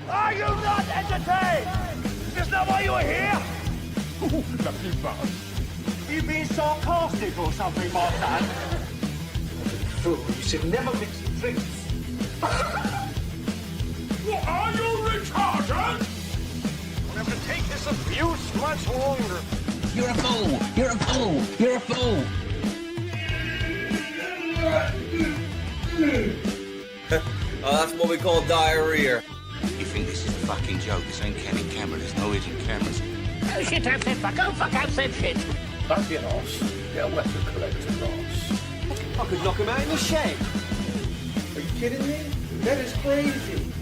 Are you not entertained? Is that why you are here? Lucky bastard. You being sarcastic or something, my son? Fool, you should never mix your drinks. What, are you retarded? We'll have to take this abuse much longer. You're a fool! You're a fool! You're a fool! Oh, that's what we call diarrhea. You think this is a fucking joke? This ain't Kenny camera. There's no hidden cameras. Oh shit, I've said fuck, oh fuck, I've said shit. Don't be an arse. Get a weapon collector, Ross. I could knock him out in the shed. Are you kidding me? That is crazy.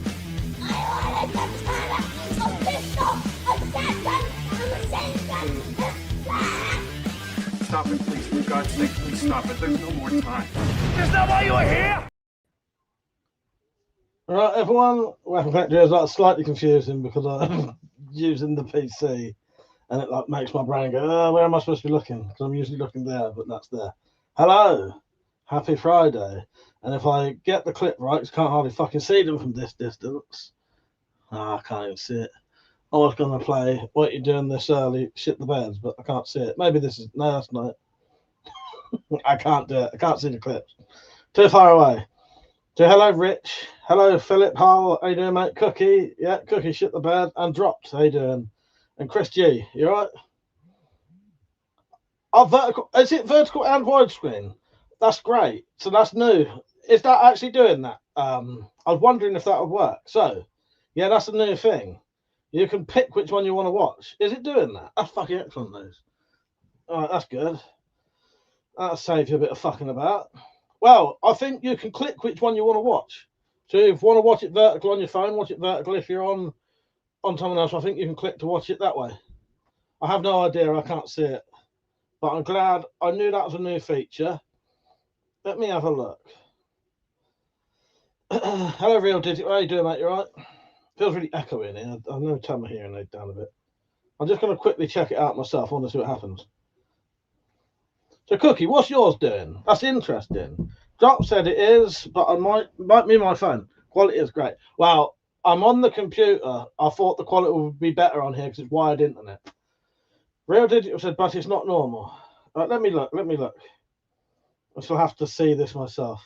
Stop it, please. For God's sake, please stop it. There's no more time. Is that why you are here? Right, everyone, WeaponCollector is like slightly confusing because I'm using the PC and it like makes my brain go, oh, where am I supposed to be looking? Because I'm usually looking there, but that's there. Hello, happy Friday. And if I get the clip right, because I can't hardly fucking see them from this distance. I can't even see it. I was going to play What You Doing This Early, Shit the Beds, but I can't see it. Maybe this is, no, that's not it. I can't do it. I can't see the clips. Too far away. So hello, Rich. Hello, Philip. How you doing, mate? Cookie. Yeah, Cookie shit the bed and dropped. How you doing? And Chris G. You all right? Oh, vertical. Is it vertical and widescreen? That's great. So that's new. Is that actually doing that? I was wondering if that would work. So, yeah, that's a new thing. You can pick which one you want to watch. Is it doing that? That's fucking excellent news. All right, that's good. That'll save you a bit of fucking about. Well, I think you can click which one you want to watch. So if you want to watch it vertical on your phone, watch it vertical. If you're on someone else, I think you can click to watch it that way. I have no idea. I can't see it. But I'm glad. I knew that was a new feature. Let me have a look. Hello, Real Digit. How you doing, mate? You all right? Feels really echoey in here. I've never turned my hearing aid down a bit. I'm just going to quickly check it out myself. I want to see what happens. So, Cookie, what's yours doing? That's interesting. Drop said it is, but I might be my phone. Quality is great. Well, I'm on the computer. I thought the quality would be better on here because it's wired internet. Real Digital said, but it's not normal. Right, let me look. Let me look. I shall have to see this myself.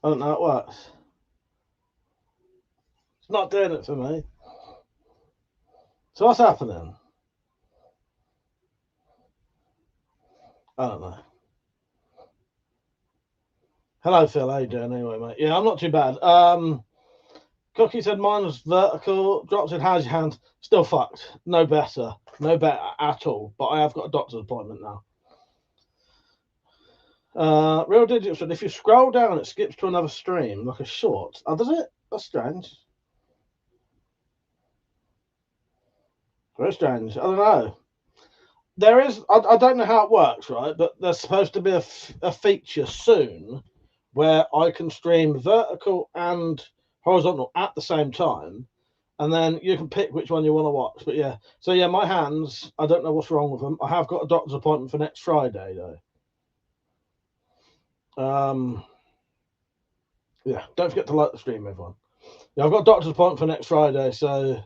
I don't know how it works. It's not doing it for me. So what's happening? I don't know. Hello, Phil. How you doing anyway, mate? Yeah, I'm not too bad. Cookie said mine was vertical. Drop said, how's your hand? Still fucked. No better. No better at all. But I have got a doctor's appointment now. Real Digital said, if you scroll down, it skips to another stream, like a short. Oh, does it? That's strange. Very strange. I don't know. There is, I don't know how it works, right? But there's supposed to be a feature soon where I can stream vertical and horizontal at the same time. And then you can pick which one you want to watch. But yeah, so yeah, my hands, I don't know what's wrong with them. I have got a doctor's appointment for next Friday, though. Yeah, don't forget to like the stream, everyone. Yeah, I've got a doctor's appointment for next Friday, so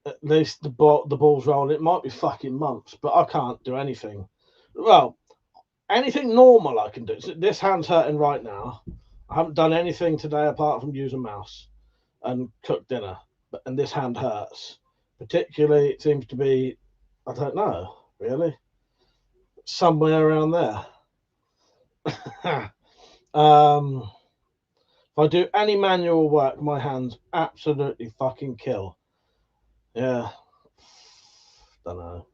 at least the ball's rolling. It might be fucking months, but I can't do anything. Well, anything normal I can do. So this hand's hurting right now. I haven't done anything today apart from use a mouse and cook dinner. And this hand hurts. Particularly, it seems to be, I don't know, really. Somewhere around there. If I do any manual work, my hands absolutely fucking kill. Yeah. Don't know.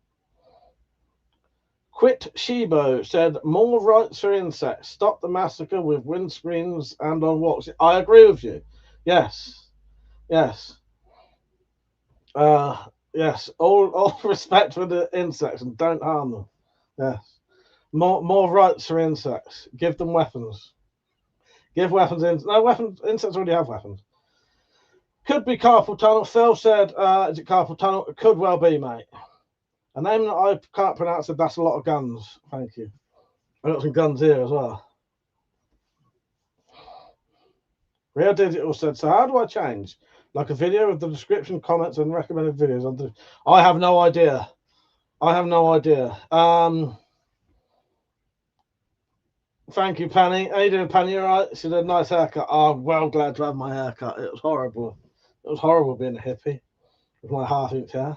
Quit Shibo said, more rights for insects. Stop the massacre with windscreens and on walks. I agree with you. Yes. Yes. Yes. All respect for the insects and don't harm them. Yes. More rights for insects. Give them weapons. Give weapons in. No, weapons. Insects already have weapons. Could be carpal tunnel. Phil said, is it carpal tunnel? It could well be, mate. A name that I can't pronounce, that's a lot of guns. Thank you. I've got some guns here as well. Real Digital said, so how do I change? Like a video with the description, comments, and recommended videos. I have no idea. I have no idea. Thank you, Penny. How you doing, Penny? You all right? She did a nice haircut. Oh, I'm well glad to have my haircut. It was horrible. It was horrible being a hippie with my half-inch hair.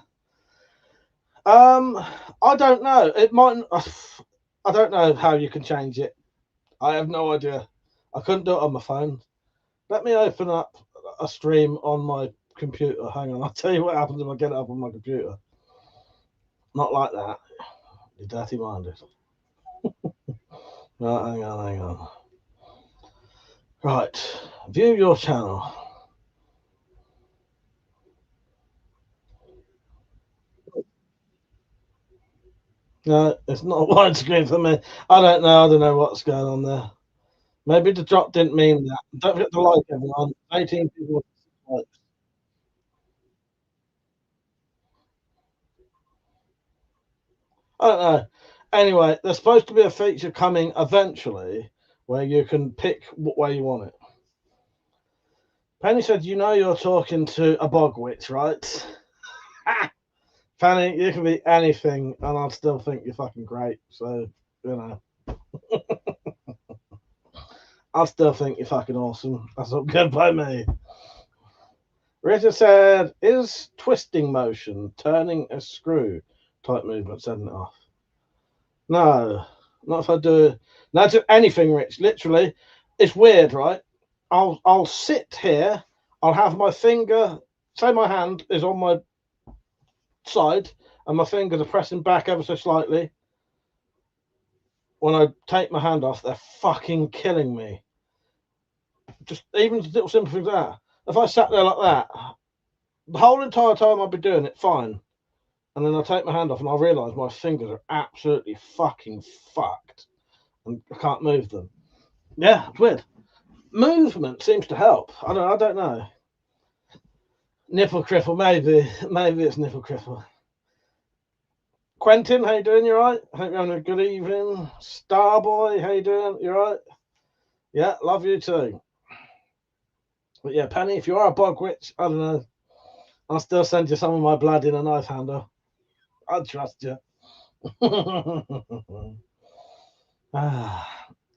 I don't know. It might. I don't know how you can change it. I have no idea. I couldn't do it on my phone. Let me open up a stream on my computer. Hang on. I'll tell you what happens if I get it up on my computer. Not like that. You're dirty-minded. Right, hang on. Right. View your channel. No, it's not widescreen for me. I don't know what's going on there. Maybe the drop didn't mean that. Don't forget to like everyone. 18 people. I don't know. Anyway, there's supposed to be a feature coming eventually where you can pick what way you want it. Penny said, you know you're talking to a bog witch, right? Penny, you can be anything and I'll still think you're fucking great. So, you know. I'll still think you're fucking awesome. That's all good by me. Richard said, is twisting motion, turning a screw type movement, setting it off? No, not if I do. No, to anything, Rich. Literally, it's weird, right? I'll sit here. I'll have my finger. Say my hand is on my side, and my fingers are pressing back ever so slightly. When I take my hand off, they're fucking killing me. Just even little simple things like that. If I sat there like that, the whole entire time I'll be doing it fine. And then I take my hand off and I realise my fingers are absolutely fucking fucked. And I can't move them. Yeah, it's weird. Movement seems to help. I don't know. Nipple cripple, maybe it's nipple cripple. Quentin, how you doing? You right? Hope you're having a good evening. Starboy, how you doing? You right? Yeah, love you too. But yeah, Penny, if you are a bog witch, I don't know. I'll still send you some of my blood in a knife handle. I trust you.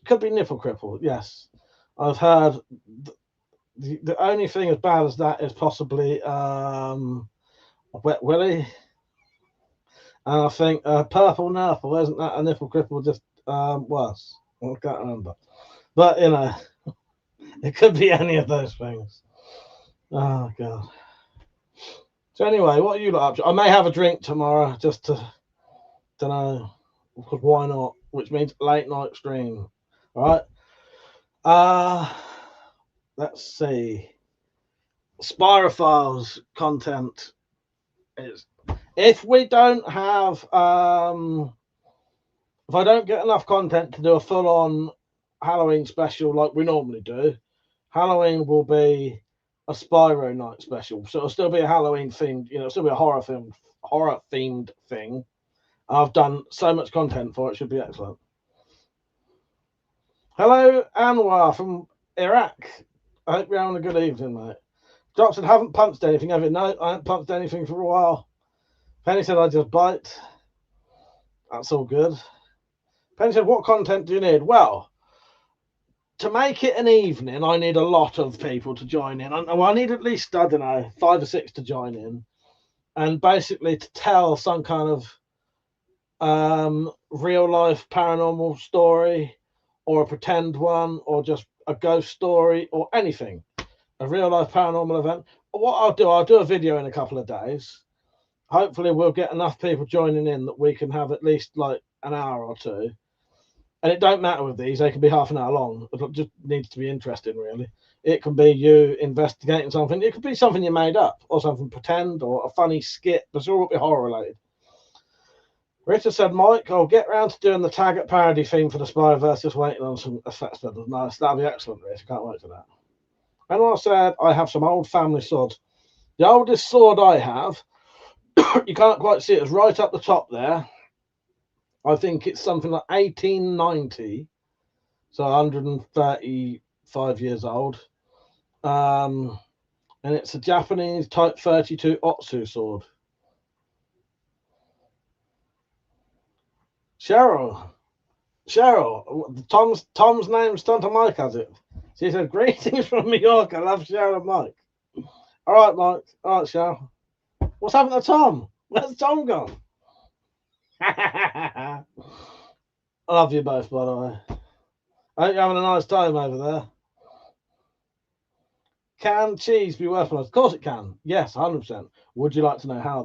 Could be nipple cripple, yes. I've heard the only thing as bad as that is possibly a wet willy. And I think purple nurple, isn't that a nipple cripple just worse? I can't remember. But, you know, it could be any of those things. Oh, God. So anyway, what are you up to? I may have a drink tomorrow just to, don't know, because why not? Which means late night stream. All right. Let's see. Spirophiles content is if we don't have if I don't get enough content to do a full-on Halloween special like we normally do, Halloween will be a Spyro night special. So it'll still be a Halloween themed, you know, it'll still be a horror themed thing. I've done so much content for it, should be excellent. Hello, Anwar from Iraq. I hope you're having a good evening, mate. Dropson, haven't punched anything, have you? No, I haven't punched anything for a while. Penny said I just bite. That's all good. Penny said, what content do you need? Well, to make it an evening, I need a lot of people to join in. I need at least, I don't know, 5 or 6 to join in. And basically to tell some kind of real life paranormal story or a pretend one or just a ghost story or anything. A real life paranormal event. What I'll do a video in a couple of days. Hopefully we'll get enough people joining in that we can have at least like an hour or two. And it don't matter with these, they can be half an hour long. It just needs to be interesting, really. It can be you investigating something. It could be something you made up or something pretend or a funny skit. But it's all be horror related. Richard said, Mike, I'll get round to doing the Taggart parody theme for the Spyverse, just waiting on some effects pedals. Nice, that'll be excellent, Rich. Can't wait for that. And I said, I have some old family swords. The oldest sword I have, you can't quite see it, it's right up the top there. I think it's something like 1890, so 135 years old. And it's a Japanese Type 32 Otsu sword. Cheryl, Tom's name Stunter Mike has it. She said, "Greetings from New York. I love Cheryl and Mike." All right, Mike. All right, Cheryl. What's happened to Tom? Where's Tom gone? I love you both, by the way. I hope you're having a nice time over there. Can cheese be weaponized? Of course it can. Yes, 100%. Would you like to know how,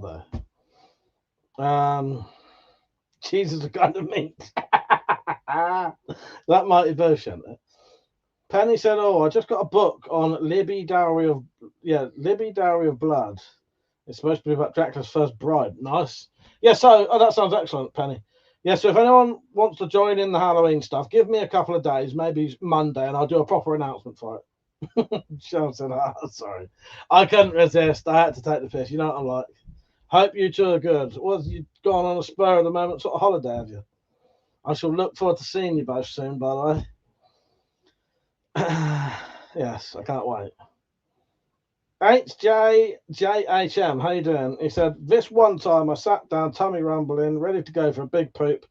though? Cheese is a kind of meat. That might be bullshit. Penny said, "Oh, I just got a book on Libby Dowry of Blood. It's supposed to be about Dracula's first bride." Nice. Yeah, so that sounds excellent, Penny. Yeah, so if anyone wants to join in the Halloween stuff, give me a couple of days, maybe Monday, and I'll do a proper announcement for it. Sean said, sorry. I couldn't resist. I had to take the piss. You know what I'm like. Hope you two are good. Well, you've gone on a spur of the moment sort of holiday, have you? I shall look forward to seeing you both soon, by the way. Yes, I can't wait. HJJHM, how you doing? He said, "This one time I sat down, tummy rumbling, ready to go for a big poop.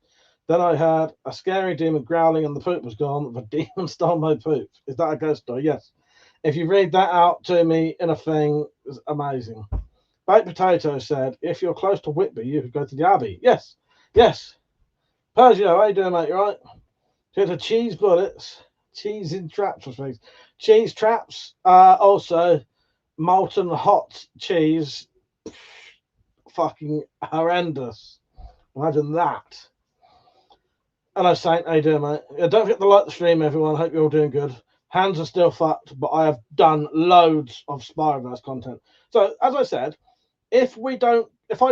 Then I heard a scary demon growling and the poop was gone. The demon stole my poop." Is that a ghost story? Yes. If you read that out to me in a thing, it's amazing. Baked Potato said, "If you're close to Whitby, you could go to the Abbey." Yes. Yes. Persia, how you doing, mate? You right? Here's a cheese bullets. Cheese in traps, I suppose. Cheese traps. Also, molten hot cheese. Fucking horrendous. Imagine that. Hello, Saint. How you doing, mate? Yeah, don't forget to like the stream, everyone. Hope you're all doing good. Hands are still fucked, but I have done loads of Spyroverse content. So, as I said, if I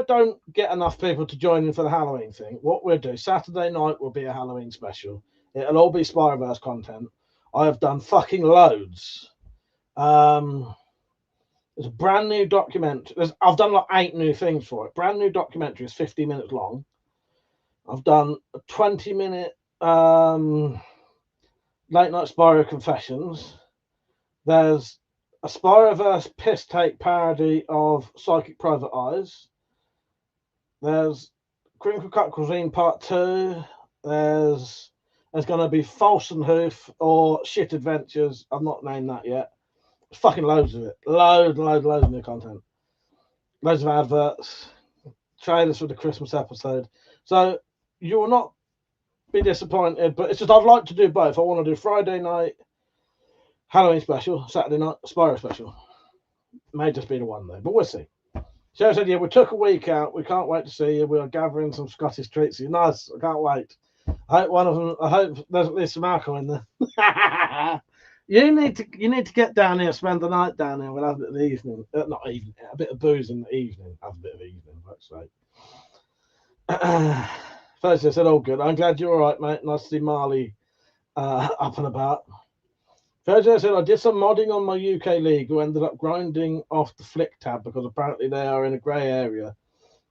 don't get enough people to join in for the Halloween thing, what we'll do, Saturday night will be a Halloween special. It'll all be Spyroverse content. I have done fucking loads. There's a brand new documentary. I've done like 8 new things for it. Brand new documentary is 50 minutes long. I've done a 20-minute late night Spyro confessions. There's a Spyroverse piss take parody of Psychic Private Eyes. There's Crinkle Cut Cuisine Part 2. There's going to be False and Hoof or Shit Adventures. I've not named that yet. There's fucking loads of it. Loads of new content. Loads of adverts. Trailers for the Christmas episode. So you will not be disappointed, but it's just I'd like to do both. I want to do Friday night Halloween special, Saturday night Spyro special. May just be the one though, but we'll see. Joe said, "Yeah, we took a week out. We can't wait to see you. We are gathering some Scottish treats. Nice. I can't wait. I hope there's at least some alcohol in there." You need to get down here, spend the night down here. We'll have a bit of evening. Not evening, a bit of booze in the evening. Have a bit of evening, let's say. First, I said, "Oh, good. I'm glad you're all right, mate. Nice to see Marley up and about." Virgil said, "I did some modding on my UK league who ended up grinding off the flick tab because apparently they are in a grey area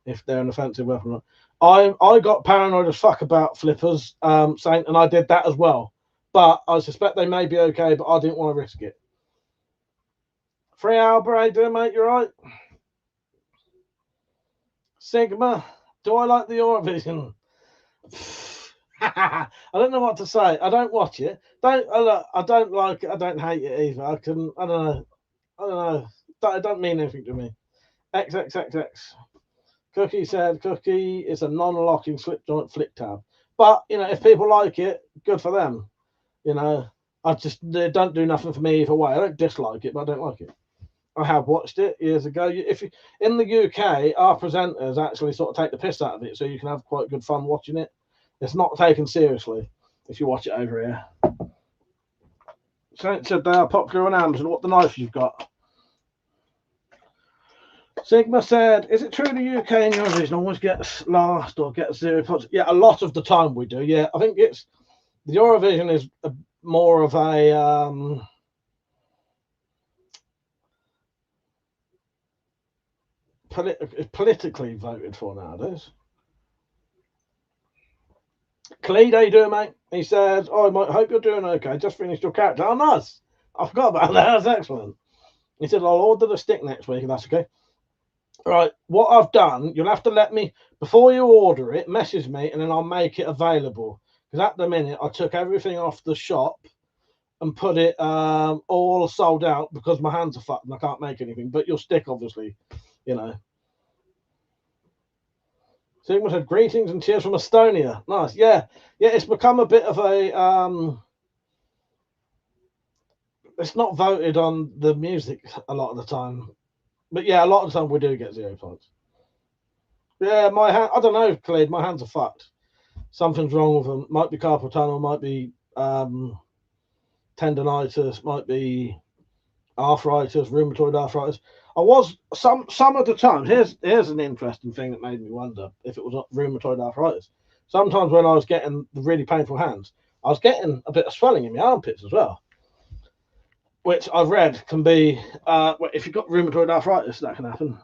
if they're an offensive weapon." I got paranoid as fuck about flippers, Saint, and I did that as well. But I suspect they may be okay, but I didn't want to risk it. 3 hour break, doing, mate? You're right. Sigma, do I like the Eurovision? I don't know what to say. I don't watch it. I don't like it. I don't hate it either. I don't know. It don't mean anything to me. XXXX. Cookie said Cookie is a non-locking slip joint flick tab. But if people like it, good for them. They don't do nothing for me either way. I don't dislike it, but I don't like it. I have watched it years ago. In the UK, our presenters actually sort of take the piss out of it, so you can have quite good fun watching it. It's not taken seriously if you watch it over here. Saint said they are popular on Amazon. What the knife you've got? Sigma said, "Is it true the UK and Eurovision always gets last or gets 0 points?" Yeah, a lot of the time we do. Yeah, I think the Eurovision is more of a politically voted for nowadays. Khalid, how you doing, mate? He says, "Oh, I hope you're doing okay. Just finished your character." Oh, nice. I forgot about that. That's excellent. He said, I'll order the stick next week, and that's okay. Right, what I've done, you'll have to let me, before you order it, message me, and then I'll make it available. Because at the minute, I took everything off the shop and put it all sold out because my hands are fucked and I can't make anything. But your stick, obviously, you know. Sigma said, greetings and cheers from Estonia. Nice. Yeah, it's become a bit of a... it's not voted on the music a lot of the time. But yeah, a lot of the time we do get 0 points. Yeah, my hand, I don't know, Khalid, my hands are fucked. Something's wrong with them. Might be carpal tunnel, might be tendonitis, might be arthritis, rheumatoid arthritis. I was some of the times. Here's an interesting thing that made me wonder if it was rheumatoid arthritis. Sometimes when I was getting the really painful hands, I was getting a bit of swelling in my armpits as well, which I've read can be if you've got rheumatoid arthritis, that can happen.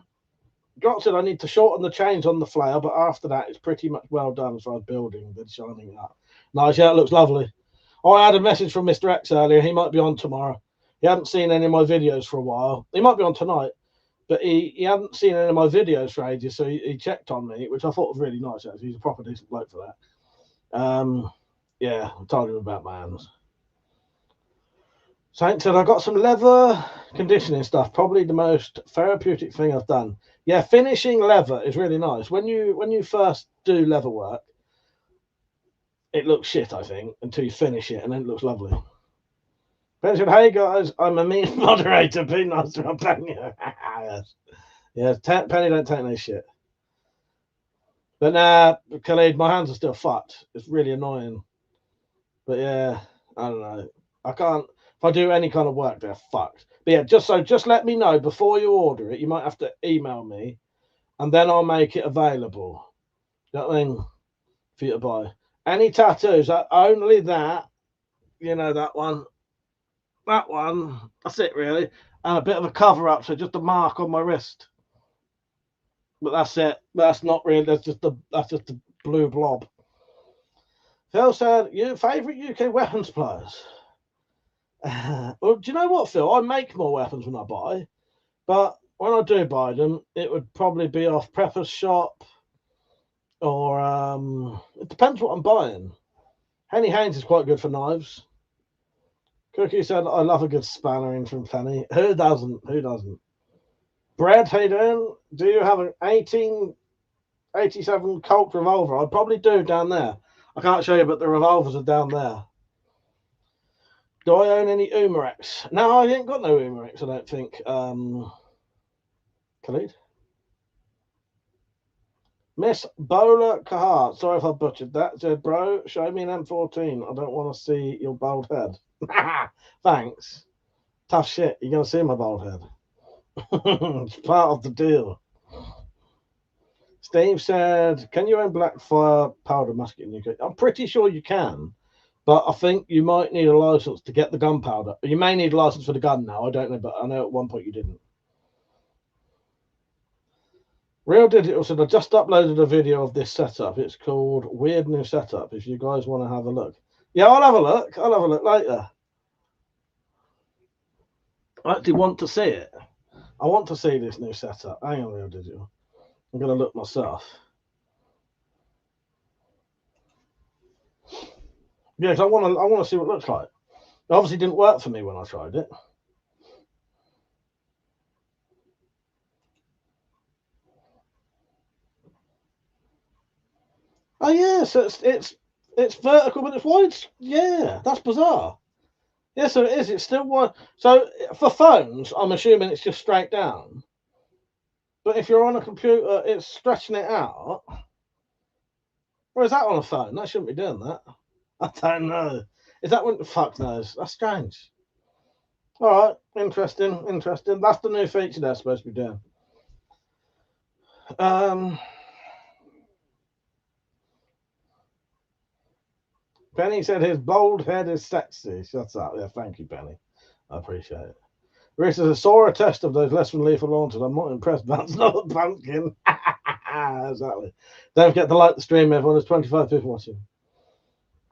Jock said I need to shorten the chains on the flail, but after that, it's pretty much well done as far as building the shining up. Nice, yeah, it looks lovely. Oh, I had a message from Mr. X earlier. He might be on tomorrow. He hadn't seen any of my videos for a while. He might be on tonight, but he hadn't seen any of my videos for ages, so he checked on me, which I thought was really nice, actually. He's a proper decent bloke for that. Yeah, I told him about my hands. Saint said, I got some leather conditioning stuff, probably the most therapeutic thing I've done. Yeah, finishing leather is really nice. When you first do leather work, it looks shit, I think, until you finish it, and then it looks lovely. Ben said, hey guys, I'm a mean moderator. Be nice to Penny. Yes. Penny don't take no shit. But nah, Khalid, my hands are still fucked. It's really annoying. But yeah, I don't know. I can't. If I do any kind of work, they're fucked. But yeah, just let me know before you order it. You might have to email me, and then I'll make it available. You know what I mean? For you to buy. Any tattoos? Only that. You know, that one. That one. That's it, really. And a bit of a cover up, so just a mark on my wrist. But that's it. That's not really. That's just a blue blob. Phil said, "Your favourite UK weapon suppliers." Well, do you know what, Phil? I make more weapons when I buy, but when I do buy them, it would probably be off Prepper's Shop, or it depends what I'm buying. Henny Haynes is quite good for knives. Cookie said, I love a good spannering from Penny. Who doesn't? Who doesn't? Brad, how you doing? Do you have an 1887 Colt revolver? I probably do down there. I can't show you, but the revolvers are down there. Do I own any Umarex? No, I ain't got no Umarex, I don't think. Khalid? Miss Bola Kahar. Sorry if I butchered that. Said, bro, show me an M14. I don't want to see your bald head. Thanks. Tough shit. You're going to see my bald head. It's part of the deal. Steve said, can you own black fire powder musket in UK? I'm pretty sure you can. But I think you might need a license to get the gunpowder. You may need a license for the gun now. I don't know, but I know at one point you didn't. Real Digital said, I just uploaded a video of this setup. It's called Weird New Setup. If you guys want to have a look. Yeah, I'll have a look. I'll have a look later. I actually want to see it. I want to see this new setup. Hang on, Real Digital. I'm going to look myself. Yeah, because I want to see what it looks like. It obviously didn't work for me when I tried it. Oh yeah, so it's vertical, but it's wide. Yeah, that's bizarre. Yeah, so it is. It's still wide. So for phones, I'm assuming it's just straight down. But if you're on a computer, it's stretching it out. Or is that on a phone? That shouldn't be doing that. I don't know. Is that what? Fuck knows. That's strange. All right, interesting. That's the new feature they're supposed to be doing. Benny said his bald head is sexy. Shut up. Yeah, thank you, Benny. I appreciate it. Rich says, I saw a test of those less than lethal launchers. I'm not impressed. That's not a pumpkin. Exactly. Don't forget to like the stream, everyone. There's 25 people watching.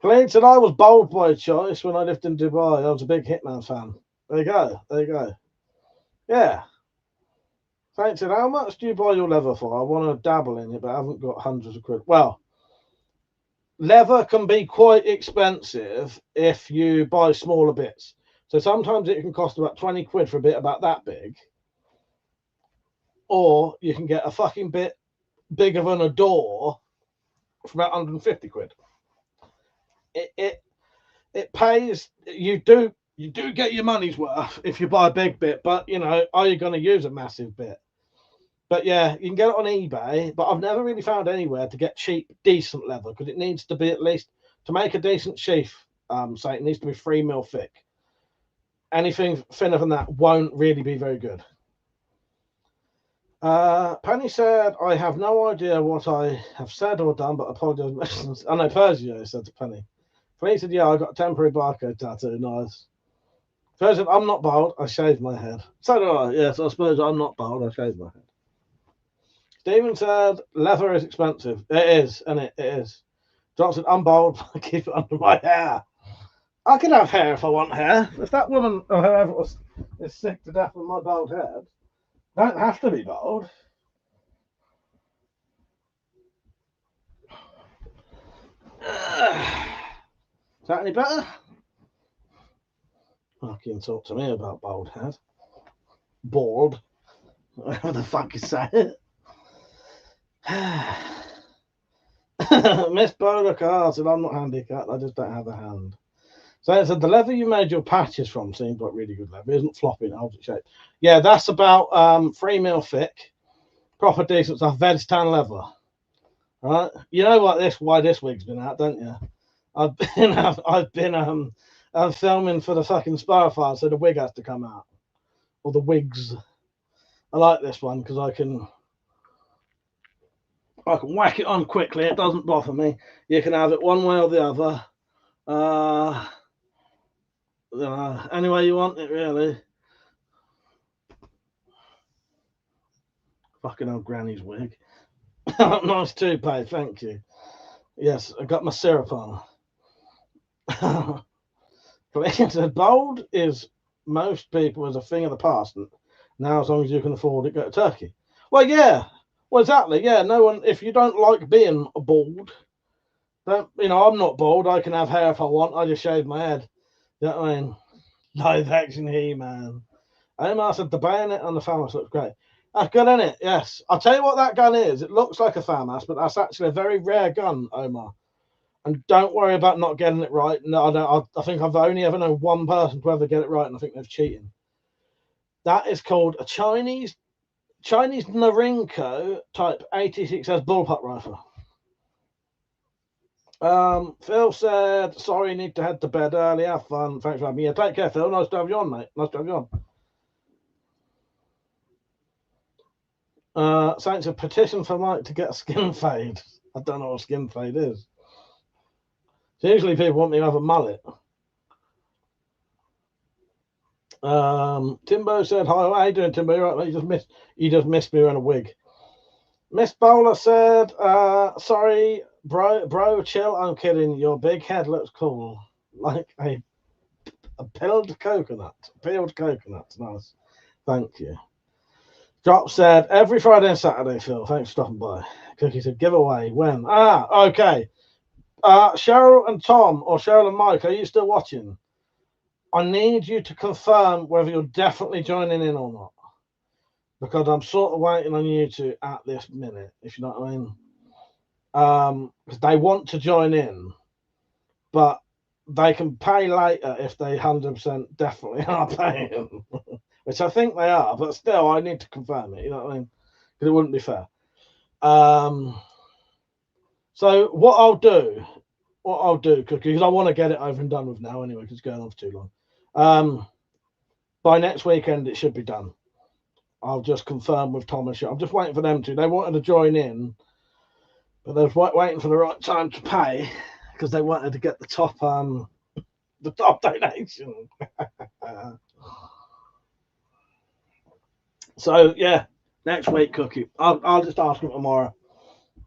Clean said, I was bold by choice when I lived in Dubai. I was a big Hitman fan. There you go. There you go. Yeah. Thanks. How much do you buy your leather for? I want to dabble in it, but I haven't got hundreds of quid. Well, leather can be quite expensive if you buy smaller bits. So sometimes it can cost about 20 quid for a bit about that big. Or you can get a fucking bit bigger than a door for about 150 quid. It pays. You do get your money's worth if you buy a big bit, but you know, are you going to use a massive bit? But yeah, you can get it on eBay, but I've never really found anywhere to get cheap, decent leather, because it needs to be at least, to make a decent sheath, say it needs to be 3 mil thick. Anything thinner than that won't really be very good. Penny said, I have no idea what I have said or done, but apologize. I know Persia said to Penny. Penny said, yeah, I got a temporary barcode tattoo. Nice. Persia said, I'm not bald, I shaved my head. So do I. Yes, I suppose I'm not bald, I shaved my head. Stephen said, leather is expensive. It is, and it is. John said, I'm bald, I keep it under my hair. I could have hair if I want hair. If that woman or whoever is sick to death with my bald head, don't have to be bald. Is that any better? Fucking talk to me about bald head. Bald. Whatever the fuck you say it. Miss Bowler Carr said, I'm not handicapped, I just don't have a hand. So it said, the leather you made your patches from seems like really good leather. It isn't floppy and holds its shape. Yeah, that's about 3 mil thick. Proper decent stuff. Veg tan leather. Right? You know what why this wig's been out, don't you? I've been filming for the fucking Spotify, so the wig has to come out. Or the wigs. I like this one because I can whack it on quickly. It doesn't bother me. You can have it one way or the other. Any way you want it, really. Fucking old granny's wig. Nice toupee, thank you. Yes, I got my syrup on. Bold is most people as a thing of the past. Now, as long as you can afford it, go to Turkey. Well, yeah. Well, exactly. Yeah, no one. If you don't like being bald, don't. You know, I'm not bald. I can have hair if I want. I just shave my head. You know what I mean? Live action He-Man. Omar said the bayonet on the FAMAS looks great. That's good, isn't it? Yes. I'll tell you what that gun is. It looks like a FAMAS, but that's actually a very rare gun, Omar. And don't worry about not getting it right. No, I think I've only ever known one person to ever get it right, and I think they've cheated. That is called a Chinese Norinco type 86S bullpup rifle. Phil said, sorry, need to head to bed early. Have fun. Thanks for having me. Yeah, take care, Phil. Nice to have you on, mate. Nice to have you on. So it's a petition for Mike to get a skin fade. I don't know what a skin fade is. So usually people want me to have a mullet. Timbo said, hi, how you doing, Timbo? You're right, mate. You just missed me wearing a wig. Miss Bowler said, sorry, bro, chill. I'm kidding. Your big head looks cool. Like a peeled coconut. Nice. Thank you. Drop said, every Friday and Saturday, Phil. Thanks for stopping by. Cookie said, giveaway. When? Okay. Cheryl and Tom, or Cheryl and Mike, are you still watching? I need you to confirm whether you're definitely joining in or not. Because I'm sort of waiting on you to at this minute, if you know what I mean. Because they want to join in, but they can pay later if they 100% definitely are paying. Which I think they are, but still, I need to confirm it, you know what I mean? Because it wouldn't be fair. So what I'll do, Cookie, because I want to get it over and done with now anyway, because it's going on for too long. By next weekend, it should be done. I'll just confirm with Tom and Cheryl. I'm just waiting for them to. They wanted to join in, but they were waiting for the right time to pay because they wanted to get the top donation. So yeah, next week, Cookie. I'll just ask him tomorrow,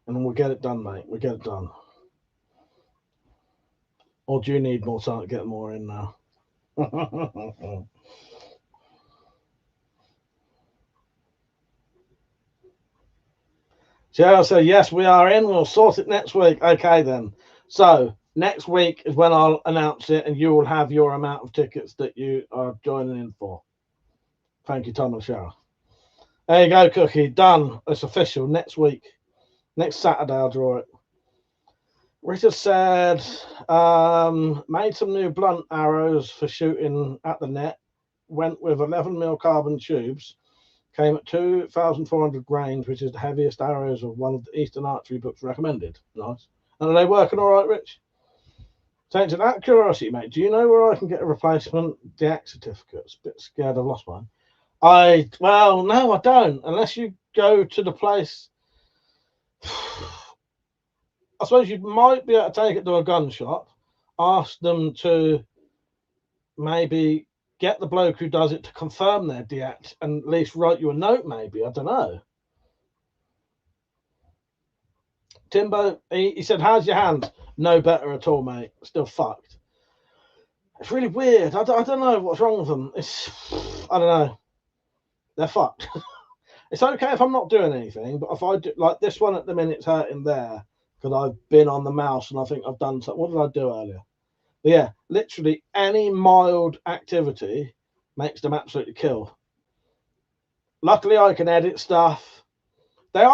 and then we'll get it done, mate. We'll get it done. Or do you need more time to get more in now? Cheryl said, yes, we are in. We'll sort it next week. Okay, then. So next week is when I'll announce it, and you will have your amount of tickets that you are joining in for. Thank you, Tom and Cheryl. There you go, Cookie. Done. It's official. Next week. Next Saturday, I'll draw it. Richard said, made some new blunt arrows for shooting at the net. Went with 11mm carbon tubes. Came at 2,400 grains, which is the heaviest arrows of one of the Eastern archery books recommended. Nice. And are they working all right, Rich? Tainted, out of curiosity, mate, do you know where I can get a replacement DX certificate? A bit scared I've lost mine. Well, no, I don't. Unless you go to the place. I suppose you might be able to take it to a gun shop, ask them to maybe get the bloke who does it to confirm their DX and at least write you a note, maybe. I don't know. Timbo, he said, how's your hand? No better at all, mate. Still fucked. It's really weird. I don't know what's wrong with them. I don't know. They're fucked. It's okay if I'm not doing anything, but if I do, like this one at the minute, it's hurting there because I've been on the mouse and I think I've done something. What did I do earlier? But yeah, literally any mild activity makes them absolutely kill. Luckily, I can edit stuff. They're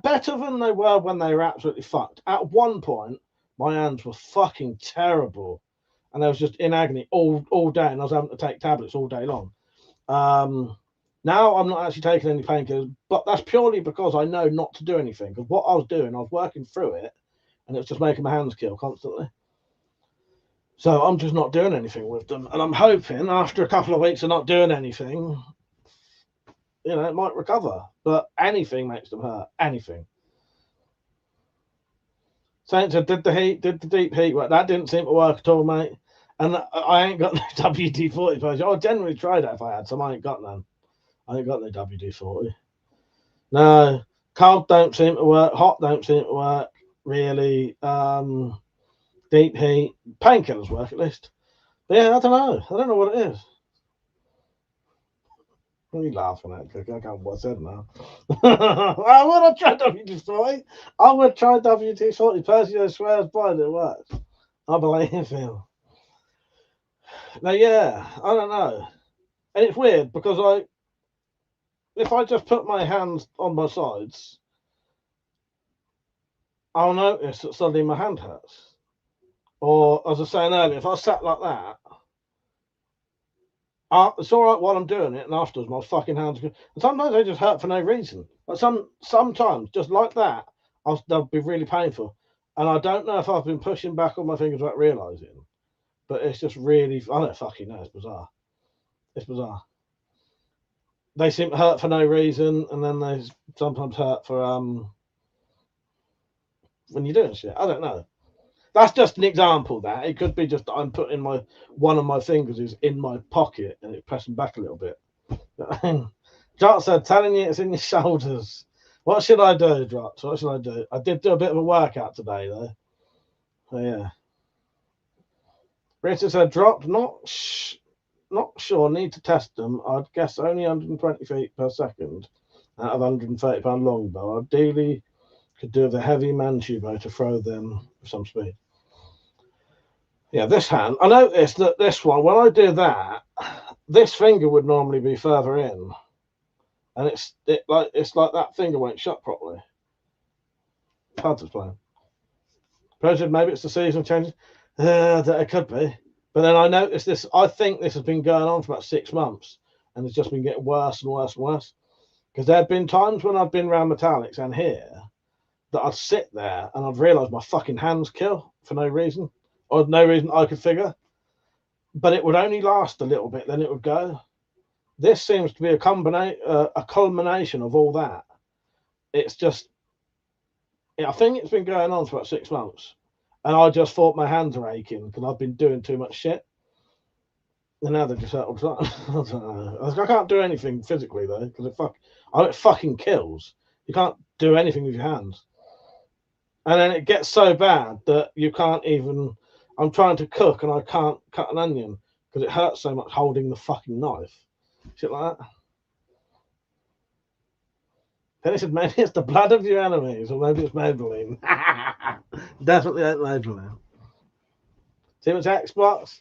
better than they were when they were absolutely fucked. At one point, my hands were fucking terrible, and I was just in agony all day, and I was having to take tablets all day long. Now I'm not actually taking any painkillers, but that's purely because I know not to do anything. Because what I was doing, I was working through it, and it was just making my hands kill constantly. So I'm just not doing anything with them, and I'm hoping after a couple of weeks of not doing anything, you know, it might recover. But anything makes them hurt. Anything. Saint said, did the deep heat work? That didn't seem to work at all, mate. And I ain't got no WD-40 version. I'll generally try that if I had some. I ain't got none. I ain't got no WD-40. No, cold don't seem to work. Hot don't seem to work, really. Deep heat. Painkillers work, at least. But yeah, I don't know. I don't know what it is. What are you laughing at? I can't remember what I said now. I would have tried WD-40. I would try WD-40. Percy swears by it, it works. I believe him. Now, yeah, I don't know. And it's weird because if I just put my hands on my sides, I'll notice that suddenly my hand hurts. Or, as I was saying earlier, if I sat like that, it's all right while I'm doing it, and afterwards my fucking hands go. And sometimes they just hurt for no reason. But sometimes, just like that, they'll be really painful. And I don't know if I've been pushing back on my fingers without realising, but it's just really, I don't fucking know, it's bizarre. It's bizarre. They seem to hurt for no reason, and then they sometimes hurt for when you're doing shit. I don't know. That's just an example. That it could be just I'm putting one of my fingers is in my pocket and it's pressing back a little bit. Jot said, telling you it's in your shoulders. What should I do, Drops? What should I do? I did do a bit of a workout today, though. So, yeah. Richard said, Drop, not sure, need to test them. I'd guess only 120 feet per second out of 130 pound longbow. Ideally, could do the heavy Manchubo to throw them with some speed. Yeah, this hand, I noticed that this one, when I do that, this finger would normally be further in. And it's like that finger won't shut properly. It's hard to explain. President, maybe it's the season changes. It could be. But then I noticed this. I think this has been going on for about 6 months, and it's just been getting worse and worse and worse. Because there have been times when I've been around metallics and here that I'd sit there and I'd realise my fucking hands kill for no reason, or no reason I could figure. But it would only last a little bit, then it would go. This seems to be a culmination of all that. It's just, I think it's been going on for about 6 months. And I just thought my hands are aching because I've been doing too much shit. And now they're just hurt. I don't know. I can't do anything physically, though, because it fucking kills. You can't do anything with your hands. And then it gets so bad that you can't even... I'm trying to cook and I can't cut an onion because it hurts so much holding the fucking knife. Shit like that. Penny said maybe it's the blood of your enemies, or maybe it's Maybelline. Definitely ain't Maybelline. Too much Xbox?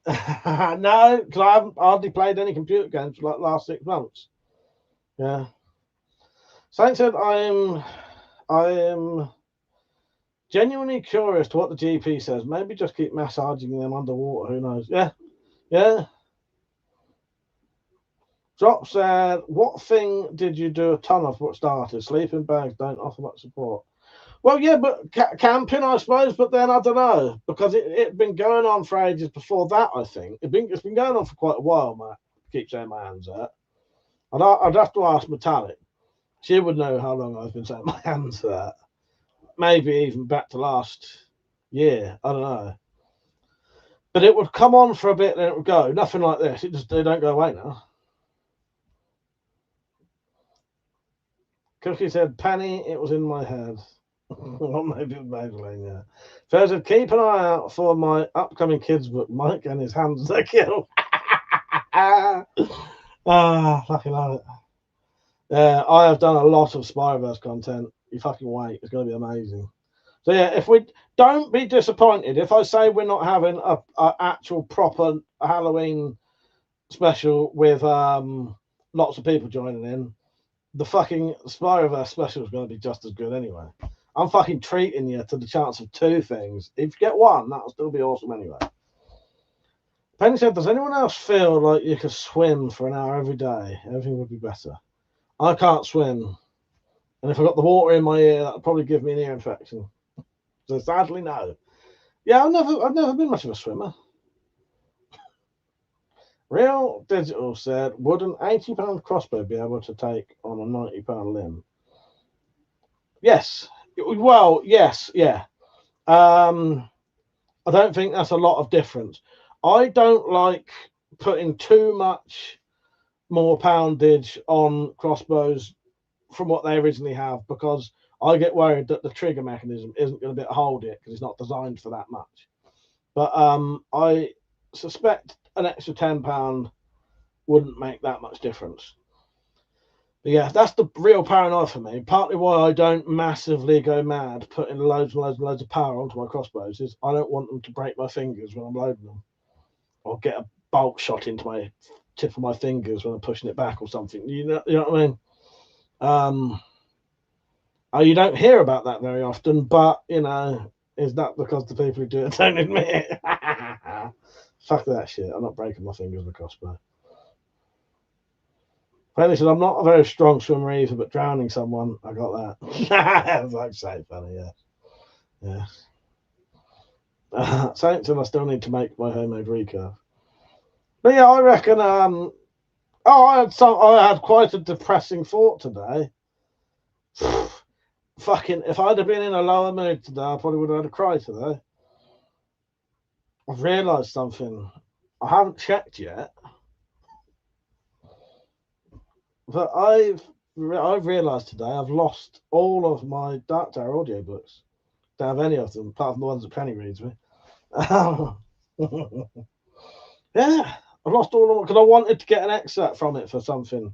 No, because I haven't hardly played any computer games for like the last 6 months. Yeah. Saint said I'm genuinely curious to what the GP says. Maybe just keep massaging them underwater. Who knows? Yeah. Yeah. Drop said, what thing did you do a ton of what started? Sleeping bags don't offer much support. Well, yeah, but camping, I suppose, but then I don't know, because it'd been going on for ages before that, I think. It's been going on for quite a while, Matt. Keep saying my hands out. I'd have to ask Metallic. She would know how long I've been saying my hands out. Maybe even back to last year. I don't know. But it would come on for a bit, then it would go. Nothing like this. They don't go away now. Cookie said, Penny, it was in my head. Well, maybe it was Maybelline, yeah. Fair said, keep an eye out for my upcoming kids book, Mike and his hands that kill. Fucking love it. Yeah, I have done a lot of Spyroverse content. You fucking wait. It's going to be amazing. So, yeah, if we don't be disappointed, if I say we're not having a actual proper Halloween special with lots of people joining in, the fucking Spyroverse special is going to be just as good anyway. I'm fucking treating you to the chance of 2 things. If you get 1, that'll still be awesome anyway. Penny said, does anyone else feel like you could swim for an hour every day? Everything would be better. I can't swim. And if I got the water in my ear, that would probably give me an ear infection. So sadly, no. Yeah, I've never been much of a swimmer. Real Digital said, would an £80 crossbow be able to take on a £90 limb? Yes. Well, yes, yeah. I don't think that's a lot of difference. I don't like putting too much more poundage on crossbows from what they originally have, because I get worried that the trigger mechanism isn't going to be able to hold it because it's not designed for that much. But I suspect an extra £10 wouldn't make that much difference. But yeah, that's the real paranoia for me. Partly why I don't massively go mad putting loads and loads and loads of power onto my crossbows is I don't want them to break my fingers when I'm loading them, or get a bolt shot into my tip of my fingers when I'm pushing it back or something. You know what I mean? You don't hear about that very often, but you know, is that because the people who do it don't admit it? Fuck that shit. I'm not breaking my fingers with a crossbow. Penny said, I'm not a very strong swimmer either, but drowning someone, I got that. That's like say, funny, yeah. Yeah. Saint said, I still need to make my homemade recurve. But yeah, I reckon, I had quite a depressing thought today. Fucking, if I'd have been in a lower mood today, I probably would have had a cry today. I've realised something. I haven't checked yet. But I've realised today I've lost all of my Dark Tower audiobooks. Don't have any of them, apart from the ones that Penny reads me. Yeah, I've lost all of them because I wanted to get an excerpt from it for something.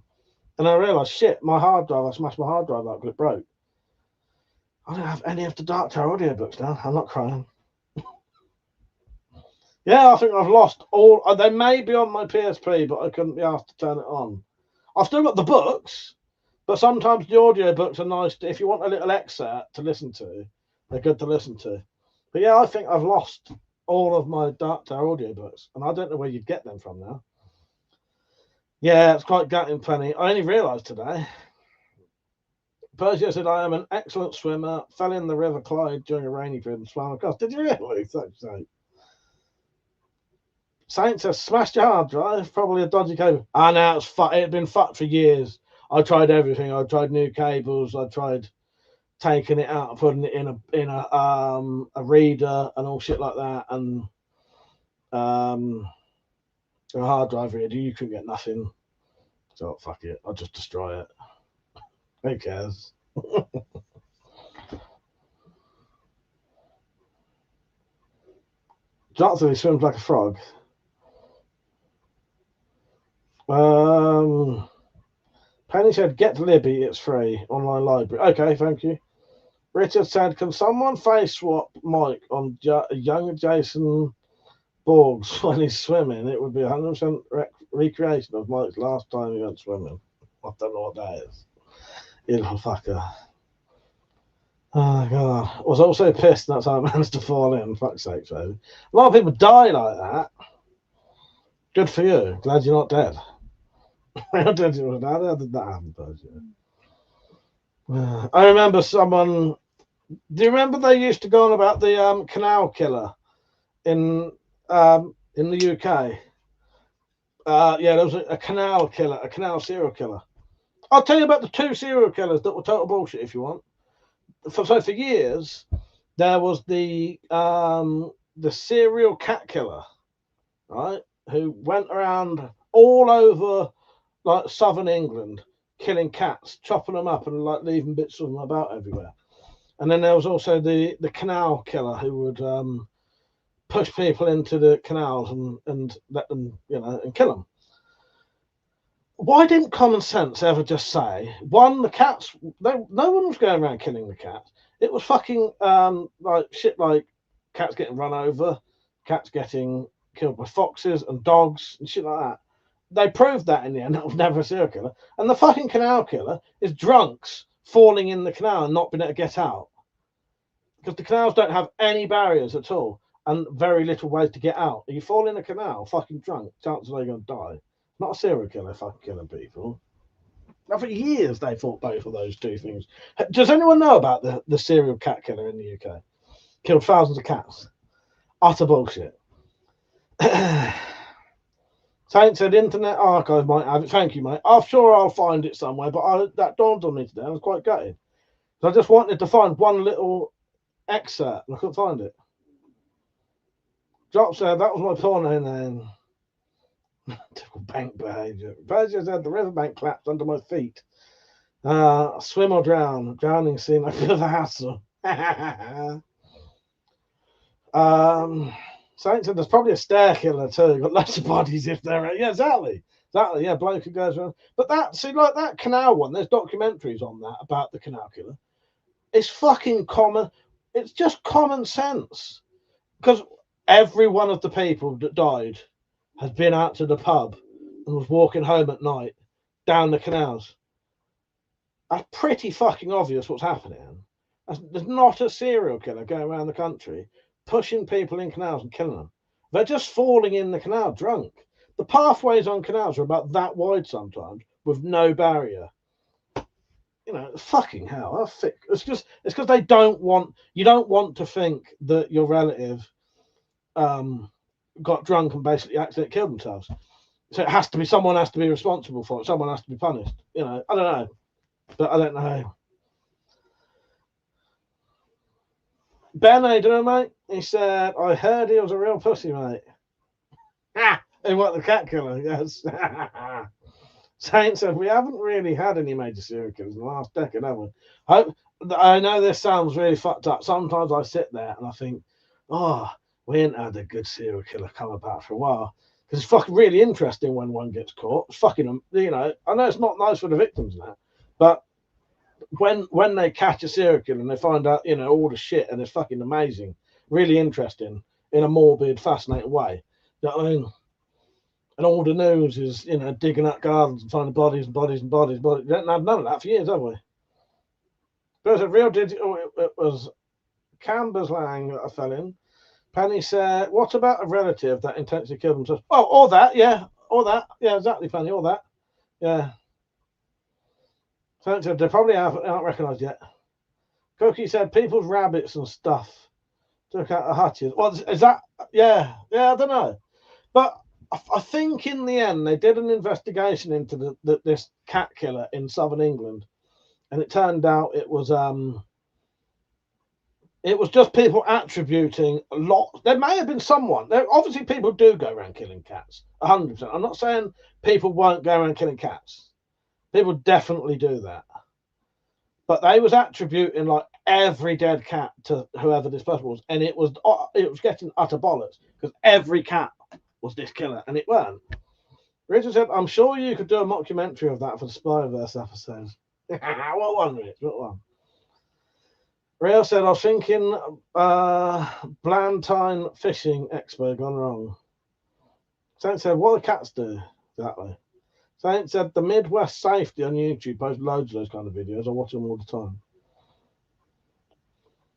And I realised, shit, my hard drive, I smashed my hard drive out because it broke. I don't have any of the Dark Tower audiobooks now. I'm not crying. Yeah, I think I've lost all. They may be on my PSP, but I couldn't be asked to turn it on. I've still got the books, but sometimes the audiobooks are nice if you want a little excerpt to listen to. They're good to listen to. But yeah, I think I've lost all of my Dark Tower audiobooks, and I don't know where you'd get them from now. Yeah, it's quite gutting, Penny. I only realised today. Persia said, I am an excellent swimmer, fell in the River Clyde during a rainy period and swam across. Did you really? Saint says, smashed your hard drive, probably a dodgy cable. No, it had been fucked for years. I tried everything. I tried new cables. I tried taking it out and putting it in a reader and all shit like that. And a hard drive reader, you couldn't get nothing. So fuck it, I'll just destroy it. Who cares? Johnson, he swims like a frog. Penny Penny said, "Get Libby, it's free. Online library." Okay, thank you. Richard said, "Can someone face swap Mike on young Jason Borgs when he's swimming? It would be 100% recreation of Mike's last time he went swimming." I don't know what that is. You little fucker. Oh, God. I was also pissed that's how I managed to fall in. Fuck's sake, baby. A lot of people die like that. Good for you. Glad you're not dead. How did that happen? I remember someone. Do you remember they used to go on about the canal killer in the UK? Yeah, there was a canal killer, a canal serial killer. I'll tell you about the 2 serial killers that were total bullshit if you want. For years, there was the serial cat killer, right, who went around all over like southern England, killing cats, chopping them up, and like leaving bits of them about everywhere. And then there was also the canal killer who would push people into the canals and let them, and kill them. Why didn't common sense ever just say, one, the cats, no one was going around killing the cats. It was fucking like shit, like cats getting run over, cats getting killed by foxes and dogs and shit like that. They proved that in the end. That was never a serial killer. And the fucking canal killer is drunks falling in the canal and not being able to get out. Because the canals don't have any barriers at all and very little ways to get out. If you fall in a canal, fucking drunk, chances are you're going to die. Not a serial killer fucking killing people. Now, for years, they thought both of those 2 things. Does anyone know about the serial cat killer in the UK? Killed thousands of cats. Utter bullshit. Saint said Internet Archive might have it. Thank you, mate. I'm sure I'll find it somewhere, but that dawned on me today. I was quite gutted. So I just wanted to find one little excerpt, and I couldn't find it. Drop said that was my porno name. Typical bank behaviour. Berger said the riverbank collapsed under my feet. Swim or drown. Drowning seemed like a bit of a hassle. Saint said there's probably a stair killer too. Got lots of bodies if they're yeah, exactly. Yeah, bloke who goes around. But like that canal one, there's documentaries on that about the canal killer. It's fucking common. It's just common sense. Because every one of the people that died has been out to the pub and was walking home at night down the canals. That's pretty fucking obvious what's happening. There's not a serial killer going around the country pushing people in canals and killing them. They're just falling in the canal drunk. The pathways on canals are about that wide sometimes with no barrier. Fucking hell. It's because they don't want, you don't want to think that your relative got drunk and basically accidentally killed themselves. So someone has to be responsible for it. Someone has to be punished. I don't know. But I don't know. Ben, how you doing, mate? He said, I heard he was a real pussy, mate. He was the cat killer, yes. Saint said, we haven't really had any major serial killers in the last decade, have we? I know this sounds really fucked up. Sometimes I sit there and I think, we ain't had a good serial killer come about for a while. Because it's fucking really interesting when one gets caught. It's fucking, I know it's not nice for the victims now, but when they catch a serial killer and they find out, all the shit, and it's fucking amazing, really interesting in a morbid, fascinating way. You know what I mean? And all the news is, digging up gardens and finding bodies and bodies and bodies. We haven't had none of that for years, have we? But it was Camberslang that I fell in. Penny said, what about a relative that intentionally killed themselves? Oh, all that, yeah. All that. Yeah, exactly, Penny, all that. Yeah. So they probably aren't recognised yet. Cookie said, people's rabbits and stuff took out the hutches. Well, is that, yeah, I don't know. But I think in the end, they did an investigation into this cat killer in southern England. And it turned out it was just people attributing a lot. There may have been someone. Obviously, people do go around killing cats, 100%. I'm not saying people won't go around killing cats. People definitely do that. But they was attributing like every dead cat to whoever this person was, and it was getting utter bollocks because every cat was this killer, and it weren't. Richard said, I'm sure you could do a mockumentary of that for the Spyverse episode. What one, Rich? What one? Rio said, I was thinking Blantyne Fishing Expo gone wrong. Saint said, what do cats do? Exactly. Saint said, the Midwest Safety on YouTube posts loads of those kind of videos. I watch them all the time.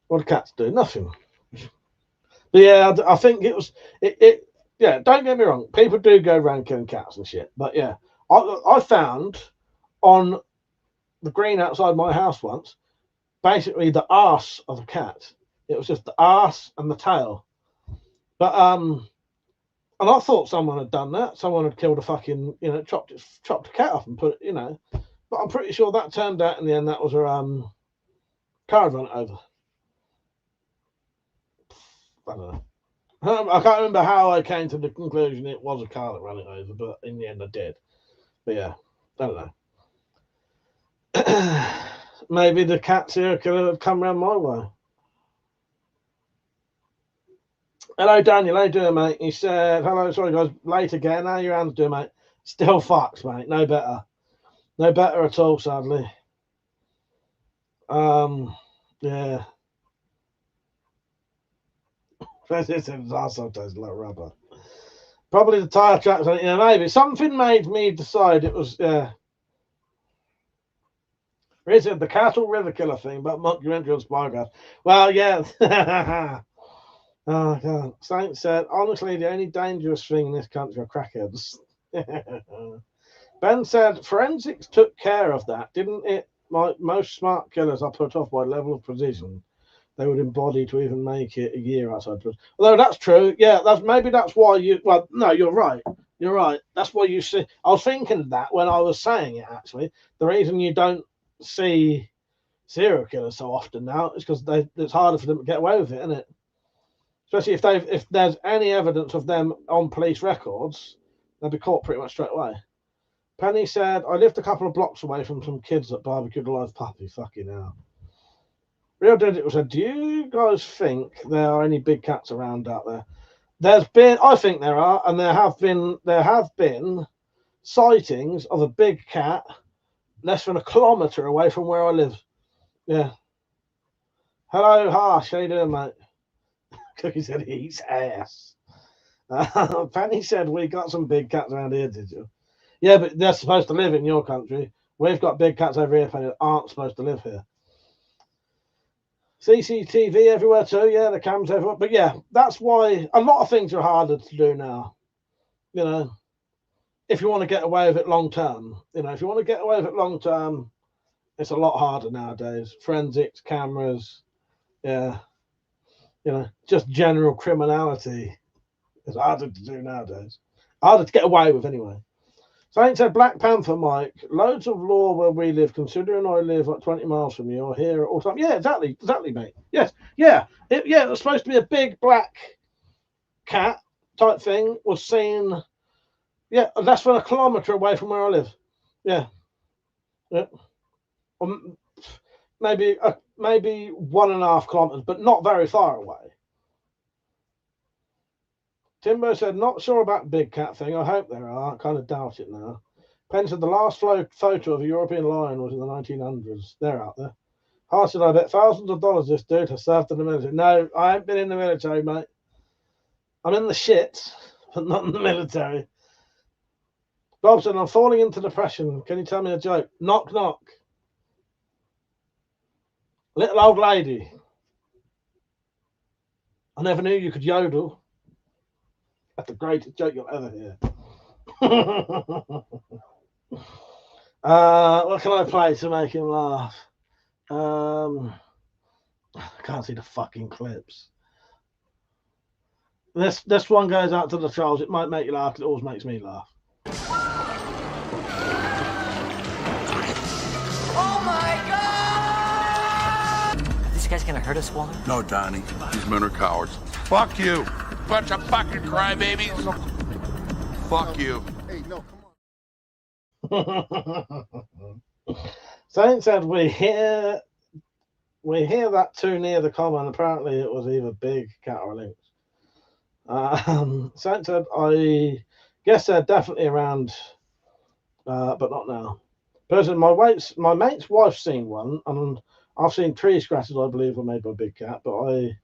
What do cats do? Nothing. But yeah, I think it was, yeah, don't get me wrong. People do go around killing cats and shit. But yeah, I found on the green outside my house once, basically the arse of a cat. It was just the arse and the tail. But and I thought someone had done that. Someone had killed a fucking, chopped a cat off and put it, But I'm pretty sure that turned out in the end that was a car had run it over. I don't know. I can't remember how I came to the conclusion it was a car that ran it over, but in the end I did. But yeah, I don't know. Maybe the cat serial killer had come round my way. Hello, Daniel. How you doing, mate? He said, hello, sorry, guys. Late again. How your hands doing, mate? Still fucks, mate. No better. No better at all, sadly. Yeah. This also tastes like rubber. Probably the tyre tracks, maybe. Something made me decide it was, yeah. Richard, the Cattle River Killer thing, but mockumentary on Spygrass. Well, yeah. Oh, God. Saint said, honestly, the only dangerous thing in this country are crackheads. Ben said, forensics took care of that, didn't it? Most smart killers are put off by level of precision they would embody to even make it a year outside. Although that's true. Yeah, that's why you, well, no, you're right. You're right. That's why you see, I was thinking of that when I was saying it, actually. The reason you don't see serial killers so often now is because it's harder for them to get away with it, isn't it? Especially if there's any evidence of them on police records, they'll be caught pretty much straight away. Penny said, I lived a couple of blocks away from some kids that barbecued a live puppy. Fucking hell. Real Digital said, do you guys think there are any big cats around out there? I think there are, and there have been sightings of a big cat less than a kilometre away from where I live. Yeah. Hello, Harsh. How you doing, mate? Cookie said he eats ass. Penny said we got some big cats around here, did you? Yeah, but they're supposed to live in your country. We've got big cats over here, Penny, that aren't supposed to live here. CCTV everywhere too, yeah, the cams everywhere. But yeah, that's why a lot of things are harder to do now. If you want to get away with it long term, if you want to get away with it long term, it's a lot harder nowadays. Forensics, cameras, yeah, just general criminality is harder to do nowadays. Harder to get away with anyway. Saint said, Black Panther, Mike, loads of law where we live, considering I live like 20 miles from you or here all the time. Yeah, exactly, mate. Yes, yeah. It was supposed to be a big black cat type thing, was seen, less than a kilometre away from where I live. Yeah. Maybe 1.5 kilometres, but not very far away. Timbo said, not sure about big cat thing. I hope there are. I kind of doubt it now. Penn said, the last photo of a European lion was in the 1900s. They're out there. Hart said, I bet thousands of dollars this dude has served in the military. No, I ain't been in the military, mate. I'm in the shit, but not in the military. Bob said, I'm falling into depression. Can you tell me a joke? Knock, knock. Little old lady. I never knew you could yodel. That's the greatest joke you'll ever hear. What can I play to make him laugh? I can't see the fucking clips. This one goes out to the trolls. It might make you laugh, it always makes me laugh. Oh my God! This guy's gonna hurt us, Walter? No, Donnie. These men are cowards. Fuck you. Bunch of fucking crybabies. Fuck you. Hey, no, come on. Saint said we hear that too near the comment. Apparently it was either big cat or lynx. Saint said I Guess they're definitely around, but not now. Person, my mate's wife's seen one, and I've seen tree scratches. I believe were made by Big Cat, but it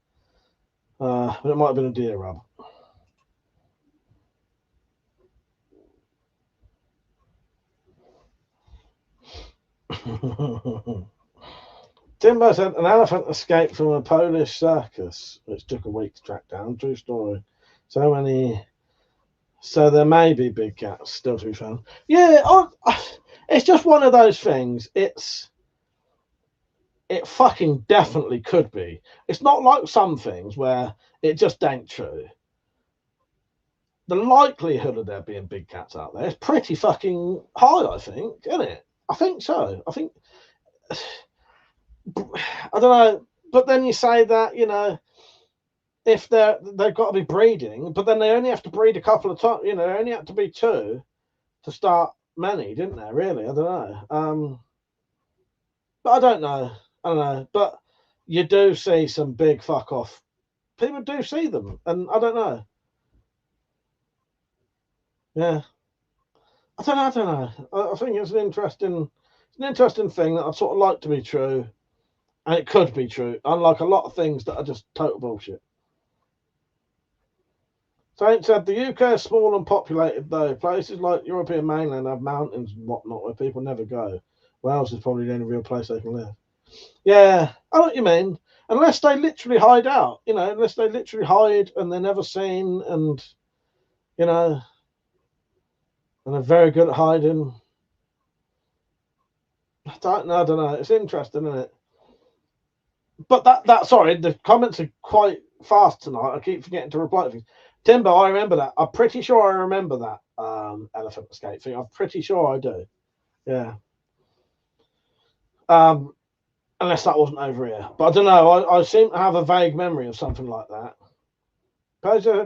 might have been a deer rub. Timbo said an elephant escaped from a Polish circus, which took a week to track down. True story. So there may be big cats still to be found. Yeah, it's just one of those things. It fucking definitely could be. It's not like some things where it just ain't true. The likelihood of there being big cats out there is pretty fucking high, I think, isn't it? I think so. I think, I don't know, but then you say that, you know, if they've got to be breeding, but then they only have to breed a couple of times, you know, they only have to be 2 to start many, didn't they? Really, I don't know. But I don't know. But you do see some big fuck off. People do see them, and I don't know. Yeah, I don't know. I think it's an interesting thing that I'd sort of like to be true, and it could be true. Unlike a lot of things that are just total bullshit. Saint said the UK is small and populated though. Places like European mainland have mountains and whatnot where people never go. Wales is probably the only real place they can live. Yeah, I know what you mean. Unless they literally hide out, you know, unless they literally hide and they're never seen, and you know, and they're very good at hiding. I don't know. It's interesting, isn't it? But sorry, the comments are quite fast tonight. I keep forgetting to reply to things. Timbo, I remember that. I'm pretty sure I remember that elephant escape thing. I'm pretty sure I do. Yeah. Unless that wasn't over here. But I don't know. I seem to have a vague memory of something like that.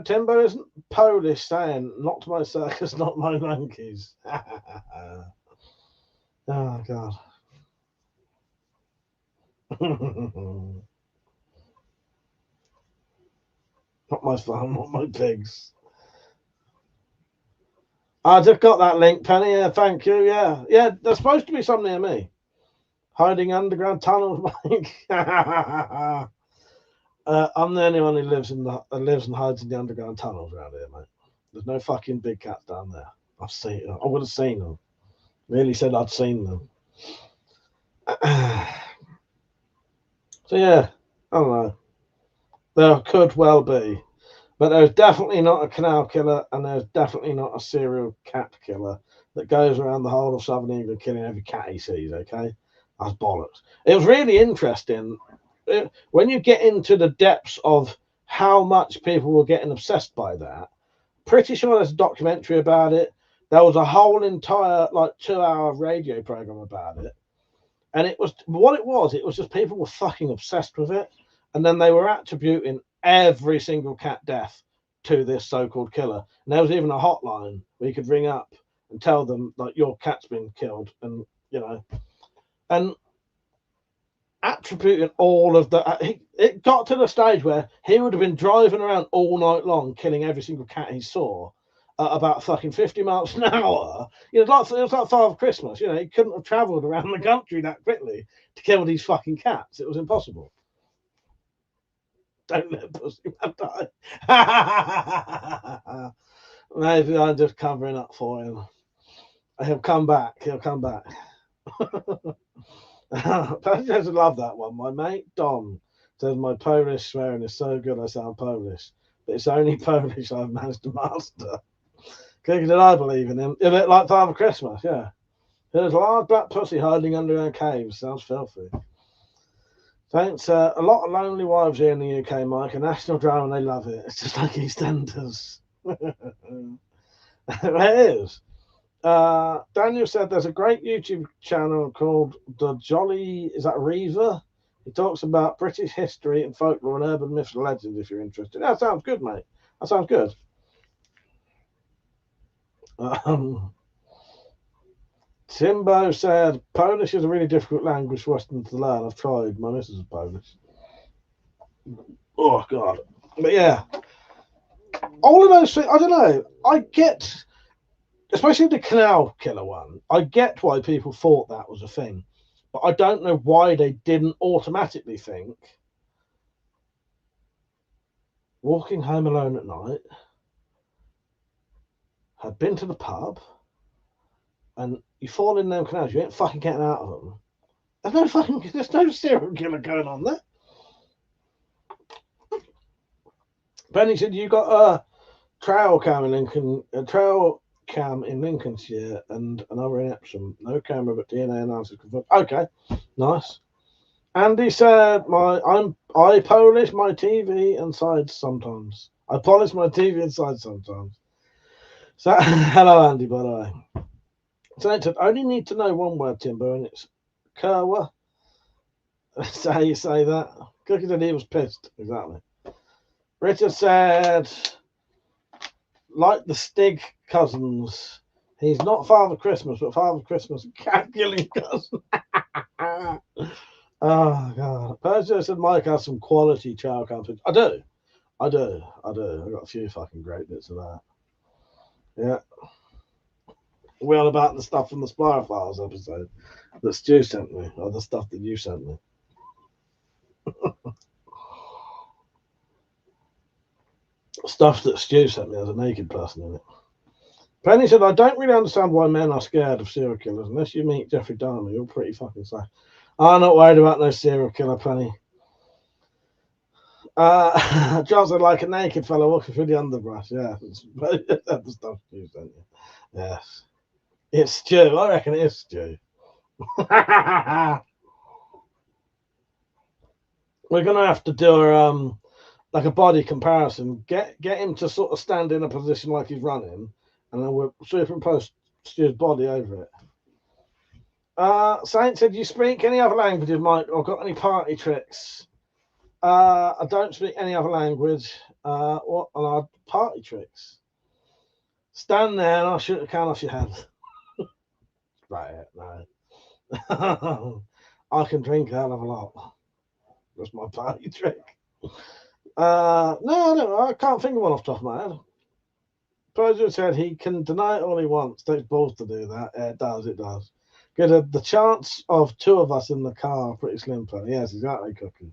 Timbo isn't Polish, saying, not to my circus, not my monkeys. Oh, God. Not my farm, not my pigs. I just got that link, Penny. Yeah, thank you. Yeah, there's supposed to be some near me. Hiding underground tunnels, Mike. I'm the only one who lives and hides in the underground tunnels around here, mate. There's no fucking big cats down there. I've seen them. I would have seen them. Really said I'd seen them. So yeah, I don't know. There could well be. But there's definitely not a canal killer, and there's definitely not a serial cat killer that goes around the whole of southern England killing every cat he sees, okay? That's bollocks. It was really interesting when you get into the depths of how much people were getting obsessed by that. Pretty sure there's a documentary about it. There was a whole entire 2-hour radio program about it. And it was just people were fucking obsessed with it. And then they were attributing every single cat death to this so-called killer. And there was even a hotline where you could ring up and tell them your cat's been killed, and you know, and attributing all of that. It got to the stage where he would have been driving around all night long killing every single cat he saw at about fucking 50 miles an hour. You know, it was like Father Christmas. You know, he couldn't have travelled around the country that quickly to kill these fucking cats. It was impossible. Don't let pussy man die. Maybe I'm just covering up for him. He'll come back. Passengers love that one. My mate Dom says my Polish swearing is so good I sound Polish, but it's only Polish I've managed to master. Did I believe in him? A bit like Father Christmas, yeah. There's a large black pussy hiding underground caves. Sounds filthy. Thanks. A lot of lonely wives here in the UK, Mike. A national drama, and they love it. It's just like EastEnders. It is. Daniel said there's a great YouTube channel called The Jolly, is that Reaver? He talks about British history and folklore and urban myths and legends if you're interested. That sounds good, mate. That sounds good. Timbo said Polish is a really difficult language for Westerners to learn. I've tried. My missus is Polish. Oh, God. But yeah. All of those things, I don't know. especially the canal killer one. I get why people thought that was a thing, but I don't know why they didn't automatically think walking home alone at night, had been to the pub, and you fall in them canals, you ain't fucking getting out of them. There's no serial killer going on there. Benny said you got a trail cam in Lincolnshire and another in Epsom. No camera, but DNA analysis confirmed. Okay, nice. Andy said, I polish my TV inside sometimes. I polish my TV inside sometimes. So hello, Andy, by the way. So it said, I only need to know one word, Timber, and it's Kerwa. That's how you say that. Cookie said he was pissed. Exactly. Richard said, like the Stig cousins, he's not Father Christmas, but Father Christmas cat killing cousin. Oh god. Persia said Mike has some quality child content. I do. I got a few fucking great bits of that. Yeah. We on about the stuff from the Spire Files episode that Stu sent me, or the stuff that you sent me. Stuff that Stu sent me as a naked person in it. Penny said, I don't really understand why men are scared of serial killers. Unless you meet Jeffrey Dahmer, you're pretty fucking safe. I'm not worried about no serial killer, Penny. John said, like a naked fellow walking through the underbrush. Yeah, that's the stuff Stu sent you. Yes. It's Stu. I reckon it is Stu. We're going to have to do like a body comparison. Get him to sort of stand in a position like he's running, and then we'll superimpose Stu's body over it. Saint said, you speak any other languages, Mike, or got any party tricks? I don't speak any other language. What are party tricks? Stand there and I'll shoot a can off your head. Right, no. I can drink a hell of a lot. That's my party trick. No, I can't think of one off the top of my head. Persia said he can deny it all he wants. Takes balls to do that. Yeah, it does. Good. The chance of two of us in the car pretty slim, Penny. Yes, exactly, Cookie.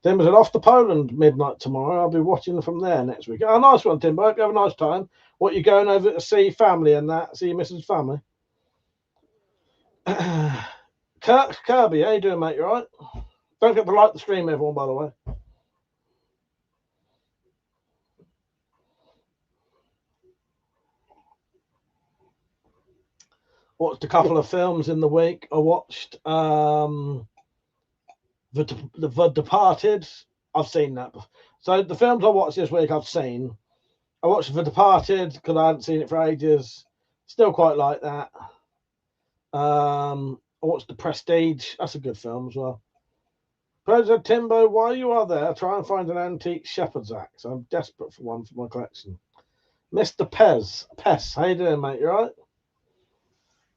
Timber said, off to Poland midnight tomorrow. I'll be watching from there next week. Oh, nice one, Timber. Hope you have a nice time. What, you going over to see family and that? See your missus' family? Kirby, how you doing, mate? You all right? Don't forget to like the stream, everyone, by the way. Watched a couple of films in the week. I watched The Departed. I've seen that before. So the films I watched this week, I've seen. I watched The Departed because I hadn't seen it for ages. Still quite like that. I watched The Prestige. That's a good film as well. President Timbo, while you are there, try and find an antique shepherd's axe. I'm desperate for one for my collection. Mr. Pez, how you doing, mate? You all right?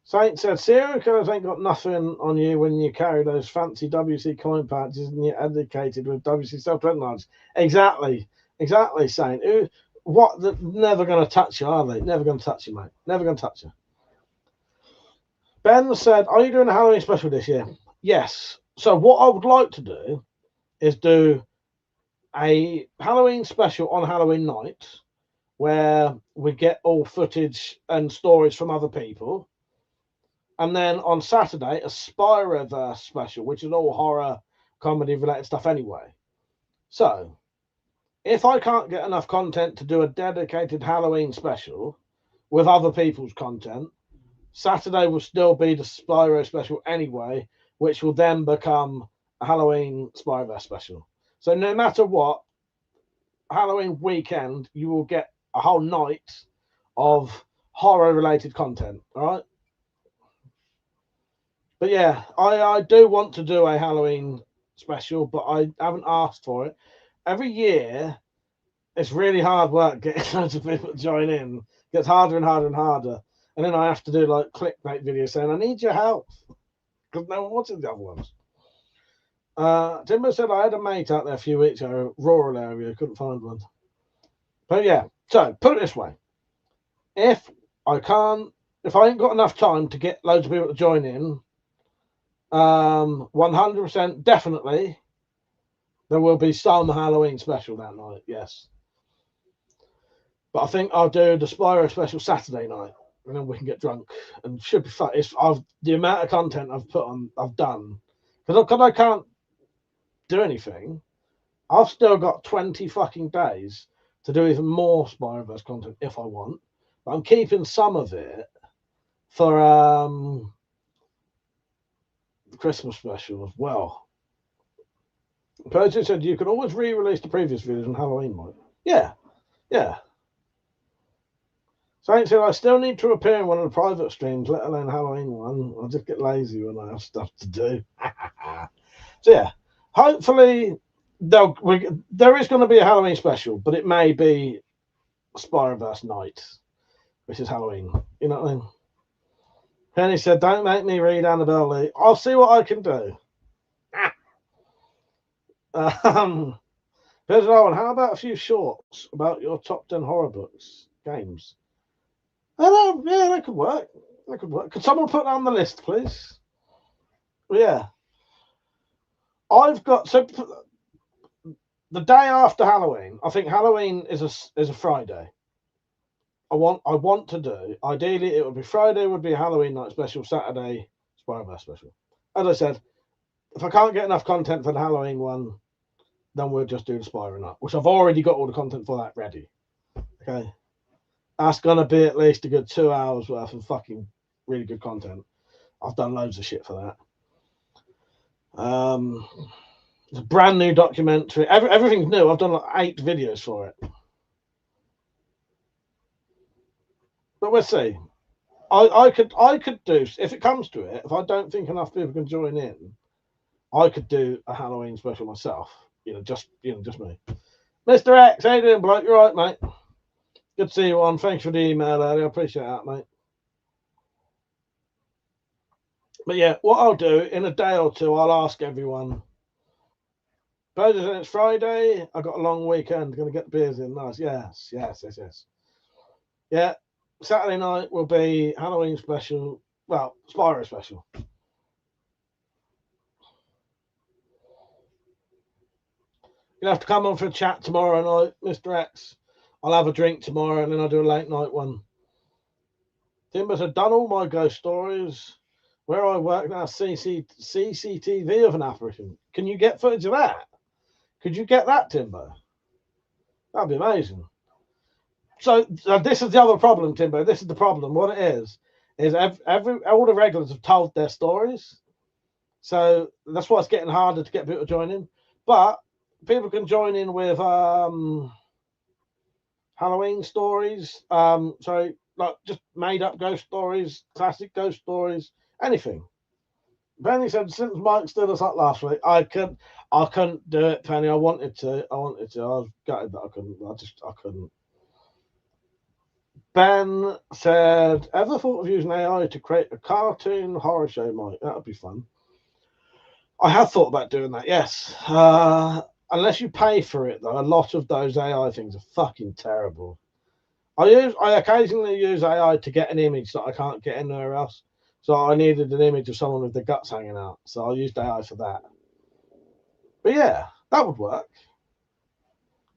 Saint said, serial killers ain't got nothing on you when you carry those fancy WC coin patches and you're educated with WC self-recognize. Exactly, Saint. They're never going to touch you, are they? Never going to touch you, mate. Never going to touch you. Ben said, are you doing a Halloween special this year? Yes. So what I would like to do is do a Halloween special on Halloween night where we get all footage and stories from other people. And then on Saturday, a Spyroverse special, which is all horror, comedy related stuff anyway. So, if I can't get enough content to do a dedicated Halloween special with other people's content, Saturday will still be the Spyro special anyway, which will then become a Halloween Spyroverse special. So no matter what, Halloween weekend, you will get a whole night of horror-related content, all right? But yeah, I do want to do a Halloween special, but I haven't asked for it. Every year, it's really hard work getting loads of people to join in. It gets harder and harder and harder. And then I have to do like clickbait videos saying, I need your help. Because no one watches the other ones. Timber said, I had a mate out there a few weeks ago, rural area, couldn't find one. But yeah, so put it this way. If I can't, if I ain't got enough time to get loads of people to join in, 100% definitely there will be some Halloween special that night, yes. But I think I'll do the Spyro special Saturday night, and then we can get drunk and should be fun. The amount of content I've put on, I've done, because I can't do anything. I've still got 20 fucking days to do even more Spyroverse content if I want. But I'm keeping some of it for the Christmas special as well. Percy said you could always re-release the previous videos on Halloween, Mike. Yeah. Saint said I still need to appear in one of the private streams, let alone Halloween one. I'll just get lazy when I have stuff to do. So yeah, hopefully there is going to be a Halloween special, but it may be Spyroverse night, which is Halloween. You know what I mean? Penny said, "Don't make me read Annabelle Lee. I'll see what I can do." Here's Owen. How about a few shorts about your top 10 horror books, games? Yeah, that could work. Could someone put that on the list, please? Yeah. I've got the day after Halloween. I think Halloween is a Friday. I want to do. Ideally, it would be Friday would be a Halloween night special. Saturday, Spyroverse special. As I said, if I can't get enough content for the Halloween one, then we'll just do the Spyro night, which I've already got all the content for that ready. Okay. That's gonna be at least a good 2 hours worth of fucking really good content. I've done loads of shit for that. It's a brand new documentary. Everything's new. I've done like 8 videos for it. But we'll see. I could do, if it comes to it, if I don't think enough people can join in, I could do a Halloween special myself. Just me. Mr. X, how you doing, bloke? You're right, mate. Good to see you on. Thanks for the email earlier. I appreciate that, mate. But yeah, what I'll do in a day or two, I'll ask everyone. Thursday, it's Friday. I got a long weekend. Gonna get the beers in. Nice. Yes. Yeah. Saturday night will be Halloween special. Well, Spyro special. You'll have to come on for a chat tomorrow night, Mr. X. I'll have a drink tomorrow and then I'll do a late night one. Timber said, done all my ghost stories. Where I work now, CCTV of an apparition. Can you get footage of that? Could you get that, Timber? That'd be amazing. So this is the other problem, Timber. This is the problem. What it is all the regulars have told their stories. So that's why it's getting harder to get people to join in. But people can join in with Halloween stories. Like just made up ghost stories, classic ghost stories, anything. Penny said, since Mike stood us up last week, I couldn't do it, Penny. I wanted to. I was gutted that I couldn't. I couldn't. Ben said, ever thought of using AI to create a cartoon horror show, Mike? That would be fun. I have thought about doing that, yes. Unless you pay for it, though, a lot of those AI things are fucking terrible. I occasionally use AI to get an image that I can't get anywhere else. So I needed an image of someone with their guts hanging out. So I used AI for that. But yeah, that would work.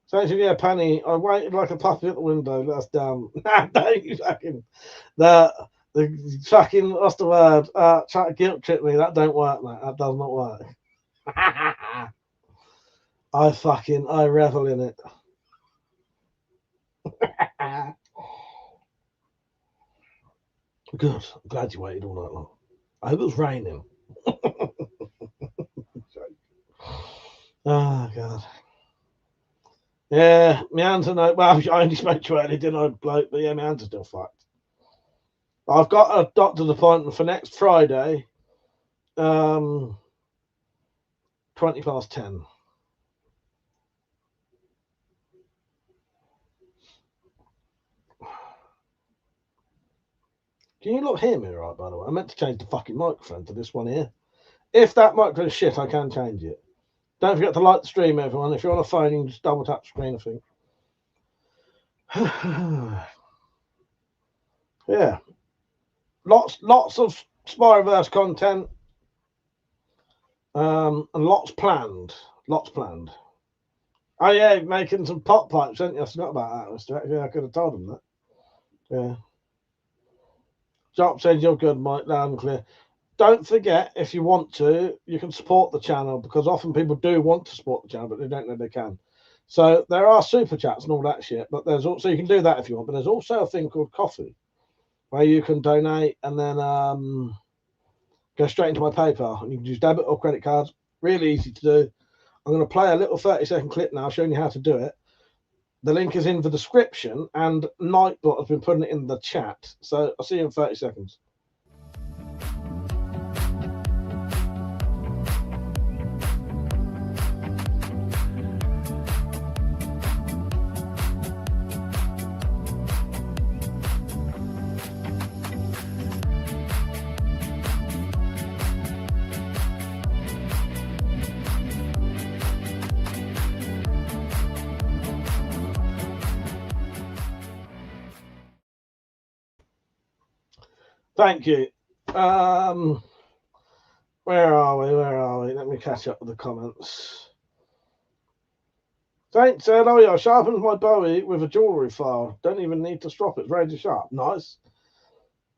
So yeah, Penny, I waited like a puppy at the window. Let us down. Don't you fucking the fucking what's the word? Try to guilt trip me. That don't work, mate. That does not work. I revel in it. Good. I'm glad you waited all night long. I hope it was raining. Oh God. Yeah, my hands are well, I only spoke to you earlier, didn't I, bloke? But yeah, my hands are still fucked. I've got a doctor's appointment for next Friday, 10:20. Can you not hear me right, by the way? I meant to change the fucking microphone to this one here. If that microphone is shit, I can change it. Don't forget to like the stream, everyone. If you're on a phone, you can just double tap the screen, I think. Yeah, lots of Spyroverse content, and lots planned. Lots planned. Oh yeah, making some pot pipes, didn't you? I forgot about that, Mr. X. Yeah, I could have told him that. Yeah. Jock said you're good, Mike, loud and clear. Don't forget, if you want to, you can support the channel, because often people do want to support the channel, but they don't know they can. So there are super chats and all that shit, but there's also, you can do that if you want, but there's also a thing called Coffee, where you can donate and then go straight into my PayPal, and you can use debit or credit cards. Really easy to do. I'm going to play a little 30-second clip now showing you how to do it. The link is in the description, and Nightbot has been putting it in the chat. So I'll see you in 30 seconds. Thank you. Where are we? Let me catch up with the comments. Saint said, oh yeah, I sharpened my bowie with a jewellery file. Don't even need to strop it. It's ready to sharp. Nice.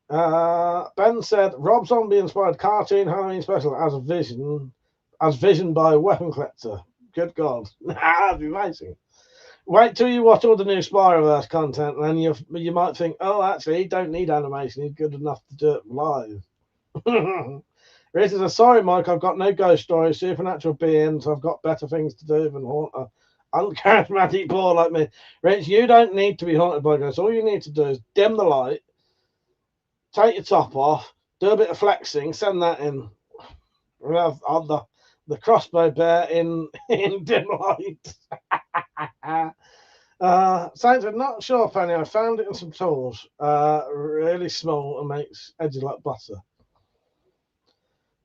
Ben said, Rob Zombie inspired cartoon Halloween special as vision by WeaponCollector. Good God. That'd be amazing. Wait till you watch all the new Spyroverse content, and then you might think, oh, actually, he don't need animation. He's good enough to do it live. Rich says, sorry, Mike, I've got no ghost stories, supernatural beings. I've got better things to do than haunt an uncharismatic boy like me. Rich, you don't need to be haunted by ghosts. All you need to do is dim the light, take your top off, do a bit of flexing, send that in. We have the crossbow bear in dim light. Saints, I'm not sure, Penny. I found it in some tools. Really small and makes edges like butter.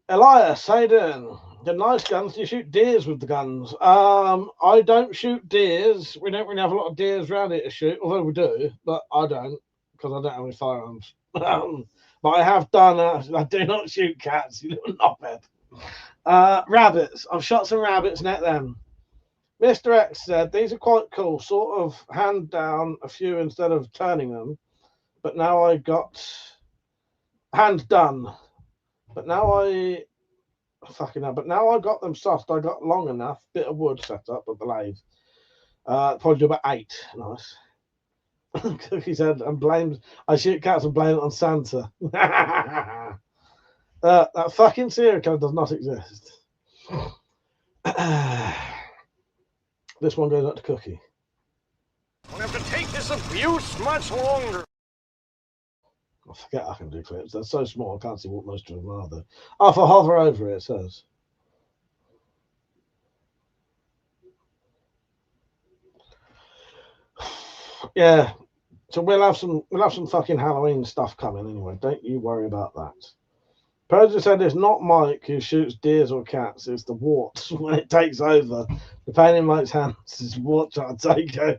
Elias, how you doing? The nice guns. Do you shoot deers with the guns? I don't shoot deers. We don't really have a lot of deers around here to shoot, although we do, but I don't, because I don't have any firearms. But I have done. I do not shoot cats. You little knobhead. Rabbits. I've shot some rabbits, net them. Mr. X said, these are quite cool, sort of hand down a few instead of turning them. But now I got hand done. But now I got them soft. I got long enough, bit of wood set up at the lathe. Probably do about 8. Nice. Cookie said, I shoot cats and blame it on Santa. That fucking serial killer does not exist. This one goes up to Cookie. Won't have to take this abuse much longer. I forget I can do clips. They're so small, I can't see what most of them are, though. Oh, if I hover over it, it says. Yeah. So we'll have some fucking Halloween stuff coming anyway. Don't you worry about that. Persia said it's not Mike who shoots deers or cats, it's the wart. When it takes over, the pain in Mike's hands is wart trying to take over.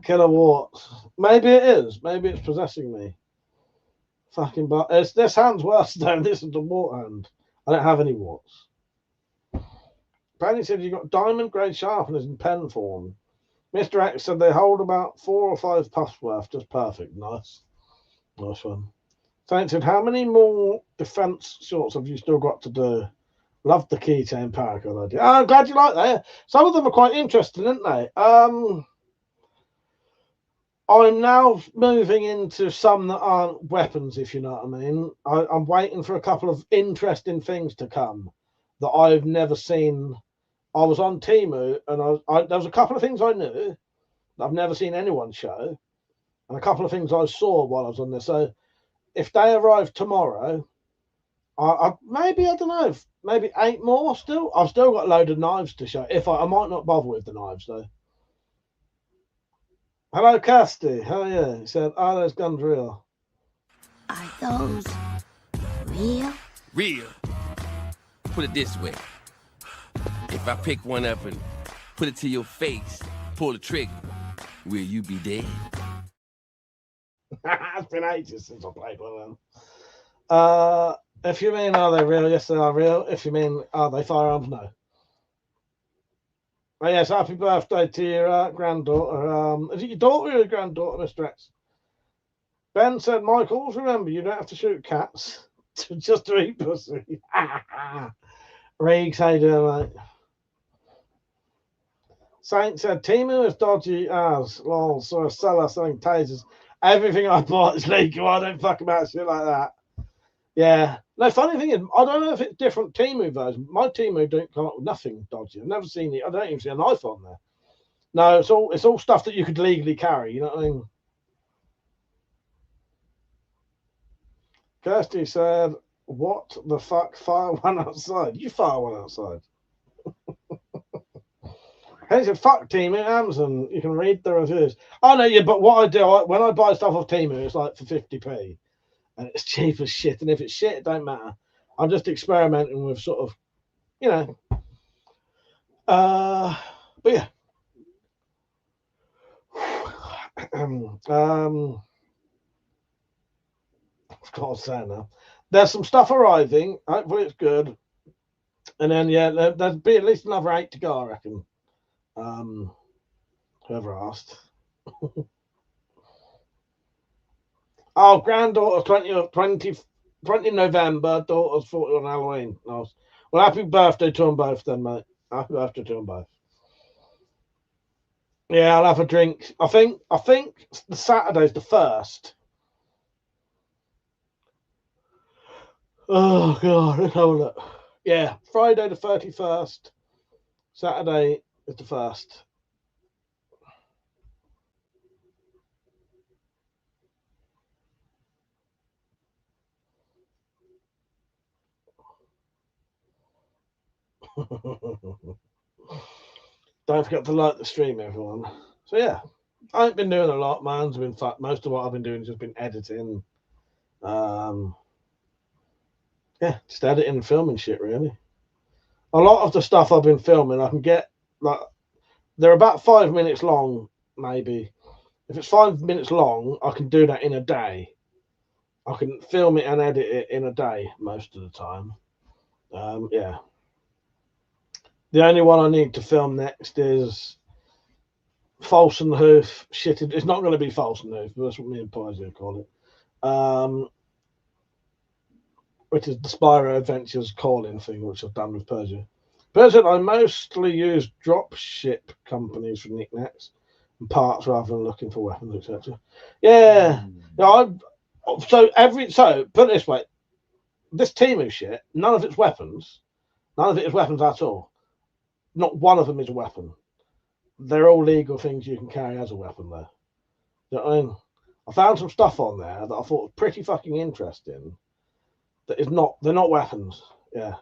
Killer wart. Maybe it is. Maybe it's possessing me. Fucking but this hand's worse though. This is the wart hand. I don't have any warts. Penny said you got diamond grade sharpeners in pen form. Mr. X said they hold about 4 or 5 puffs worth, just perfect. Nice. Nice one. Saint said, how many more defense shots have you still got to do? Love the keychain paracord idea. I'm glad you like that. Some of them are quite interesting, aren't they? I'm now moving into some that aren't weapons, if you know what I mean. I'm waiting for a couple of interesting things to come that I've never seen. I was on Temu, and there was a couple of things I knew that I've never seen anyone show, and a couple of things I saw while I was on there. So if they arrive tomorrow, maybe, I don't know, maybe 8 more still. I've still got a load of knives to show. I might not bother with the knives, though. Hello, Casty. How are you? He said, are those guns real? Are those real? Real. Put it this way. If I pick one up and put it to your face, pull the trigger, will you be dead? It's been ages since I played one of them. If you mean are they real? Yes, they are real. If you mean are they firearms? No. Oh, yes, happy birthday to your granddaughter. Is it your daughter or your granddaughter, Mr. X? Ben said, Michaels, remember, you don't have to shoot cats just to eat pussy. Riggs, how you doing, mate? Saint said, Timu is dodgy as, lol, so a seller selling tasers. Everything I bought is legal. I don't fuck about shit like that. Yeah. No, funny thing is, I don't know if it's different Timu version. My Timu don't come up with nothing dodgy. I've never seen it. I don't even see a knife on there. No, it's all stuff that you could legally carry. You know what I mean? Kirsty said, what the fuck? Fire one outside. You fire one outside. He said, fuck Timu, Amazon. You can read the reviews. Oh, no, yeah, but what I do, when I buy stuff off Timu, it's like for 50p. And it's cheap as shit. And if it's shit, it don't matter. I'm just experimenting with sort of, you know. But yeah. Of course, now. There's some stuff arriving. Hopefully it's good. And then, yeah, there'll be at least another 8 to go, I reckon. Whoever asked. Oh, granddaughter 20 November, daughter's 40 on Halloween. Nice. Well, happy birthday to them both then, mate. Happy birthday to them both. Yeah, I'll have a drink. I think the Saturday's the 1st. Oh god, let's have a look. Yeah, Friday the 31st. Saturday is the 1st. Don't forget to like the stream, everyone. So yeah, I ain't been doing a lot. Mine's been most of what I've been doing has just been editing. Yeah, just editing and filming shit, really. A lot of the stuff I've been filming, I can get, like, they're about 5 minutes long, maybe. If it's 5 minutes long, I can do that in a day. I can film it and edit it in a day most of the time. Yeah. The only one I need to film next is False and Hoof. Shit, it's not going to be False and Hoof, but that's what me and Poisey call it. Which is the Spyro Adventures calling thing, which I've done with Persia. Persia, I mostly use dropship companies for knickknacks and parts rather than looking for weapons, etc. Yeah. So put it this way, this Timu shit, none of it's weapons. None of it is weapons at all. Not one of them is a weapon. They're all legal things you can carry as a weapon, though. You know what I mean? I found some stuff on there that I thought was pretty fucking interesting. They're not weapons. Yeah.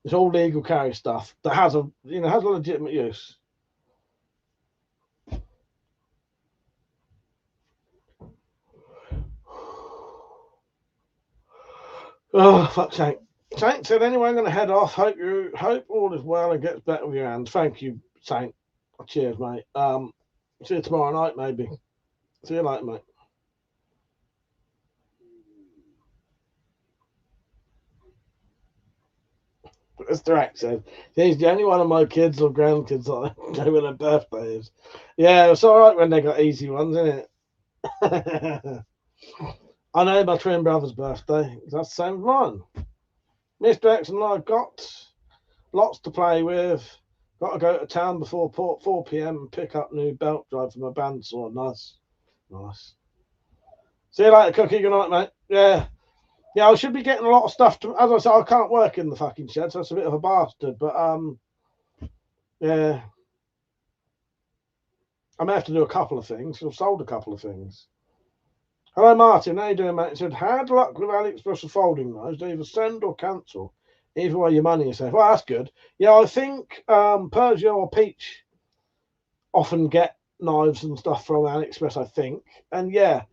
It's all legal carry stuff that has a legitimate use. Oh, fuck's sake. Saint said, anyway, I'm going to head off. Hope all is well and gets better with your hand. Thank you, Saint. Cheers, mate. See you tomorrow night, maybe. See you later, mate. Mr. X said, he's the only one of my kids or grandkids that I know when their birthday is. Yeah, it's all right when they got easy ones, isn't it? I know my twin brother's birthday. That's the same as mine. Mr. X and I've got lots to play with. Got to go to town before 4 p.m. and pick up new belt drive for my bandsaw. Nice. See you later, Cookie. Good night, mate. Yeah, I should be getting a lot of stuff. As I said, I can't work in the fucking shed, so that's a bit of a bastard. But yeah, I may have to do a couple of things. I've sold a couple of things. Hello, Martin. How you doing, mate? He said, hard luck with AliExpress folding knives. They either send or cancel. Either way, your money is safe. Well, that's good. Yeah, I think Persia or Peach often get knives and stuff from AliExpress, I think. And yeah,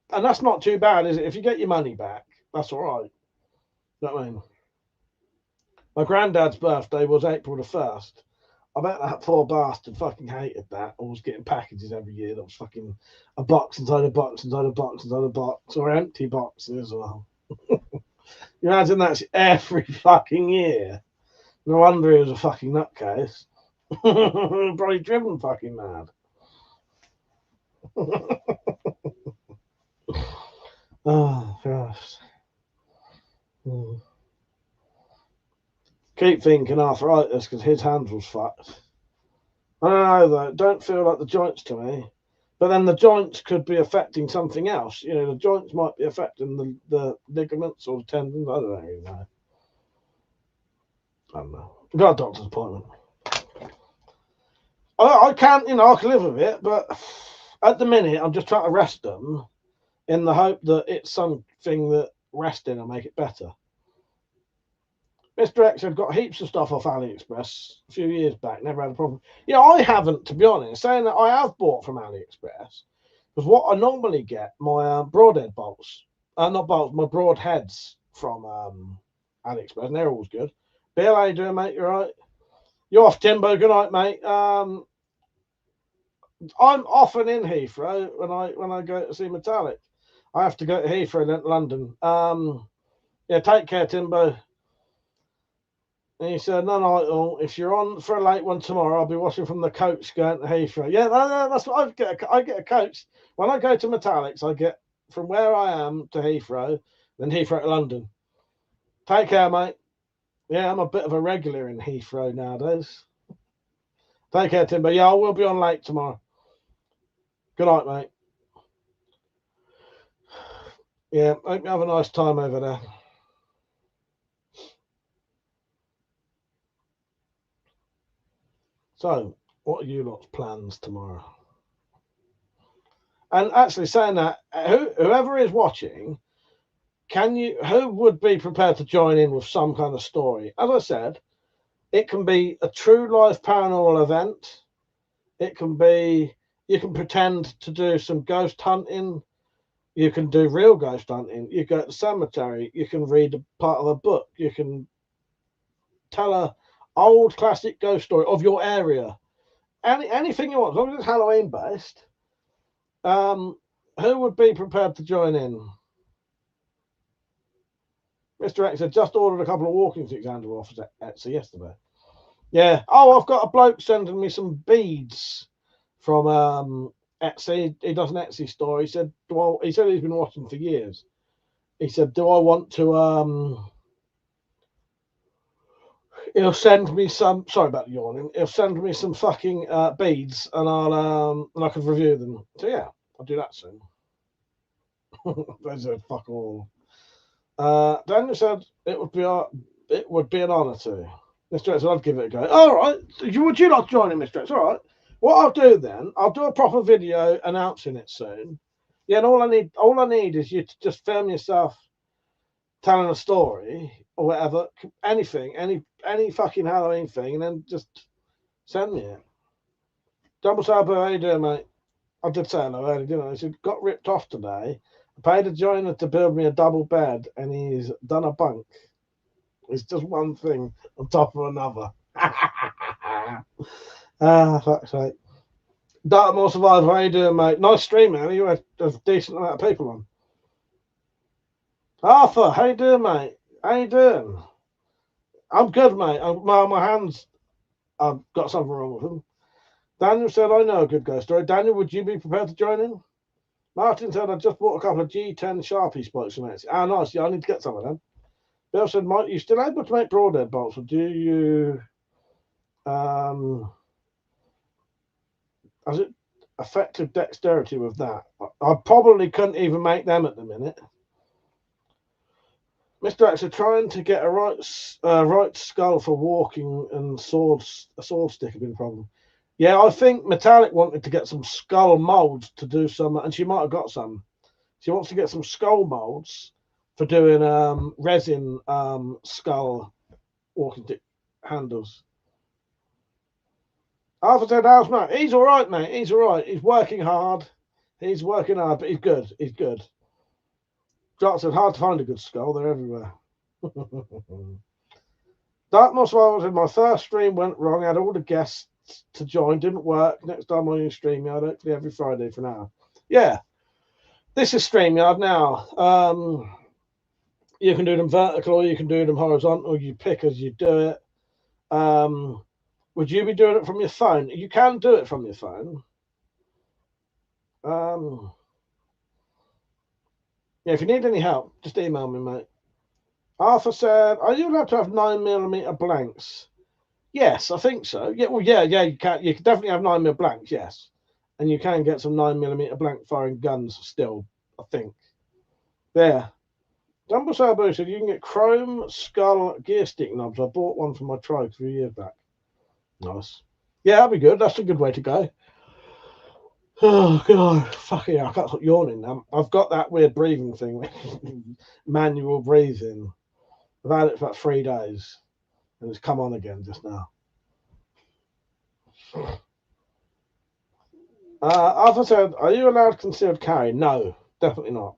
and that's not too bad, is it? If you get your money back, that's all right. You know what I mean? My granddad's birthday was April the 1st. I bet that poor bastard fucking hated that. I was getting packages every year that was fucking a box inside a box inside a box inside a box, or empty boxes as well. You imagine that's every fucking year. No wonder he was a fucking nutcase. Probably driven fucking mad. Oh, gosh. Keep thinking arthritis because his hand was fucked. I don't know though. Don't feel like the joints to me. But then the joints could be affecting something else. You know, the joints might be affecting the ligaments or the tendons. I don't really know. I don't know. I've got a doctor's appointment. I can't, you know, I can live with it, but at the minute I'm just trying to rest them in the hope that it's something that resting will make it better. Mr. X had got heaps of stuff off AliExpress a few years back, never had a problem. You know, I haven't, to be honest, saying that I have bought from AliExpress, because what I normally get, my broadhead bolts, not bolts, my broadheads from AliExpress, and they're always good. Bill, how you doing, mate? You right? You're off, Timbo. Good night, mate. I'm often in Heathrow when I go to see Metallic. I have to go to Heathrow and then to London. Yeah, take care, Timbo. And he said, no, if you're on for a late one tomorrow, I'll be watching from the coach going to Heathrow. Yeah, no, that's what I get a coach. When I go to Metallics, I get from where I am to Heathrow, then Heathrow to London. Take care, mate. Yeah, I'm a bit of a regular in Heathrow nowadays. Take care, Timber. Yeah, I will be on late tomorrow. Good night, mate. Yeah, hope you have a nice time over there. So, what are you lot's plans tomorrow? And actually, saying that, whoever is watching, who would be prepared to join in with some kind of story? As I said, it can be a true life paranormal event. It can be, you can pretend to do some ghost hunting. You can do real ghost hunting. You go to the cemetery. You can read a part of a book. You can tell a old classic ghost story of your area. Anything you want, as long as it's Halloween based. Who would be prepared to join in? Mr. X had just ordered a couple of walking sticks Andrew off Etsy yesterday. Yeah. Oh, I've got a bloke sending me some beads from Etsy. He does an Etsy store. He said, he said he's been watching for years. He said, do I want to he'll send me some, sorry about the yawning, he'll send me some fucking beads and I can review them. So yeah, I'll do that soon. There's a fuck all. Daniel said it would be an honour to. Mr. X, I'd give it a go. All right. Would you like to join in, Mr. X? All right. What I'll do then, I'll do a proper video announcing it soon. Yeah, and all I need is you to just film yourself telling a story or whatever, anything, any fucking Halloween thing, and then just send me it. Double Sabo, how you doing, mate? I did say hello earlier, didn't I? He said, got ripped off today. I paid a joiner to build me a double bed, and he's done a bunk. It's just one thing on top of another. Fuck's sake. Dartmoor Survivor, how you doing, mate? Nice stream, man. You had a decent amount of people on. Arthur, how you doing, mate? How you doing? I'm good, mate. My hands, I've got something wrong with them. Daniel said, I know a good ghost story. Daniel, would you be prepared to join in? Martin said, I just bought a couple of G10 Sharpie spikes from Etsy. Ah, nice. Yeah, I need to get some of them. Bill said, Mike, you still able to make broadhead bolts, or do you has it effective dexterity with that? I probably couldn't even make them at the minute. Mr. X are trying to get a right skull for walking, and a sword stick have been a problem. Yeah, I think Metallic wanted to get some skull molds to do some, and she might have got some. She wants to get some skull molds for doing resin skull walking stick handles. Alpha said, how's Matt? He's all right, mate. He's all right. He's working hard. But he's good. He's good. Jock said, hard to find a good skull. They're everywhere. Dartmoor was in my first stream, went wrong, had all the guests to join, didn't work. Next time on your StreamYard, hopefully every Friday for now. Yeah, this is StreamYard now. You can do them vertical or you can do them horizontal. You pick as you do it. Would you be doing it from your phone? You can do it from your phone. Yeah, if you need any help, just email me, mate. Arthur said, "Are you allowed to have 9mm blanks?" Yes, I think so. Yeah, well, yeah, you can. You can definitely have 9mm blanks. Yes, and you can get some 9mm blank firing guns still. I think. Yeah. Dumble Sabu said you can get chrome skull gear stick knobs. I bought one for my trike a few years back. Nice. Yeah, that'd be good. That's a good way to go. Oh god, fuck yeah! I can't stop yawning now. I've got that weird breathing thing, manual breathing. I've had it for about 3 days, and it's come on again just now. Arthur said, "Are you allowed concealed carry?" No, definitely not.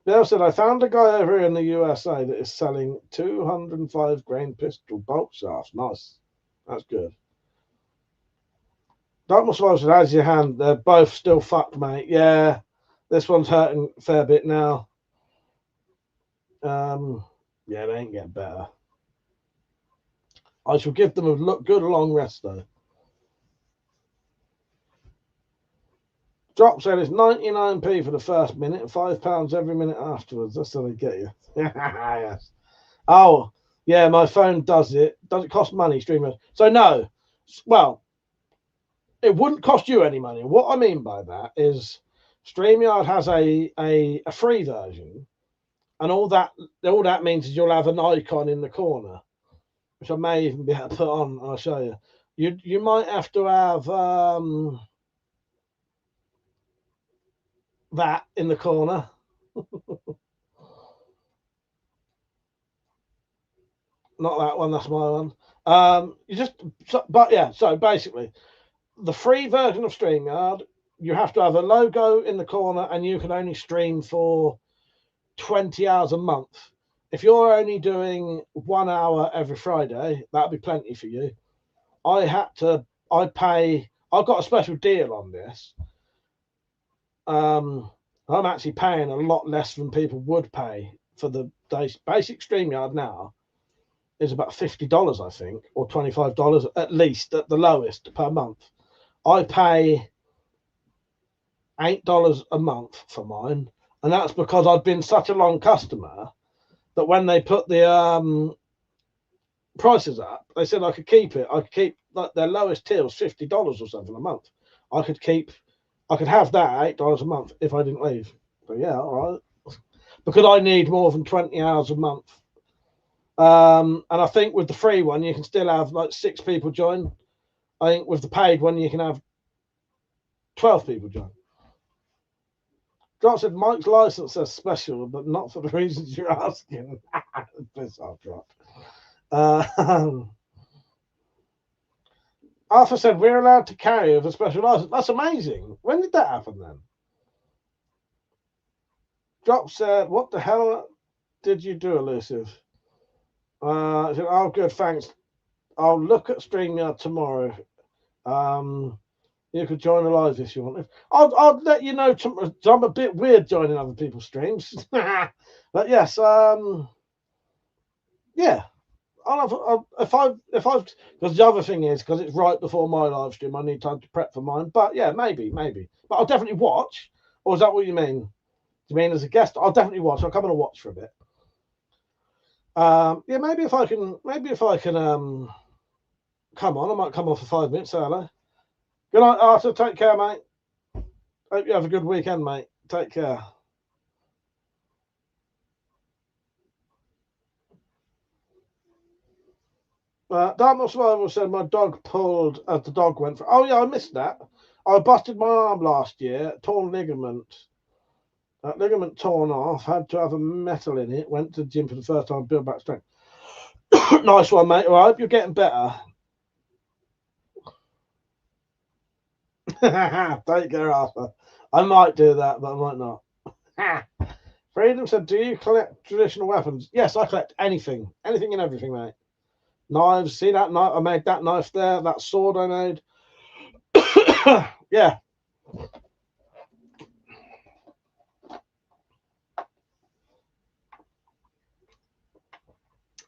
Bill said, "I found a guy over here in the USA that is selling 205 grain pistol bolt shafts." Nice, that's good. Dartmoor Swallow said, "How's your hand?" They're both still fucked, mate. Yeah, this one's hurting a fair bit now. Yeah, they ain't getting better. I shall give them a good long rest though. Drop said it's 99p for the first minute and £5 every minute afterwards. That's how they get you. Yes. Oh, yeah, my phone does it. Does it cost money, streamers? So no. Well, it wouldn't cost you any money. What I mean by that is StreamYard has a free version, and all that means is you'll have an icon in the corner, which I may even be able to put on. I'll show you. You might have to have that in the corner. Not that one, that's my one. So basically, the free version of StreamYard, you have to have a logo in the corner and you can only stream for 20 hours a month. If you're only doing 1 hour every Friday, that'd be plenty for you. I've got a special deal on this. I'm actually paying a lot less than people would pay for the basic StreamYard now. Is about $50, I think, or $25 at least at the lowest per month. I pay $8 a month for mine, and that's because I've been such a long customer that when they put the prices up, they said I could keep it. I could keep like their lowest tier was $50 or something a month. I could have that $8 a month if I didn't leave. But yeah, all right, because I need more than 20 hours a month. And I think with the free one, you can still have like 6 people join. I think with the paid one, you can have 12 people join. Drop said Mike's license says special, but not for the reasons you're asking. Piss off, Drop. Arthur said we're allowed to carry with a special license. That's amazing. When did that happen then? Drop said, "What the hell did you do, Elusive?" I said, "Oh, good, thanks. I'll look at StreamYard tomorrow. You could join a live if you want. I'll let you know. I'm a bit weird joining other people's streams, but yes, yeah. If I've because the other thing is because it's right before my live stream, I need time to prep for mine. But yeah, maybe. But I'll definitely watch. Or is that what you mean? Do you mean as a guest? I'll definitely watch. I'll come and watch for a bit. Yeah, maybe if I can come on, I might come on for 5 minutes. Say hello. Good night, Arthur. Take care, mate. Hope you have a good weekend, mate. Take care. Dartmoor Survival said my dog pulled as the dog went for. Oh yeah, I missed that. I busted my arm last year, torn ligament. Ligament torn off, had to have a metal in it, went to the gym for the first time, build back strength. Nice one, mate. Well, I hope you're getting better. Take care, Arthur. I might do that, but I might not. Freedom said, "Do you collect traditional weapons?" Yes, I collect anything and everything, mate. Knives. See that knife? I made that knife there. That sword I made. Yeah.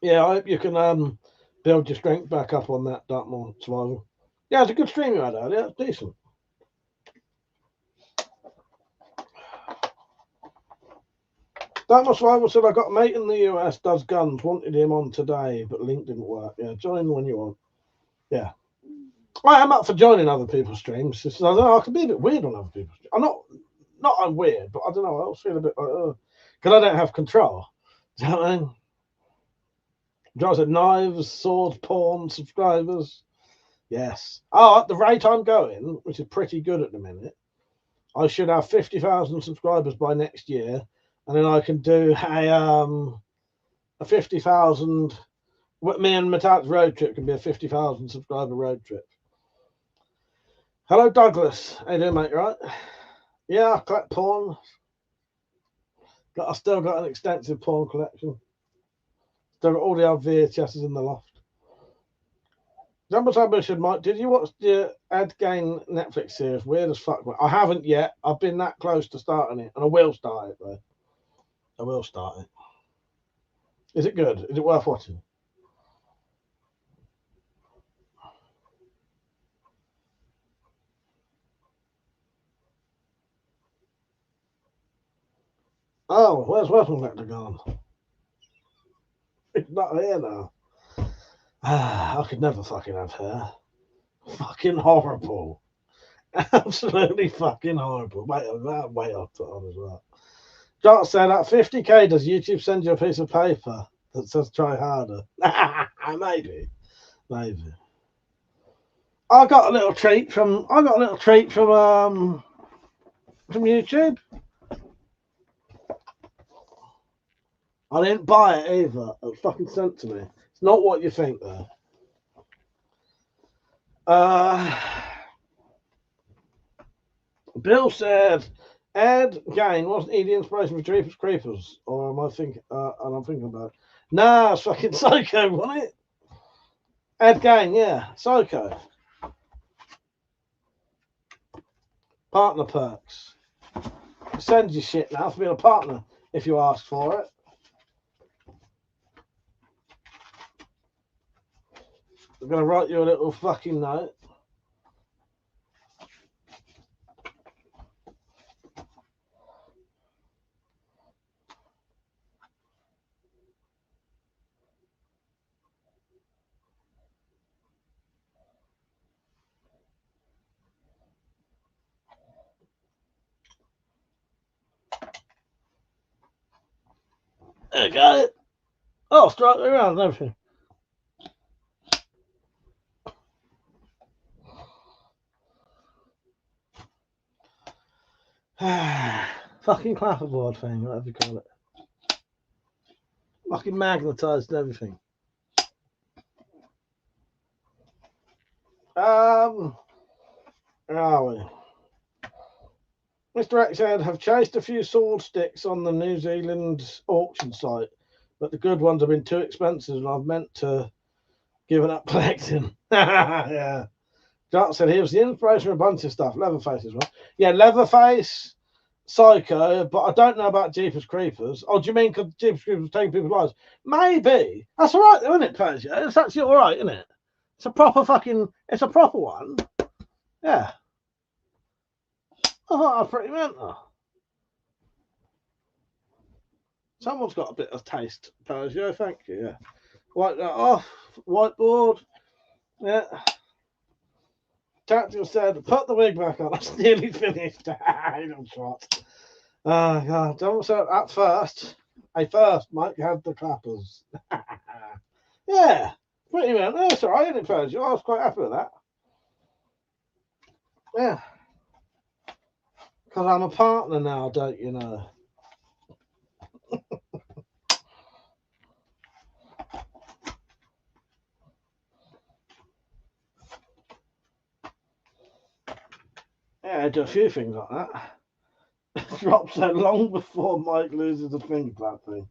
Yeah, I hope you can build your strength back up on that Dartmoor survival. Yeah, it's a good stream you had earlier. It's decent. Dartmoor survival said I got a mate in the US does guns. Wanted him on today, but link didn't work. Yeah, join when you want. Yeah, I am up for joining other people's streams. I don't know. I can be a bit weird on other people's streams. I'm not I'm weird, but I don't know. I always feel a bit like because I don't have control. Do you know what I mean? John said knives, swords, porn, subscribers. Yes. Oh, at the rate I'm going, which is pretty good at the minute, I should have 50,000 subscribers by next year, and then I can do a 50,000. Me and Matat's road trip can be a 50,000 subscriber road trip. Hello, Douglas. How you doing, mate? You right? Yeah, I collect porn. I still got an extensive porn collection. Still got all the old VHSs in the loft. Jumbo Ambition, Mike, did you watch the Ed Gain Netflix series? Weird as fuck. I haven't yet. I've been that close to starting it, and I will start it, though. I will start it. Is it good? Is it worth watching? Oh, where's WeaponCollector gone? It's not here now. I could never fucking have her. Fucking horrible. Absolutely fucking horrible. Wait, I'm way off the on as well. Jock said at 50k, does YouTube send you a piece of paper that says try harder? Maybe. I got a little treat from YouTube. I didn't buy it either. It was fucking sent to me. It's not what you think though. Bill said Ed Gain wasn't he the inspiration for Jeepers Creepers? Or am I thinking and I'm thinking about it. Nah, it's fucking Psycho, wasn't it? Ed Gain, yeah, Psycho. Partner perks. Send you shit now for being a partner if you ask for it. I'm gonna write you a little fucking note. There you go. Oh, strike me around and everything. Fucking clapperboard thing, whatever you call it. Fucking magnetised and everything. Where are we? Mr. X said, have chased a few sword sticks on the New Zealand auction site, but the good ones have been too expensive and I've meant to give it up collecting. Yeah. Jack said he was the inspiration for a bunch of stuff. Leatherface as well. Yeah, Leatherface, Psycho, but I don't know about Jeepers Creepers. Oh, do you mean because Jeepers Creepers was taking people's lives? Maybe. That's all right, though, isn't it, Persia? It's actually all right, isn't it? It's a proper one. Yeah. Oh, I'm pretty mental. Someone's got a bit of taste, Persia. Thank you. Yeah. Wipe that off. Whiteboard. Yeah. Tactical said, put the wig back on. It's nearly finished. I'm shot. God. Don't say at first. Mike had the clappers. Yeah. Pretty well. That's all right, isn't it, Persia? I was quite happy with that. Yeah. Because I'm a partner now, don't you know? Yeah, I do a few things like that. Drop so long before Mike loses a finger clap thing.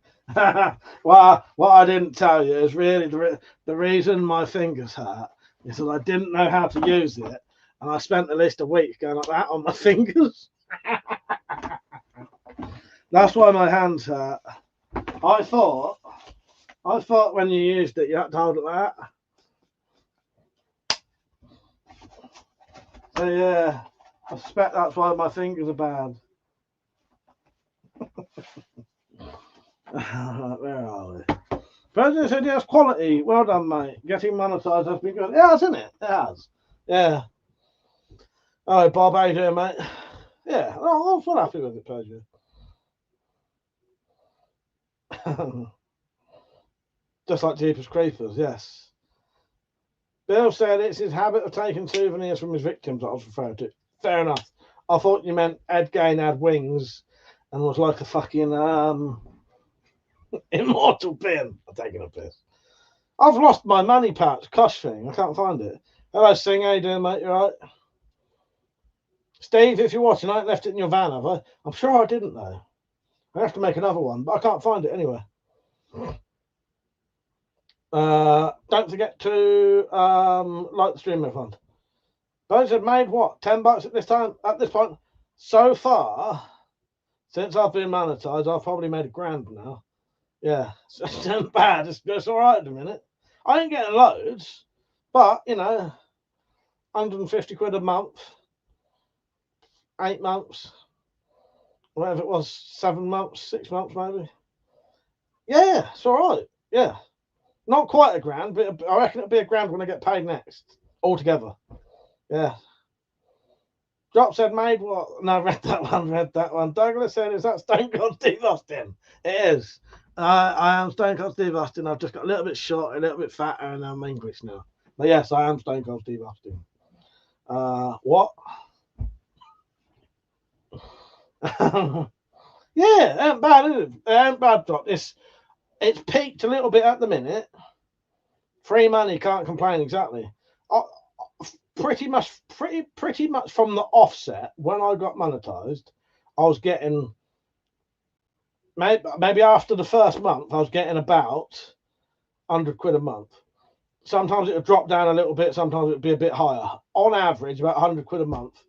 Well, what I didn't tell you is really the reason my fingers hurt is that I didn't know how to use it, and I spent at least a week going like that on my fingers. That's why my hands hurt. I thought when you used it, you had to hold it like that. So yeah, I suspect that's why my fingers are bad. Where are we? President said yes, quality. Well done, mate. Getting monetized has been good. Yeah, hasn't it? It has. Yeah. Oh, Bob, how you doing, mate? Yeah, I'm well happy with it, Pedro. Just like Jeepers Creepers, yes. Bill said it's his habit of taking souvenirs from his victims that I was referring to. Fair enough. I thought you meant Ed Gein had wings and was like a fucking immortal pin. I'm taking a piss. I've lost my money pouch, Kosh thing. I can't find it. Hello, Sing. How you doing, mate? You all right? Steve, if you're watching, I ain't left it in your van, have I? I'm sure I didn't, though. I have to make another one, but I can't find it anywhere. Don't forget to like the stream, everyone. Those have made what? $10 at this time? At this point, so far, since I've been monetized, I've probably made $1,000 now. Yeah, so it's not bad. It's all right at the minute. I ain't getting loads, but you know, 150 quid a month, 8 months, whatever it was, 7 months, 6 months maybe. Yeah, it's all right. Yeah. Not quite $1,000, but I reckon it'll be $1,000 when I get paid next, altogether. Yeah. Drop said, made what? No, read that one. Douglas said, is that Stone Cold Steve Austin? It is. I am Stone Cold Steve Austin. I've just got a little bit short, a little bit fatter, and I'm English now. But yes, I am Stone Cold Steve Austin. What? Yeah, it ain't bad, is it? It ain't bad, Drop. It's peaked a little bit at the minute. Free money, can't complain exactly. Pretty much from the offset, when I got monetized, I was getting maybe after the first month, I was getting about 100 quid a month. Sometimes it would drop down a little bit, sometimes it would be a bit higher. On average, about 100 quid a month.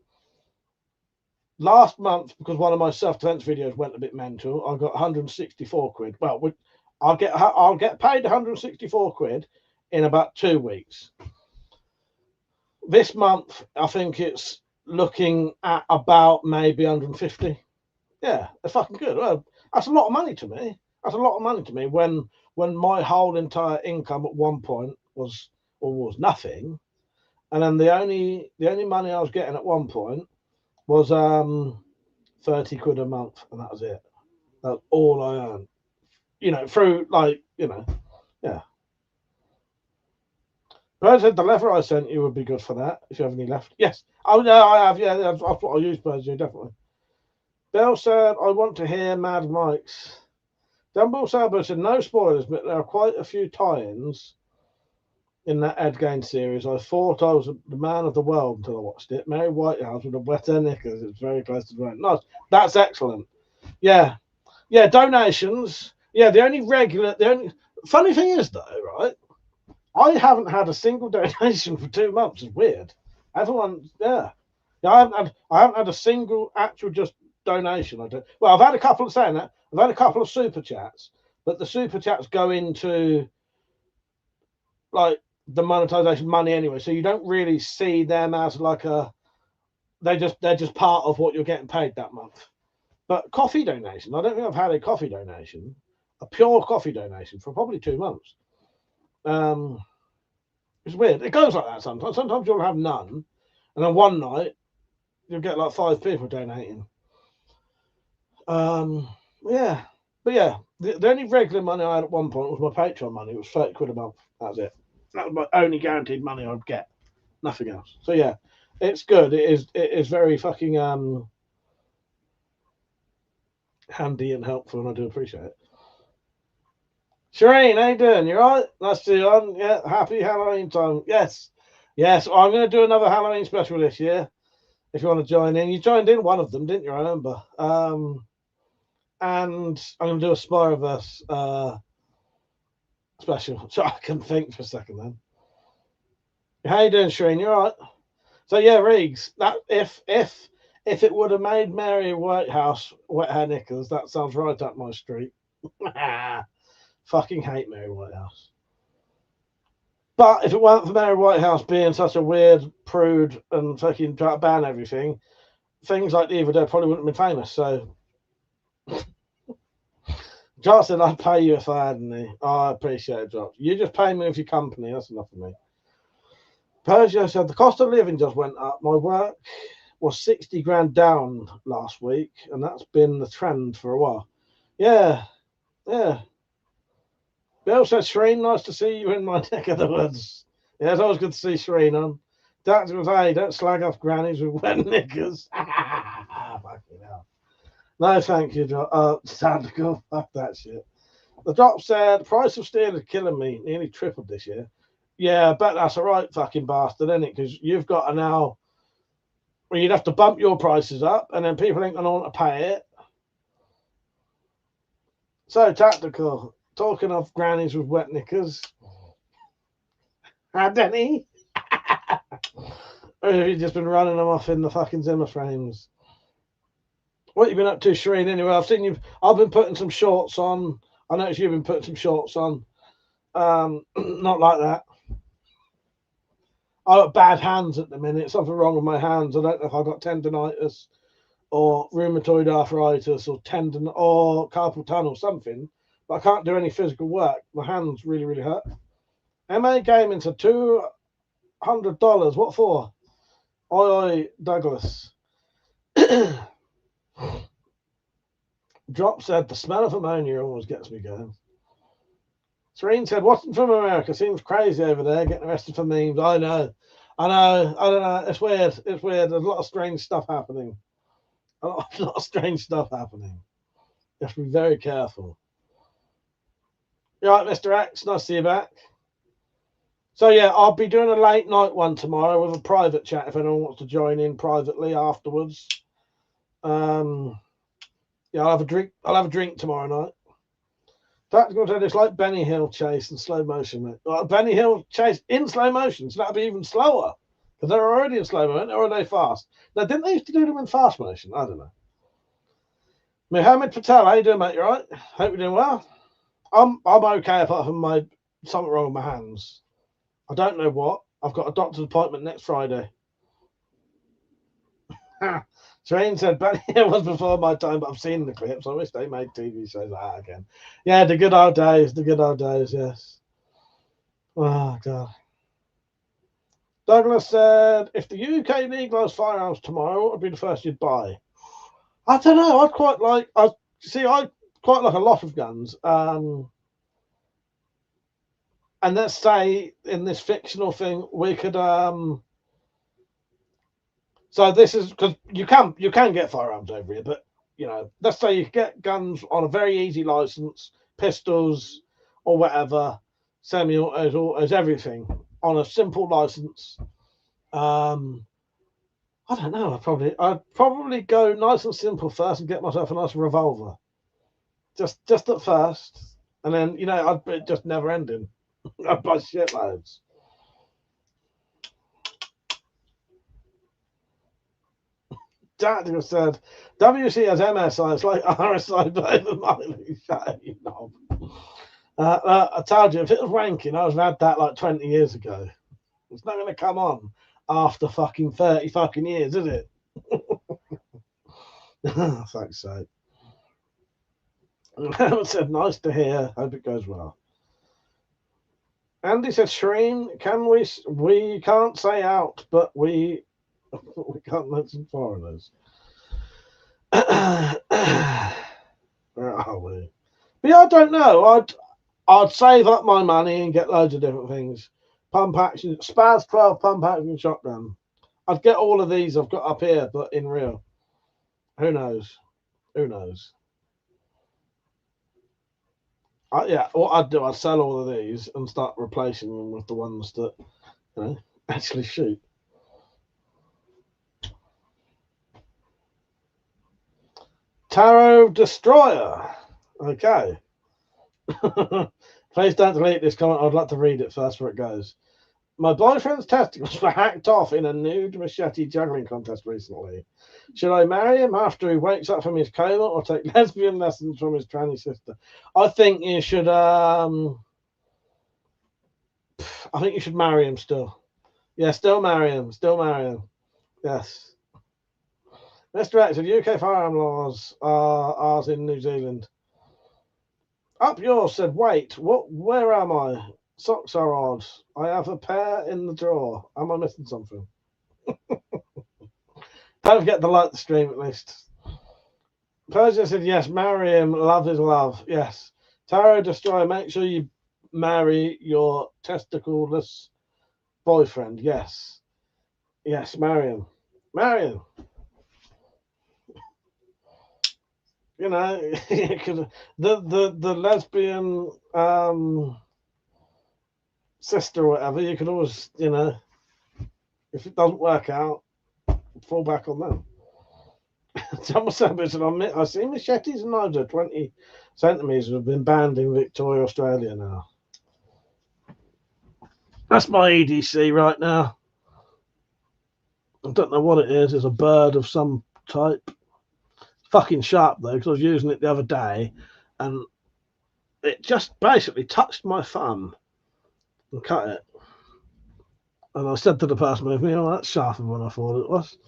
Last month, because one of my self-defense videos went a bit mental, I got 164 quid. Well, I'll get paid 164 quid in about 2 weeks. This month, I think it's looking at about maybe 150. Yeah, that's fucking good. Well, that's a lot of money to me. That's a lot of money to me when my whole entire income at one point was nothing, and then the only money I was getting at one point was 30 quid a month, and that was it. That's all I earned. You know, through yeah. But I said the letter I sent you would be good for that if you have any left. Yes. Oh no, I have. Yeah, that's what I'll use, Persia, definitely. Bill said, I want to hear Mad Mike's. Dumble Sabo said, no spoilers, but there are quite a few tie-ins in that Ed Gein series. I thought I was the man of the world until I watched it. Mary Whitehouse with a wetter knickers. It's very close to the right. Nice. That's excellent. Yeah. Yeah, donations. Yeah, the only funny thing is though, right? I haven't had a single donation for 2 months. It's weird. Everyone, yeah. I haven't had a single actual just donation. I've had a couple of saying that. I've had a couple of super chats, but the super chats go into like the monetization money anyway, so you don't really see them as like they're just part of what you're getting paid that month. But coffee donation, I don't think I've had a coffee donation, a pure coffee donation for probably 2 months. It's weird. It goes like that sometimes. Sometimes you'll have none, and then one night you'll get like 5 people donating. Yeah, but yeah, the only regular money I had at one point was my Patreon money. It was 30 quid a month. That was it. That was my only guaranteed money I'd get. Nothing else. So yeah, it's good. It is very fucking handy and helpful, and I do appreciate it. Shireen, how you doing? You all right? Nice to see you on. Yeah, happy Halloween time. Yes. I'm going to do another Halloween special this year. if you want to join in. You joined in one of them, didn't you? I remember. And I'm going to do a Spyroverse special. So I can think for a second then. How you doing, Shreen? You all right? So yeah, Riggs. That if it would have made Mary Whitehouse wet her knickers, that sounds right up my street. Fucking hate Mary Whitehouse. But if it weren't for Mary Whitehouse being such a weird prude and fucking try to ban everything, things like the Evil Dead probably wouldn't have been famous. So, Josh said, I'd pay you if I had any. Oh, I appreciate it, Josh. You just pay me with your company. That's enough for me. Persia said, the cost of living just went up. My work was 60 grand down last week, and that's been the trend for a while. Yeah. Bill said, Shreen, nice to see you in my neck of the woods. Yeah, it's always good to see Shreen on. Doctor was, hey, don't slag off grannies with wet knickers. Fucking hell. No, thank you, Tactical. Fuck that shit. The drop said, the price of steel is killing me. Nearly tripled this year. Yeah, I bet that's a right fucking bastard, isn't it? Because you've got to now, well, you'd have to bump your prices up, and then people ain't going to want to pay it. So, Tactical, talking of grannies with wet knickers. Denny? Or have you just been running them off in the fucking Zimmer frames? What have you been up to, Shreen, anyway? I've been putting some shorts on. I noticed you've been putting some shorts on. Not like that. I've got bad hands at the minute. Something wrong with my hands. I don't know if I've got tendonitis or rheumatoid arthritis or tendon or carpal tunnel, something. But I can't do any physical work. My hands really, really hurt. MA Gaming to $200. What for? Oi, Douglas. Drop said, the smell of ammonia always gets me going. Serene said, Watson from America seems crazy over there, getting arrested for memes. I know. I don't know. It's weird. There's a lot of strange stuff happening. A lot of strange stuff happening. You have to be very careful. You all right, Mr. X? Nice to see you back. So, yeah, I'll be doing a late night one tomorrow with a private chat if anyone wants to join in privately afterwards. Yeah, I'll have a drink tomorrow night. Tactical said it's like Benny Hill chase in slow motion, mate. Benny Hill chase in slow motion, so that'll be even slower. Because they're already in slow motion, or are they fast? Now, didn't they used to do them in fast motion? I don't know. Mohammed Patel, how you doing, mate? You all right? Hope you're doing well. I'm okay apart from something wrong with my hands. I don't know what. I've got a doctor's appointment next Friday. Shane said, Benny Hill was before my time, but I've seen the clips. I wish they made TV shows like that again. Yeah, the good old days, yes. Oh, God. Douglas said, if the UK legalised firearms tomorrow, what would be the first you'd buy? I don't know. I quite like a lot of guns. And let's say in this fictional thing, we could so this is because you can get firearms over here, but let's say you get guns on a very easy license, pistols or whatever, semi-autos, autos, everything on a simple license. I don't know. I'd probably go nice and simple first and get myself a nice revolver, just at first, and then I'd just never ending. I'd buy shitloads. Tactical said, WC has MSI. It's like RSI, but over Miley. Shut you knob. I told you, if it was ranking, I would have had that like 20 years ago. It's not going to come on after fucking 30 fucking years, is it? Thanks, sake. Said, nice to hear. Hope it goes well. Andy said, Shreen, we can't say out, but we can't mention foreigners. Where are we? But yeah, I don't know. I'd save up my money and get loads of different things. Pump action, Spaz 12 pump action shotgun. I'd get all of these I've got up here, but in real. Who knows? Yeah, what I'd do, I'd sell all of these and start replacing them with the ones that actually shoot. Tarot Destroyer. Okay. Please don't delete this comment. I'd like to read it first where it goes. My boyfriend's testicles were hacked off in a nude machete juggling contest recently. Should I marry him after he wakes up from his coma or take lesbian lessons from his tranny sister? I think you should marry him still. Yeah, still marry him. Still marry him. Yes. Mr. X, UK firearm laws are ours in New Zealand. Up yours said, wait, where am I? Socks are odd. I have a pair in the drawer. Am I missing something? Don't forget to like the stream at least. Persia said, yes, marry him. Love is love. Yes. Tarot Destroyer, make sure you marry your testicleless boyfriend. Yes. Yes, marry him. Marry him. You know, the lesbian sister or whatever, you could always, you know, if it doesn't work out, fall back on them. Someone said, I see machetes and knives at 20 centimetres have been banned in Victoria, Australia now. That's my EDC right now. I don't know what it is. It's a bird of some type. Fucking sharp though, because I was using it the other day and it just basically touched my thumb and cut it. And I said to the person with me, oh, that's sharper than I thought it was.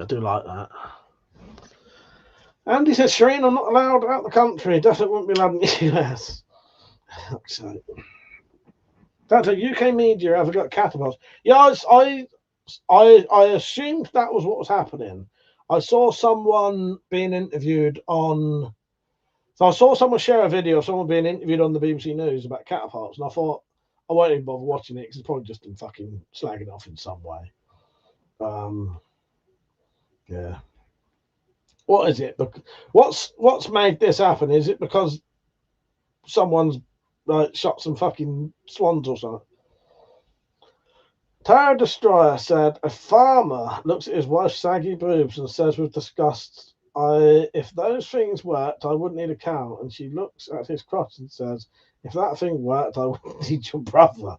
I do like that. Andy says, Shireen, I'm not allowed out the country. Definitely wouldn't be allowed in the US. So, that's a UK media ever got catapults. Yeah, I assumed that was what was happening. I saw someone being interviewed on. So I saw someone share a video of someone being interviewed on the BBC News about catapults, and I thought I won't even bother watching it because it's probably just them fucking slagging off in some way. Yeah. What is it? What's made this happen? Is it because someone's like shot some fucking swans or something? Tarot Destroyer said a farmer looks at his wife's saggy boobs and says with disgust, if those things worked, I wouldn't need a cow. And she looks at his crotch and says, if that thing worked, I wouldn't need your brother.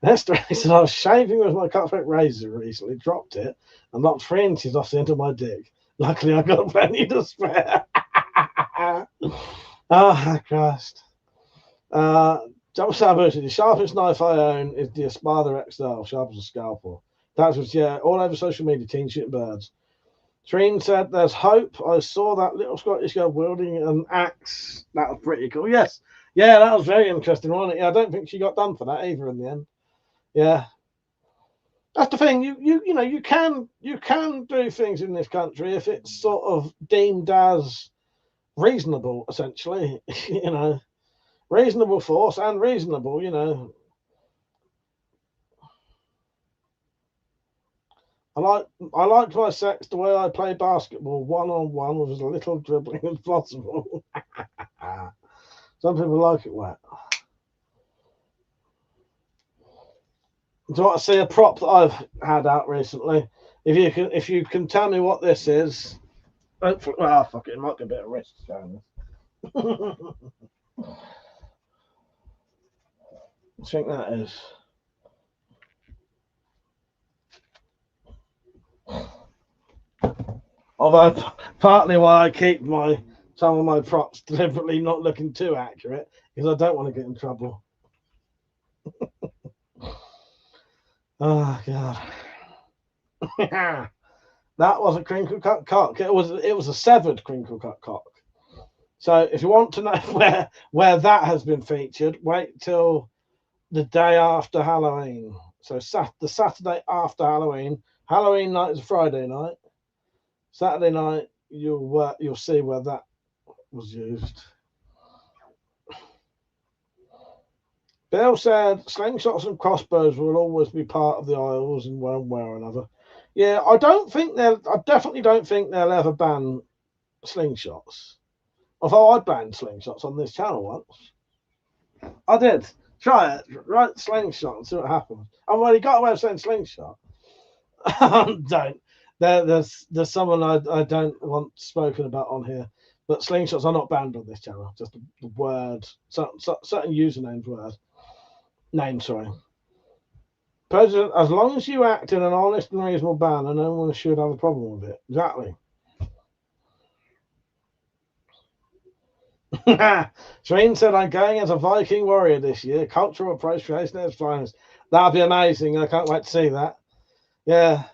Esther said, I was shaving with my cutthroat razor recently, dropped it, and knocked 3 inches off the end of my dick. Luckily, I got plenty to spare. Oh, Christ. Jump Sabu said, the sharpest knife I own is the Espada XL, sharp as a scalpel. That was, yeah, all over social media, teen shooting birds. Treen said, there's hope. I saw that little Scottish girl wielding an axe. That was pretty cool. Yes. Yeah, that was very interesting, wasn't it? Yeah, I don't think she got done for that either in the end. Yeah. That's the thing. You know, you can do things in this country if it's sort of deemed as reasonable, essentially. You know. Reasonable force and reasonable, you know. I liked my sex the way I play basketball, one-on-one with as little dribbling as possible. Some people like it wet. Do you want to see a prop that I've had out recently? If you can tell me what this is, hopefully, well, fuck it, it might be a bit of risk showing this. I think that is. Although partly why I keep some of my props deliberately not looking too accurate because I don't want to get in trouble. Oh God. That was a crinkle cut cock. It was a severed crinkle cut cock. So if you want to know where that has been featured, wait till the day after Halloween. So the Saturday after Halloween. Halloween night is a Friday night. Saturday night you'll see where that was used. Bill said slingshots and crossbows will always be part of the Isles in one way or another. Yeah, I definitely don't think they'll ever ban slingshots. Although I banned slingshots on this channel once. I did. Try it. Write slingshot and see what happens. Oh, well, he got away with saying slingshot. Don't. There's someone I don't want spoken about on here, but slingshots are not banned on this channel. Just the word, certain usernames word. Name, sorry. President, as long as you act in an honest and reasonable manner, no one should have a problem with it. Exactly. Shreen said, I'm going as a Viking warrior this year. Cultural appropriation at its finest. That'd be amazing. I can't wait to see that. Yeah.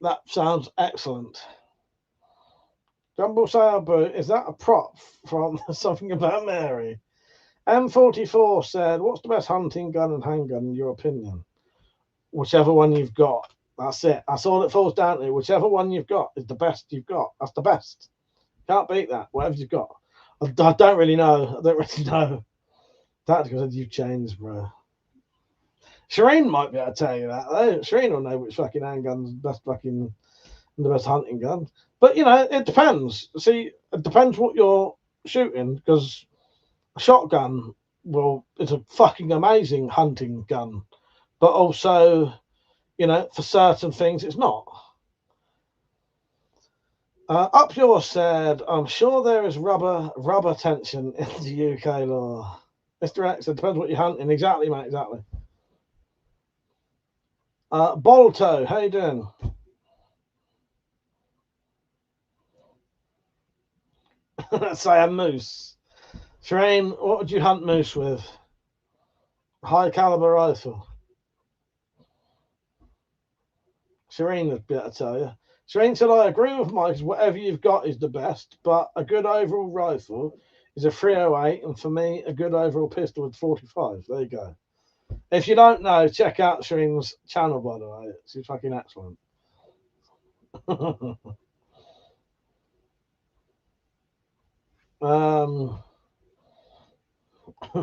That sounds excellent. Jumble Sail Boot, is that a prop from Something About Mary? M44 said, what's the best hunting gun and handgun in your opinion? Whichever one you've got. That's it. That's all it falls down to. Whichever one you've got is the best you've got. That's the best. Can't beat that. Whatever you've got. I don't really know. I don't really know. That's because you've changed, bro. Shireen might be able to tell you that, though. Shireen will know which fucking handgun's best fucking the best hunting gun. But you know, it depends. See, it depends what you're shooting, because a shotgun it's a fucking amazing hunting gun. But also, you know, for certain things it's not. Up Yours said, I'm sure there is rubber tension in the UK law. Mr. X, it depends what you're hunting. Exactly, mate, exactly. Bolto, how you doing? Let's say a moose. Shireen, what would you hunt moose with? High caliber rifle. Shireen would be able to tell you. Shireen said, I agree with Mike, whatever you've got is the best, but a good overall rifle is a 308, and for me, a good overall pistol with 45. There you go. If you don't know, check out Shireen's channel, by the way. It's fucking excellent.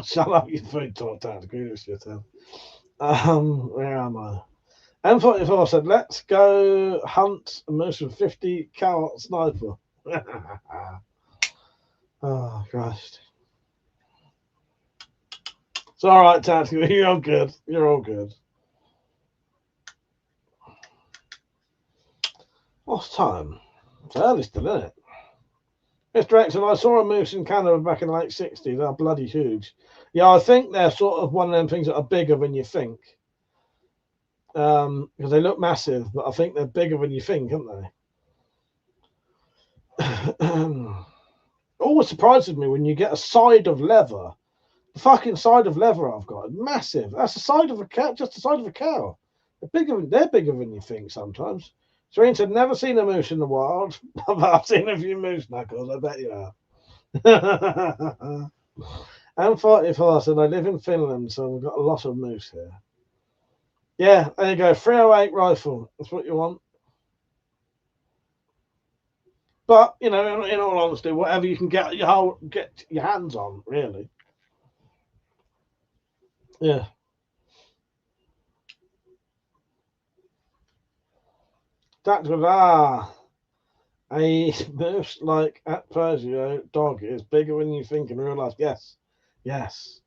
Shut up, you food talk down. Agree with you, Tim. Where am I? M44 said, let's go hunt a moose with 50 cal sniper. Oh, Christ. It's all right, Tactical. You're all good. You're all good. What's time? It's early still, isn't it? Mr. X, I saw a moose in Canada back in the late 60s. They're bloody huge. Yeah, I think they're sort of one of them things that are bigger than you think. Because they look massive, but I think they're bigger than you think, aren't they? Always surprises me when you get a side of leather. The fucking side of leather I've got is massive. That's the side of a cow, just the side of a cow. They're bigger than you think sometimes. Serene said, never seen a moose in the wild, but I've seen a few moose knuckles, I bet you have. M44 said, I live in Finland, so we've got a lot of moose here. Yeah, there you go. 308 rifle. That's what you want. But, you know, in all honesty, whatever you can get your hands on, really. Yeah. That's good. A moose like at Persia dog is bigger than you think in real life. Yes. Yes.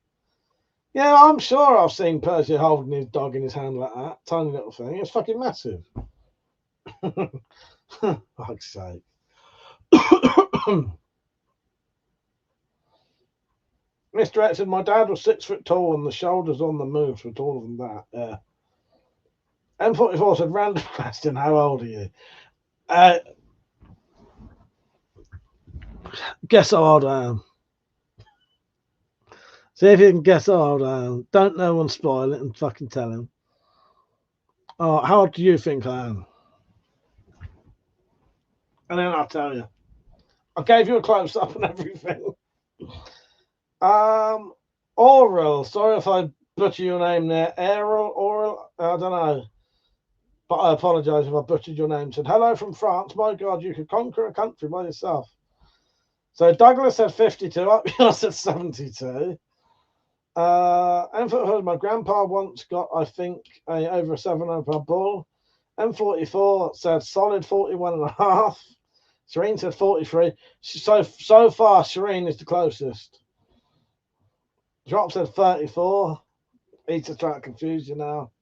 Yeah, I'm sure I've seen Persia holding his dog in his hand like that. Tiny little thing. It's fucking massive. Fuck's sake. Mr. X said, my dad was 6 foot tall and the shoulders on the moves were taller than that. Yeah. M44 said, random question, how old are you? Guess how old I am. See if you can guess how old I am. Don't no one spoil it and fucking tell him. Oh, how old do you think I am? And then I'll tell you. I gave you a close up and everything. Oral. Sorry if I butcher your name there. Oral. I don't know. But I apologise if I butchered your name. Said, hello from France. My God, you could conquer a country by yourself. So Douglas said 52. Up yours said 72. M44, my grandpa once got, I think, over a 700-pound bull. M44 said solid 41.5. Shireen said 43. So far, Shireen is the closest. Drop said 34. Peter trying to confuse you now.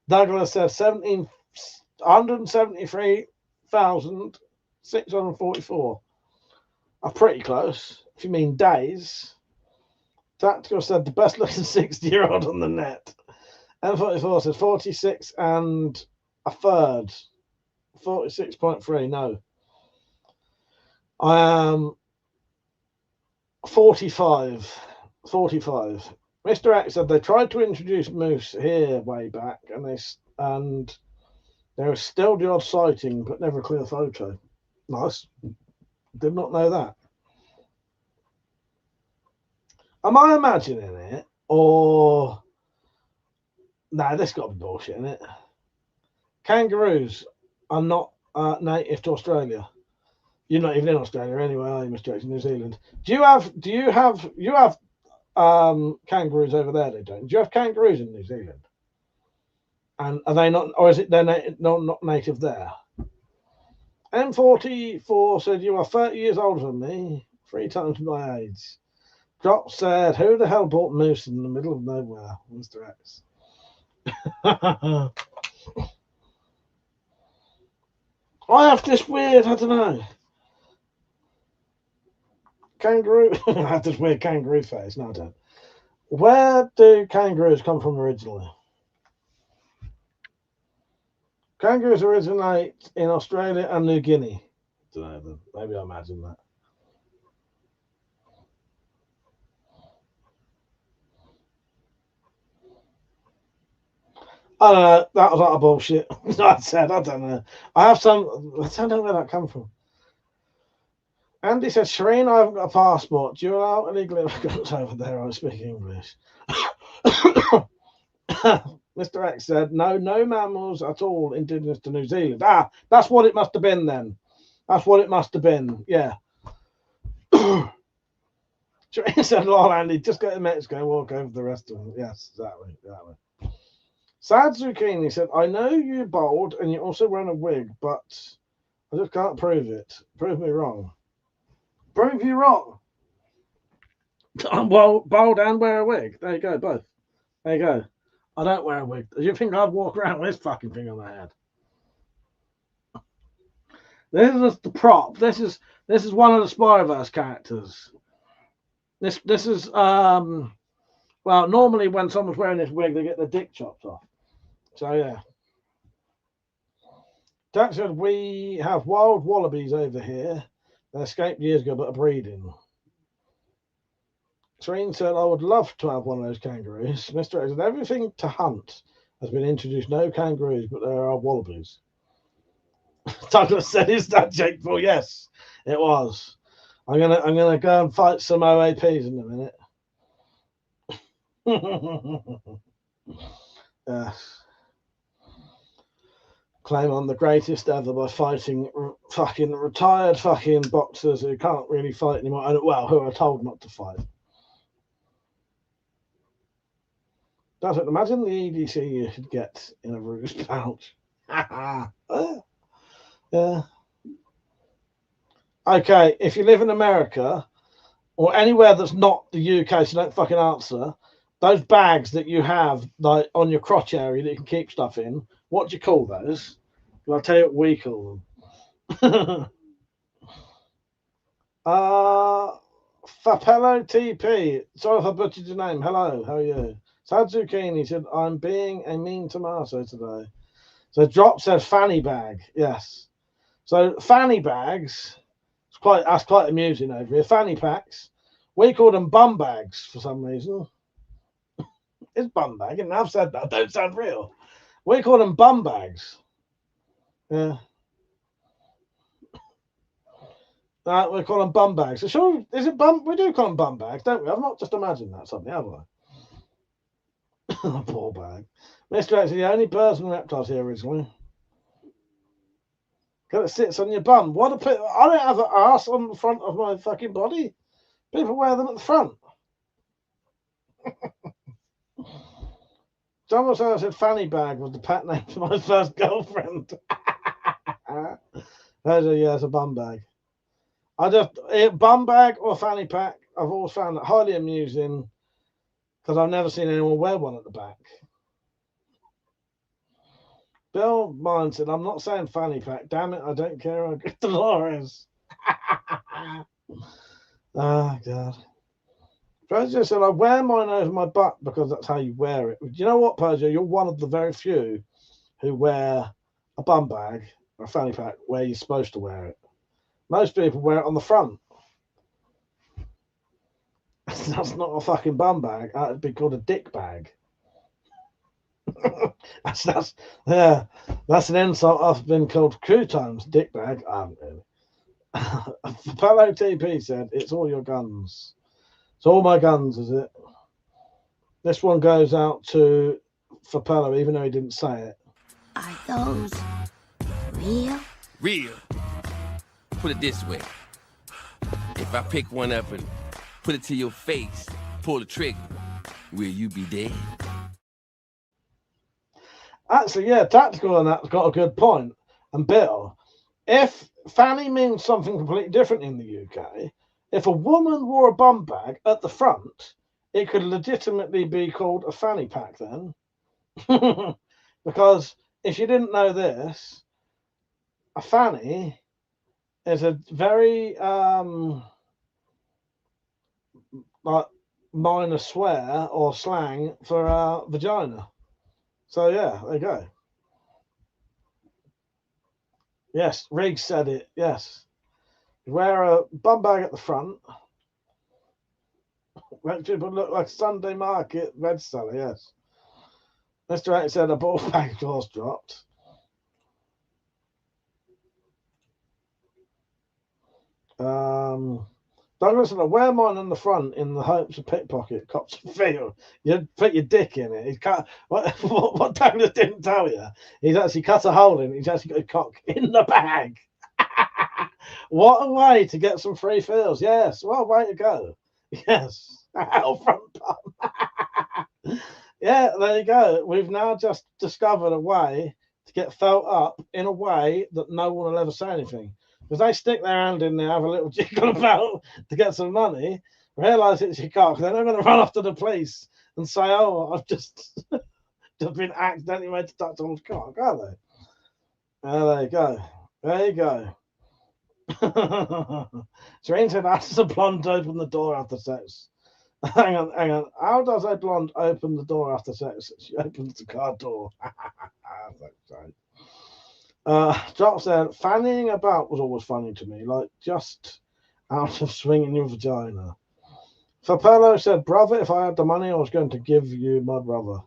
Douglas says 173,644. Are pretty close, if you mean days. Tactical said the best looking 60-year-old on the net. M44 says 46 and a third. 46.3, no. I am 45. 45. Mr. X said they tried to introduce moose here way back, and there is still the odd sighting, but never a clear photo. Nice. Did not know that. Am I imagining it, or no? This got to be bullshit, isn't it? Kangaroos are not native to Australia. You're not even in Australia anyway, are you, Mr. X? New Zealand. You have kangaroos over there? They don't. Do you have kangaroos in New Zealand? And are they not, or is it they're not native there? M44 said you are 30 years older than me, 3 times my age. Drop said, who the hell bought moose in the middle of nowhere, Mr. X? I have this weird, I don't know. Kangaroo. I have this weird kangaroo face. No, I don't. Where do kangaroos come from originally? Kangaroos originate in Australia and New Guinea. I don't know then. Maybe I imagine that. I don't know. That was a lot of bullshit. I said, I don't know. I don't know where that come from. Andy said, Shireen, I haven't got a passport. Do you allow illegal immigrants over there? I speak English. Mr. X said, no mammals at all indigenous to New Zealand. Ah, that's what it must have been then. That's what it must have been. Yeah. Shireen said, lol, Andy, just go to Mexico and walk over the rest of them. Yes, exactly. Sad Zucchini said, I know you're bald and you're also wearing a wig, but I just can't prove it. Prove me wrong. Prove you wrong. I'm bald and wear a wig. There you go, both. There you go. I don't wear a wig. Do you think I'd walk around with this fucking thing on my head? This is the prop. This is one of the Spyverse characters. This is well, normally when someone's wearing this wig, they get their dick chopped off. So yeah. Jack said we have wild wallabies over here. They escaped years ago, but are breeding. Serene said, I would love to have one of those kangaroos. Mr. X said, everything to hunt has been introduced. No kangaroos, but there are wallabies. Douglas said, is that Jake Paul? Yes, it was. I'm gonna go and fight some OAPs in a minute. Yes. Claim I'm the greatest ever by fighting fucking retired fucking boxers who can't really fight anymore, and well, who are told not to fight. Does it? Imagine the EDC you should get in a ruse pouch. Yeah. Okay, if you live in America or anywhere that's not the UK, so don't fucking answer. Those bags that you have like on your crotch area that you can keep stuff in, what do you call those? I'll tell you what we call them. Fapello TP. Sorry if I butchered your name. Hello, how are you? Sad Zucchini said, I'm being a mean tomato today. So Drop says fanny bag. Yes. So fanny bags, that's quite amusing over here. Fanny packs. We call them bum bags for some reason. It's bum bag, and I've said that. Don't sound real. We call them bum bags. Yeah. We call them bum bags. So sure, is it bum? We do call them bum bags, don't we? I've not just imagined that suddenly, have I? Poor bag. Mr. X is the only birds and reptiles here originally. Because it sits on your bum. I don't have an ass on the front of my fucking body. People wear them at the front. Someone said fanny bag was the pat name for my first girlfriend. Yeah, it's a bum bag. Bum bag or fanny pack, I've always found that highly amusing because I've never seen anyone wear one at the back. Bill Mine said, I'm not saying fanny pack. Damn it, I don't care how good the law is. Oh, God. Persia said, I wear mine over my butt because that's how you wear it. Do you know what, Persia? You're one of the very few who wear a bum bag or a fanny pack where you're supposed to wear it. Most people wear it on the front. That's not a fucking bum bag. That'd be called a dick bag. that's an insult I've been called crew times. Dick bag. I haven't really. Palo TP said, it's all your guns. It's all my guns, is it? This one goes out to Fapello, even though he didn't say it. Are those real? Real. Put it this way. If I pick one up and put it to your face, pull the trigger, will you be dead? Actually, yeah, Tactical and that's got a good point. And Bill, if fanny means something completely different in the UK, if a woman wore a bum bag at the front, it could legitimately be called a fanny pack then. Because if you didn't know this, a fanny is a very like minor swear or slang for vagina. So yeah, there you go. Yes, Riggs said it. Yes, you wear a bum bag at the front. Make people look like Sunday market red seller. Yes, Mr. 8 said a ball bag was dropped. Douglas said, I wear mine on the front in the hopes of pickpocket cops feel. You put your dick in it. He's cut what Douglas didn't tell you. He's actually cut a hole in it. He's actually got his cock in the bag. What a way to get some free feels. Yes, what a way to go. Yes. Front bum. Yeah, there you go. We've now just discovered a way to get felt up in a way that no one will ever say anything. Because they stick their hand in there, have a little jiggle about to get some money, realise it's your cock, they're not going to run off to the police and say, oh, I've just been accidentally made to touch someone's cock, are they? There you go. There you go. Serene said, how does a blonde open the door after sex? Hang on. How does a blonde open the door after sex? She opens the car door. Jock said, fannying about was always funny to me, like just out of swinging your vagina. Fapello said, brother, if I had the money, I was going to give you my brother.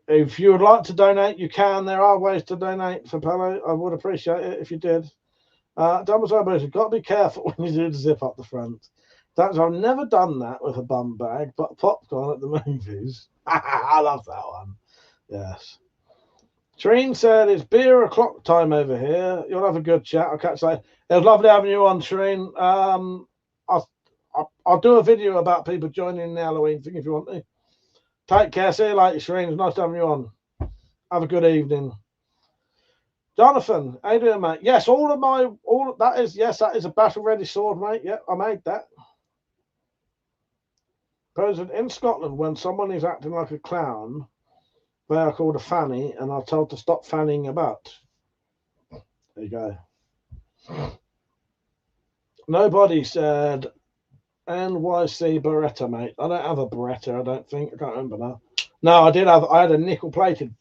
If you would like to donate, you can. There are ways to donate, Fapello. I would appreciate it if you did. Thomas Obos, you've got to be careful when you do the zip up the front. I've never done that with a bum bag, but popcorn at the movies. I love that one. Yes. Treen said, it's beer o'clock time over here. You'll have a good chat. I'll catch you later. It was lovely having you on, Treen. I'll do a video about people joining the Halloween thing if you want to. Take care. See you later, Treen. It's nice having you on. Have a good evening. Jonathan, how you doing, mate? Yes, that is a battle-ready sword, mate. Yeah, I made that. President, in Scotland, when someone is acting like a clown, they are called a fanny and are told to stop fanning about. There you go. Nobody said NYC Beretta, mate. I don't have a Beretta, I don't think. I can't remember now. No, I had a nickel-plated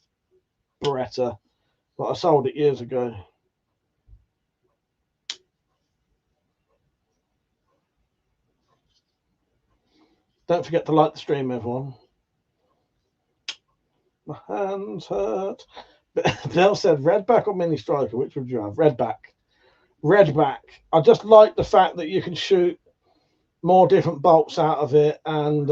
Beretta, but I sold it years ago. Don't forget to like the stream, everyone. My hands hurt. Bill said, redback or mini striker? Which would you have? Redback. Redback. I just like the fact that you can shoot more different bolts out of it, and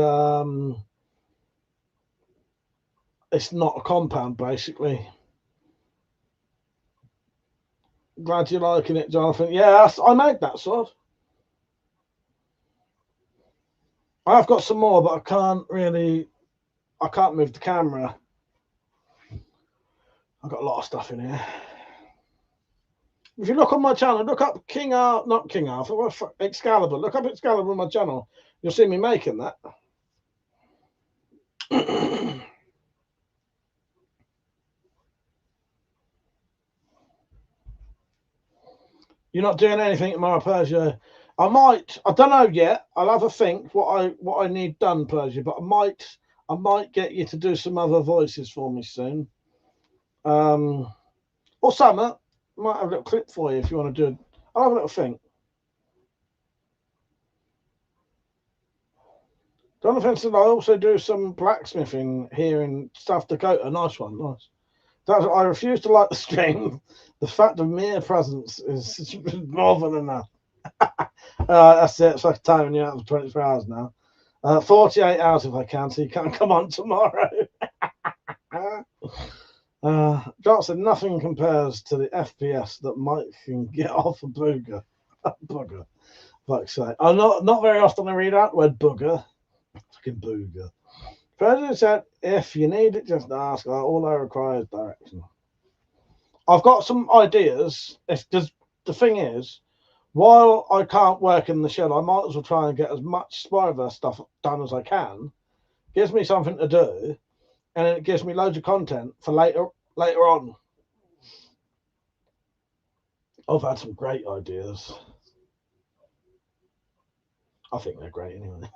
it's not a compound, basically. Glad you're liking it, Jonathan. Yeah, I made that sword. I've got some more, but I can't move the camera. I've got a lot of stuff in here. If you look on my channel, look up King Arthur, not King Arthur, what the fuck, Excalibur. Look up Excalibur on my channel. You'll see me making that. You're not doing anything tomorrow, Persia. I might. I don't know yet. I'll have a think what I need done, Persia. But I might get you to do some other voices for me soon. Or summer. Might have a little clip for you if you want to do it. I'll have a little think. Jonathan said I also do some blacksmithing here in South Dakota. Nice one, nice. I refuse to like the stream. The fact of mere presence is more than enough. That's it. It's like timing you out for 24 hours now. 48 hours if I can, so you can't come on tomorrow. Johnson, nothing compares to the FPS that Mike can get off a booger. Bugger. Fuck's sake. I'm not very often I read out the word booger. Fucking booger. President said, if you need it, just ask. All I require is direction. I've got some ideas. Because the thing is, while I can't work in the shed, I might as well try and get as much Spyverse stuff done as I can. Gives me something to do, and it gives me loads of content for later on. I've had some great ideas. I think they're great anyway.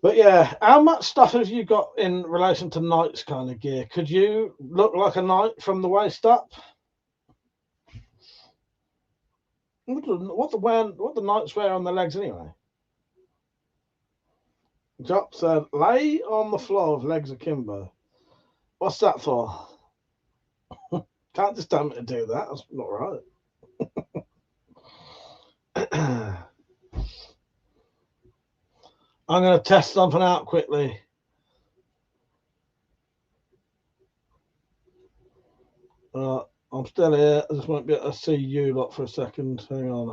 But yeah, how much stuff have you got in relation to Knight's kind of gear? Could you look like a knight from the waist up? What the knights wear on their legs anyway? Jop said, lay on the floor with legs akimbo. What's that for? Can't just tell me to do that. That's not right. I'm going to test something out quickly. I'm still here. I just won't be able to see you lot for a second. Hang on.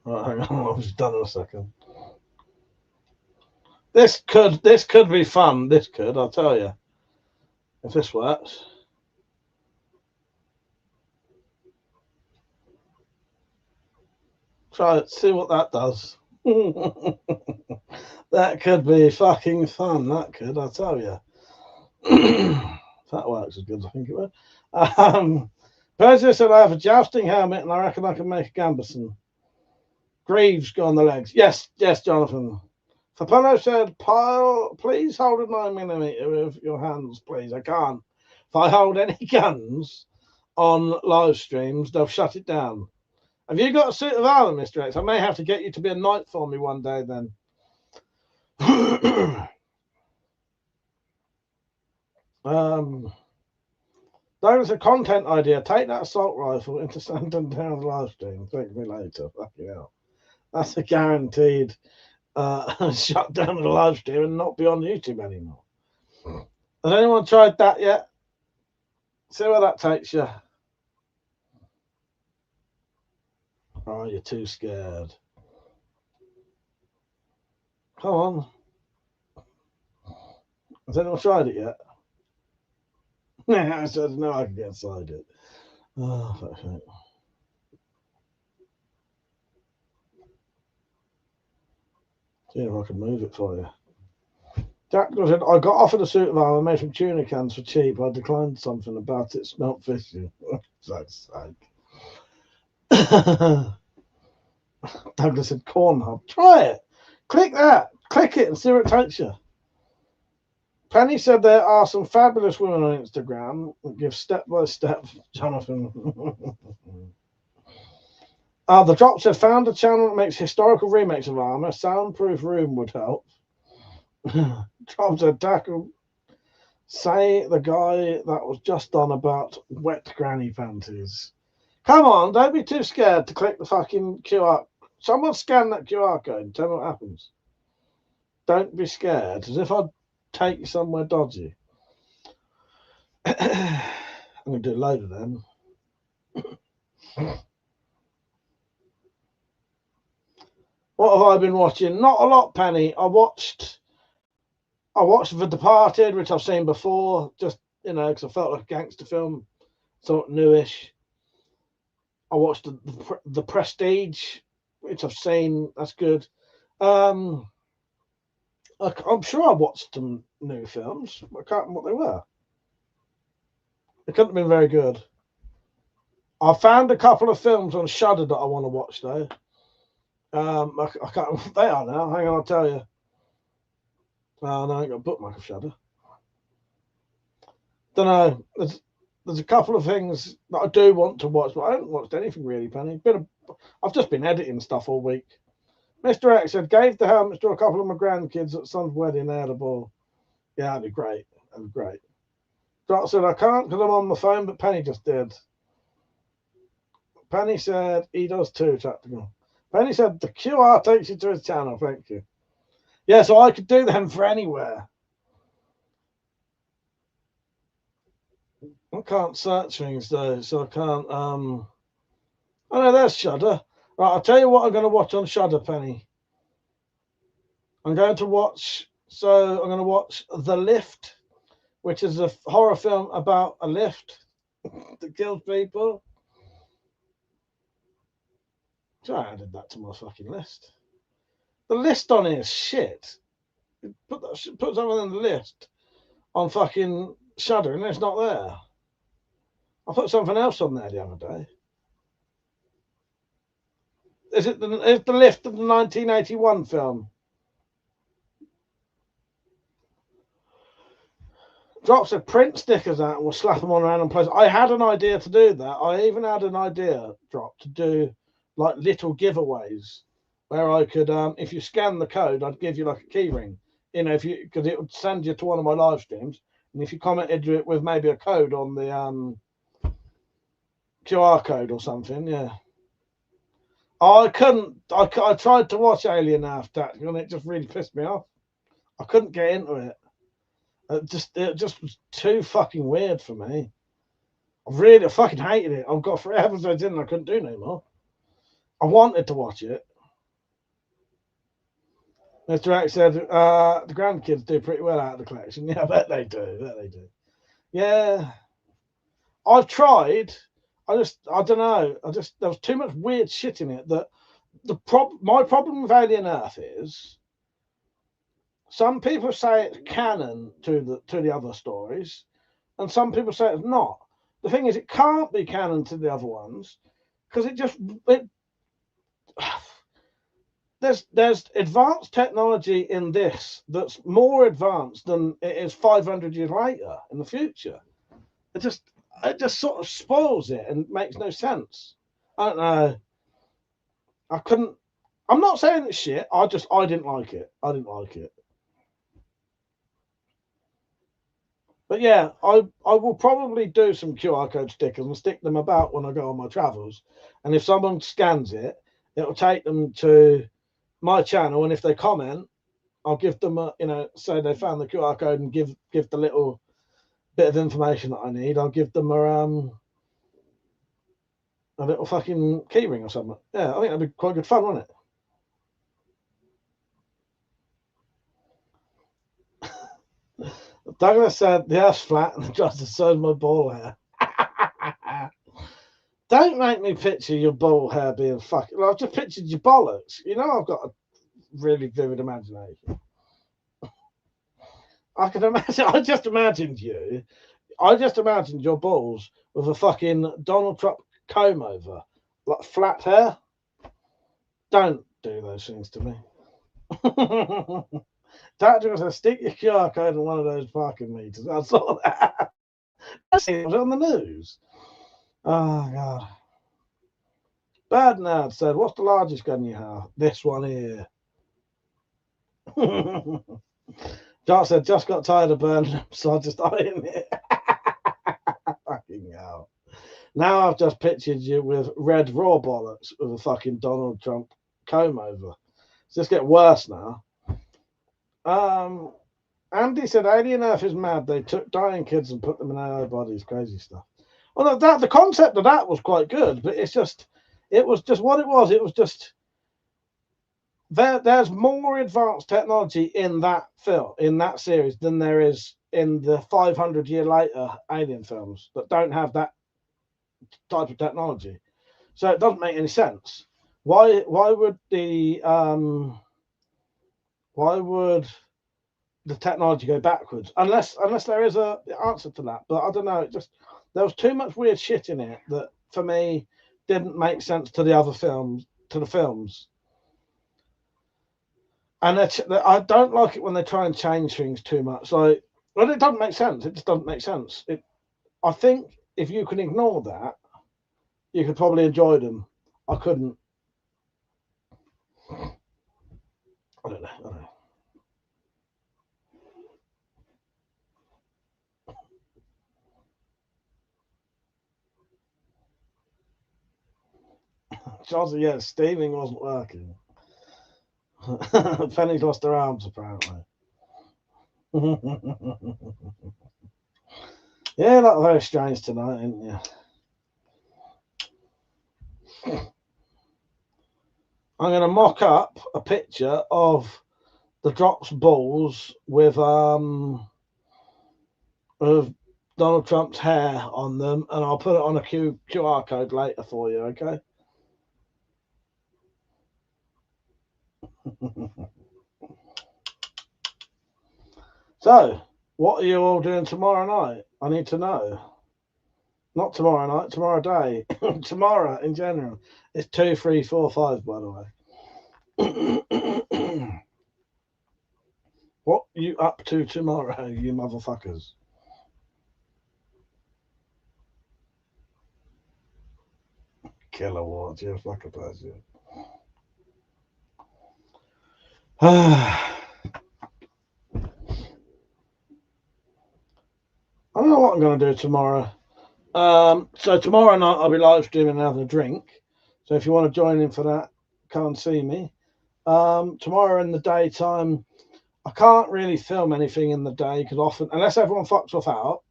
Right, hang on. I've just done in a second. This could be fun. This could, I'll tell you. If this works. Try it, see what that does. That could be fucking fun. That could, I'll tell you. If that works as good as I think it will. Persia said I have a jousting helmet and I reckon I can make a gambeson. Greaves go on the legs. Yes, Jonathan. Fapano said, please hold a 9mm with your hands, please. I can't. If I hold any guns on live streams, they'll shut it down. Have you got a suit of armor, Mr. X? I may have to get you to be a knight for me one day then. That was a content idea. Take that assault rifle into Santon Town's live stream. Thank me later. Fucking hell. That's a guaranteed shut down the live stream and not be on YouTube anymore. Has anyone tried that yet? See where that takes you. Oh, you're too scared. Come on. Has anyone tried it yet? I said no, I can get inside it. Oh, fuck's sake. See if I can move it for you. Jack said, I got offered a suit of armor made from tuna cans for cheap. I declined something about it smelt fishy. That's sake. Douglas said, corn hub. Try it. Click that. Click it and see where it takes you. Penny said there are some fabulous women on Instagram that give step-by-step. Jonathan. The drop said, found a channel that makes historical remakes of armor. Soundproof room would help. Drop said, tackle. Say the guy that was just on about wet granny panties. Come on, don't be too scared to click the fucking QR. Someone scan that QR code and tell me what happens. Don't be scared. As if I'd take you somewhere dodgy. I'm going to do a load of them. What have I been watching? Not a lot, Penny. I watched The Departed, which I've seen before, just, you know, because I felt like a gangster film, sort of newish. I watched the Prestige, which I've seen. That's good. I'm sure I watched some new films. I can't remember what they were. They couldn't have been very good. I found a couple of films on Shudder that I want to watch, though. I can't. They are now. Hang on, I'll tell you. Oh, no, I ain't got a bookmark of Shudder. Don't know. There's a couple of things that I do want to watch, but I haven't watched anything really, Penny. I've just been editing stuff all week. Mr. X said, gave the helmets to a couple of my grandkids at son's wedding. They had a ball. Yeah, that'd be great. That'd be great. Dot said, I can't because I'm on the phone, but Penny just did. Penny said, he does too, Tactical. Penny said, the QR takes you to his channel. Thank you. Yeah, so I could do them for anywhere. I can't search things, though, so I can't... Oh, no, there's Shudder. Right, I'll tell you what I'm going to watch on Shudder, Penny. I'm going to watch The Lift, which is a horror film about a lift that kills people. So I added that to my fucking list. The list on here is shit. Put something on the list on fucking Shudder and it's not there. I put something else on there the other day. Is the Lift of the 1981 film? Drops of print stickers out and we'll slap them on random places. I had an idea to do that. I even had an idea, Drop, to do like little giveaways where I could, if you scan the code, I'd give you like a key ring. You know, because it would send you to one of my live streams, and if you commented it with maybe a code on the QR code or something, yeah. I couldn't. I tried to watch Alien Half Tactical, and it just really pissed me off. I couldn't get into it. It just was too fucking weird for me. I fucking hated it. I've got 3 episodes in and I couldn't do no more. I wanted to watch it. Mr. X said, the grandkids do pretty well out of the collection. Yeah, I bet they do. Yeah. I've tried. I don't know. There was too much weird shit in it that my problem with Alien Earth is some people say it's canon to the other stories, and some people say it's not. The thing is, it can't be canon to the other ones because there's advanced technology in this that's more advanced than it is 500 years later in the future. It just sort of spoils it and makes no sense. I don't know. I'm not saying it's shit. I didn't like it. But yeah, I will probably do some QR code stickers and stick them about when I go on my travels. And if someone scans it, it'll take them to my channel. And if they comment, I'll give them say they found the QR code and give the little bit of information that I need. I'll give them a little fucking key ring or something. Yeah, I think that'd be quite good fun, wouldn't it? Douglas said the Earth's flat and just to show my ball hair. Don't make me picture your ball hair being fucking. Well, I've just pictured your bollocks. You know, I've got a really vivid imagination. I can imagine. I just imagined your balls with a fucking Donald Trump comb over, like flat hair. Don't do those things to me. Tactical says, stick your QR code in one of those parking meters. I saw that. It was on the news. Oh, God. Bad Nerd said, what's the largest gun you have? This one here. Josh said, just got tired of burning them, so I just eyeing it. Fucking hell. Now I've just pictured you with red raw bollocks with a fucking Donald Trump comb over. It's just getting worse now. Andy said Alien Earth is mad. They took dying kids and put them in AI bodies. Crazy stuff. Well, that the concept of that was quite good, but it was just what it was. It was just there's more advanced technology in that film, in that series, than there is in the 500 year later Alien films that don't have that type of technology. So it doesn't make any sense. Why would the technology go backwards unless there is a answer to that? But I don't know. There was too much weird shit in it that for me didn't make sense to the other films, and I don't like it when they try and change things too much. Like, well, it doesn't make sense. It just doesn't make sense. I think if you can ignore that, you could probably enjoy them. I couldn't. I don't know. Chelsea, yeah, steaming wasn't working. Penny's lost her arms, apparently. Yeah, that's very strange tonight, isn't you? I'm going to mock up a picture of the Drops balls with of Donald Trump's hair on them, and I'll put it on a QR code later for you, okay? So, what are you all doing tomorrow night? I need to know. Not tomorrow night, tomorrow day. Tomorrow in general. It's 2, 3, 4, 5, by the way. What are you up to tomorrow, you motherfuckers? Killer Watch, you're a fucking person. I don't know what I'm going to do tomorrow. So tomorrow night I'll be live streaming and having a drink. So if you want to join in for that, come and see me. Tomorrow in the daytime, I can't really film anything in the day because often, unless everyone fucks off out,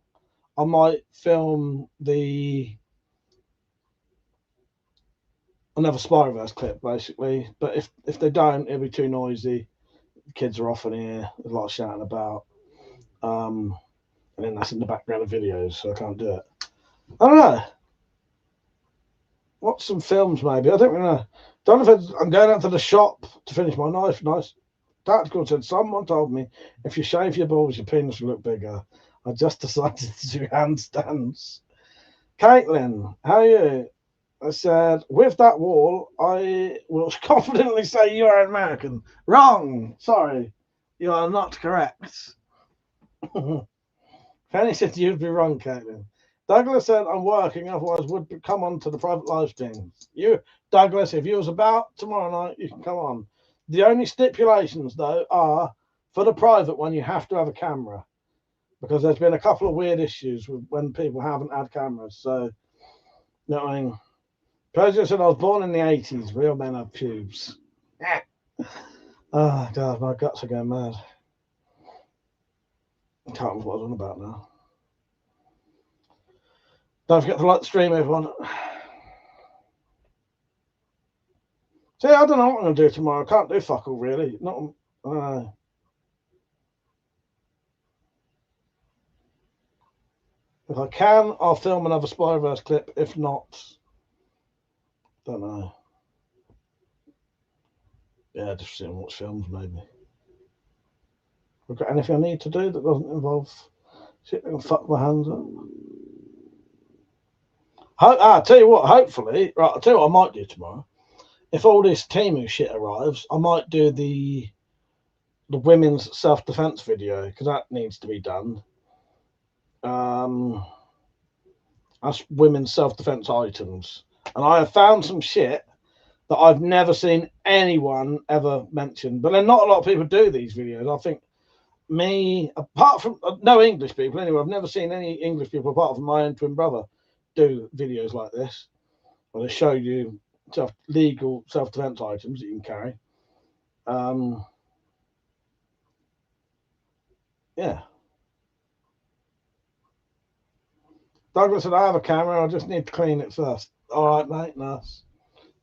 I might film another Spyroverse clip basically. But if they don't, it'll be too noisy. The kids are often here. There's a lot of shouting about. And then that's in the background of videos, so I can't do it. I don't know. Watch some films, maybe. I don't really know. Don't know if I'm going out to the shop to finish my knife. Nice. Tactical said, someone told me if you shave your balls, your penis will look bigger. I just decided to do handstands. Caitlin, how are you? I said, with that wall, I will confidently say you are American. Wrong. Sorry. You are not correct. Penny said you'd be wrong, Caitlin. Douglas said, I'm working, otherwise would come on to the private live stream. You, Douglas, if you was about tomorrow night, you can come on. The only stipulations, though, are for the private one, you have to have a camera. Because there's been a couple of weird issues with when people haven't had cameras. So, you know what I mean? President said, I was born in the 80s. Real men have pubes. Oh, God, my guts are going mad. I can't remember what I was on about now. Don't forget to like the stream, everyone. See, I don't know what I'm going to do tomorrow. I can't do fuck all, really. Not. If I can, I'll film another Spyverse clip. If not, don't know. Yeah, just sit and watch films, maybe. I've got anything I need to do that doesn't involve shit and fuck my hands up. I'll tell you what, hopefully, right, I'll tell you what I might do tomorrow. If all this Temu shit arrives, I might do the women's self-defense video, because that needs to be done. That's women's self-defense items. And I have found some shit that I've never seen anyone ever mention. But then not a lot of people do these videos. I think me, apart from no English people anyway, I've never seen any English people apart from my own twin brother do videos like this, where they show you legal self-defense items that you can carry. Yeah. Douglas said, I have a camera. I just need to clean it first. All right, mate. Nice.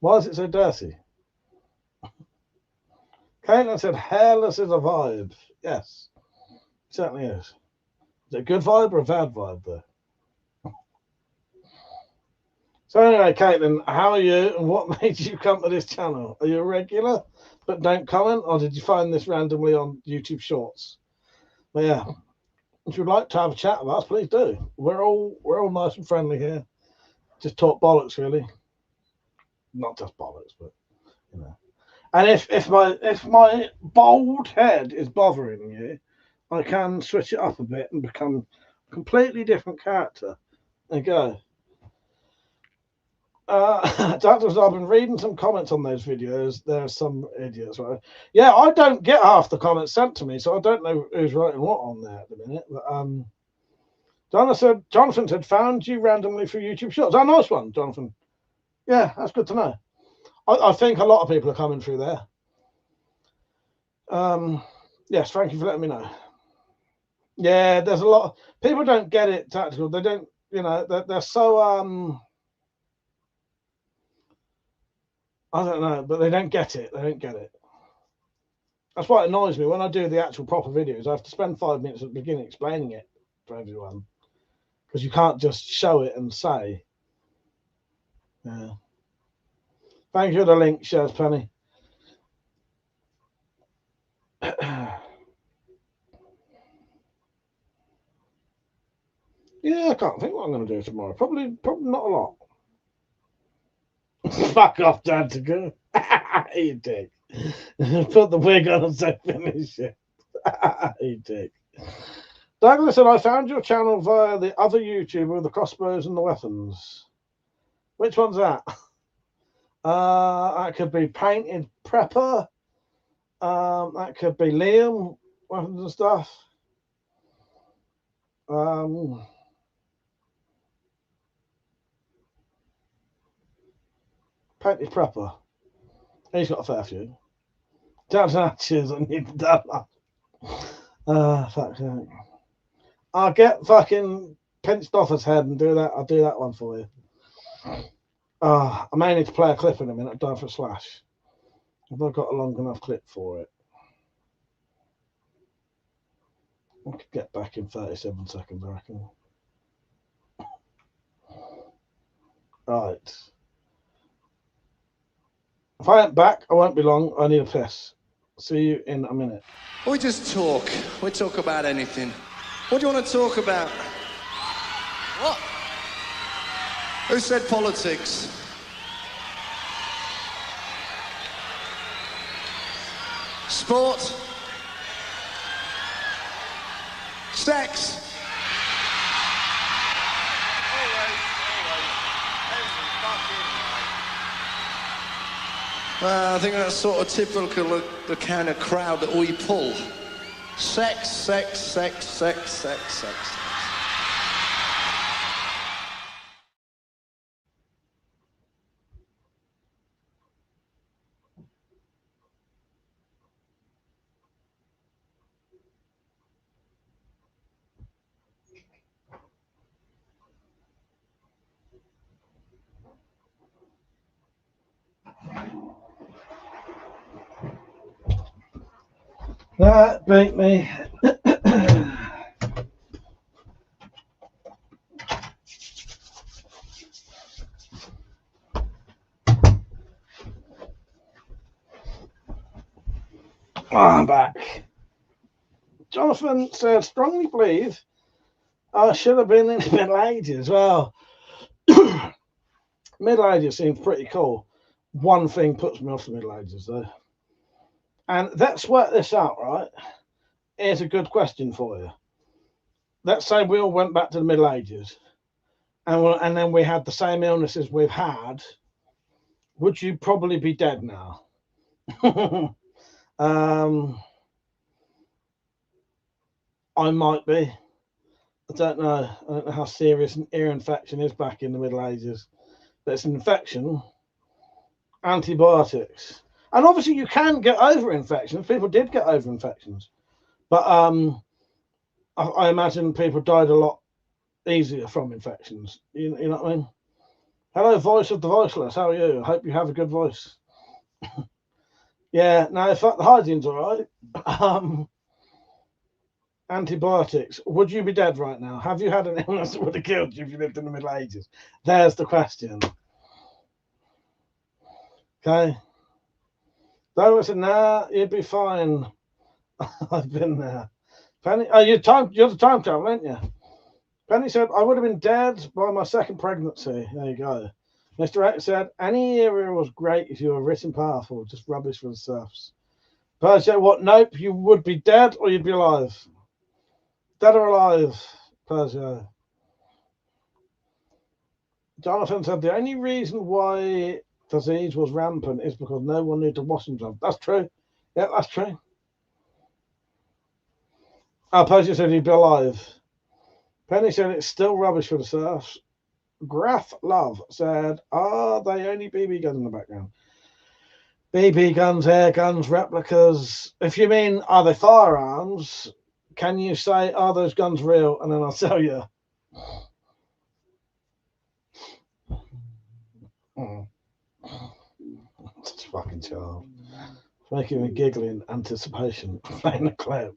Why is it so dirty? Caitlin said, hairless is a vibe. Yes, it certainly is. Is it a good vibe or a bad vibe, though? So anyway, Caitlin, how are you and what made you come to this channel? Are you a regular but don't comment, or did you find this randomly on YouTube Shorts? But yeah, if you'd like to have a chat with us, please do. We're all nice and friendly here. Just talk bollocks, really. Not just bollocks, but you know. And if my bald head is bothering you, I can switch it up a bit and become a completely different character. There you go. Doctors, I've been reading some comments on those videos. There's some idiots, right? Yeah, I don't get half the comments sent to me, so I don't know who's writing what on there at the minute. But Jonathan said, found you randomly through YouTube Shorts. Oh, nice one, Jonathan. Yeah, that's good to know. I think a lot of people are coming through there. Yes, thank you for letting me know. Yeah, there's a lot of people don't get it tactical. They don't, you know, they're so I don't know, but they don't get it. They don't get it. That's why it annoys me when I do the actual proper videos. I have to spend 5 minutes at the beginning explaining it for everyone, because you can't just show it and say. Yeah. Thank you for the link, Shares Penny. Yeah, I can't think what I'm going to do tomorrow. Probably not a lot. Fuck off, Dad, to go. You dick. Put the wig on and say finish it. You dick. Douglas said, I found your channel via the other YouTuber with the crossbows and the weapons. Which one's that? That could be Painted Prepper. That could be Liam, weapons and stuff. Painted Prepper. He's got a fair few. Dad's hatches, I need that one. Fuck. I'll get fucking pinched off his head and do that. I'll do that one for you. I may need to play a clip in a minute. Dive for a slash. Have I got a long enough clip for it? I could get back in 37 seconds, I reckon. Right. If I ain't back, I won't be long. I need a piss. See you in a minute. We just talk. We talk about anything. What do you want to talk about? What? Who said politics? Sport? Sex? Well, I think that's sort of typical of the kind of crowd that we pull. Sex, sex, sex, sex, sex, sex. That beat me. I'm back. Jonathan said, strongly believe I should have been in the Middle Ages. Well, Middle Ages seems pretty cool. One thing puts me off the Middle Ages, though. And let's work this out, right? Here's a good question for you. Let's say we all went back to the Middle Ages and then we had the same illnesses we've had. Would you probably be dead now? I might be. I don't know. I don't know how serious an ear infection is back in the Middle Ages. But it's an infection. Antibiotics. And obviously you can get over infections. People did get over infections. But I imagine people died a lot easier from infections. You know what I mean? Hello, voice of the voiceless. How are you? I hope you have a good voice. Yeah, no, fuck, the hygiene's all right. Antibiotics. Would you be dead right now? Have you had an illness that would have killed you if you lived in the Middle Ages? There's the question. Okay. Douglas said, nah, you'd be fine. I've been there. Penny, oh, you're the time travel, aren't you? Penny said, I would have been dead by my second pregnancy. There you go. Mr. X said, any era was great if you were rich and powerful, just rubbish for the serfs. Persia, what? Nope, you would be dead or you'd be alive. Dead or alive, Persia. Jonathan said, the only reason why disease was rampant is because no one knew to wash themselves. That's true. Yeah, that's true. Oh, Persia said he'd be alive. Penny said it's still rubbish for the serfs. Graf Love said, are they only BB guns in the background? BB guns, air guns, replicas. If you mean, are they firearms? Can you say, are those guns real? And then I'll tell you. Such a fucking child. It's making me giggle in anticipation of playing the clip.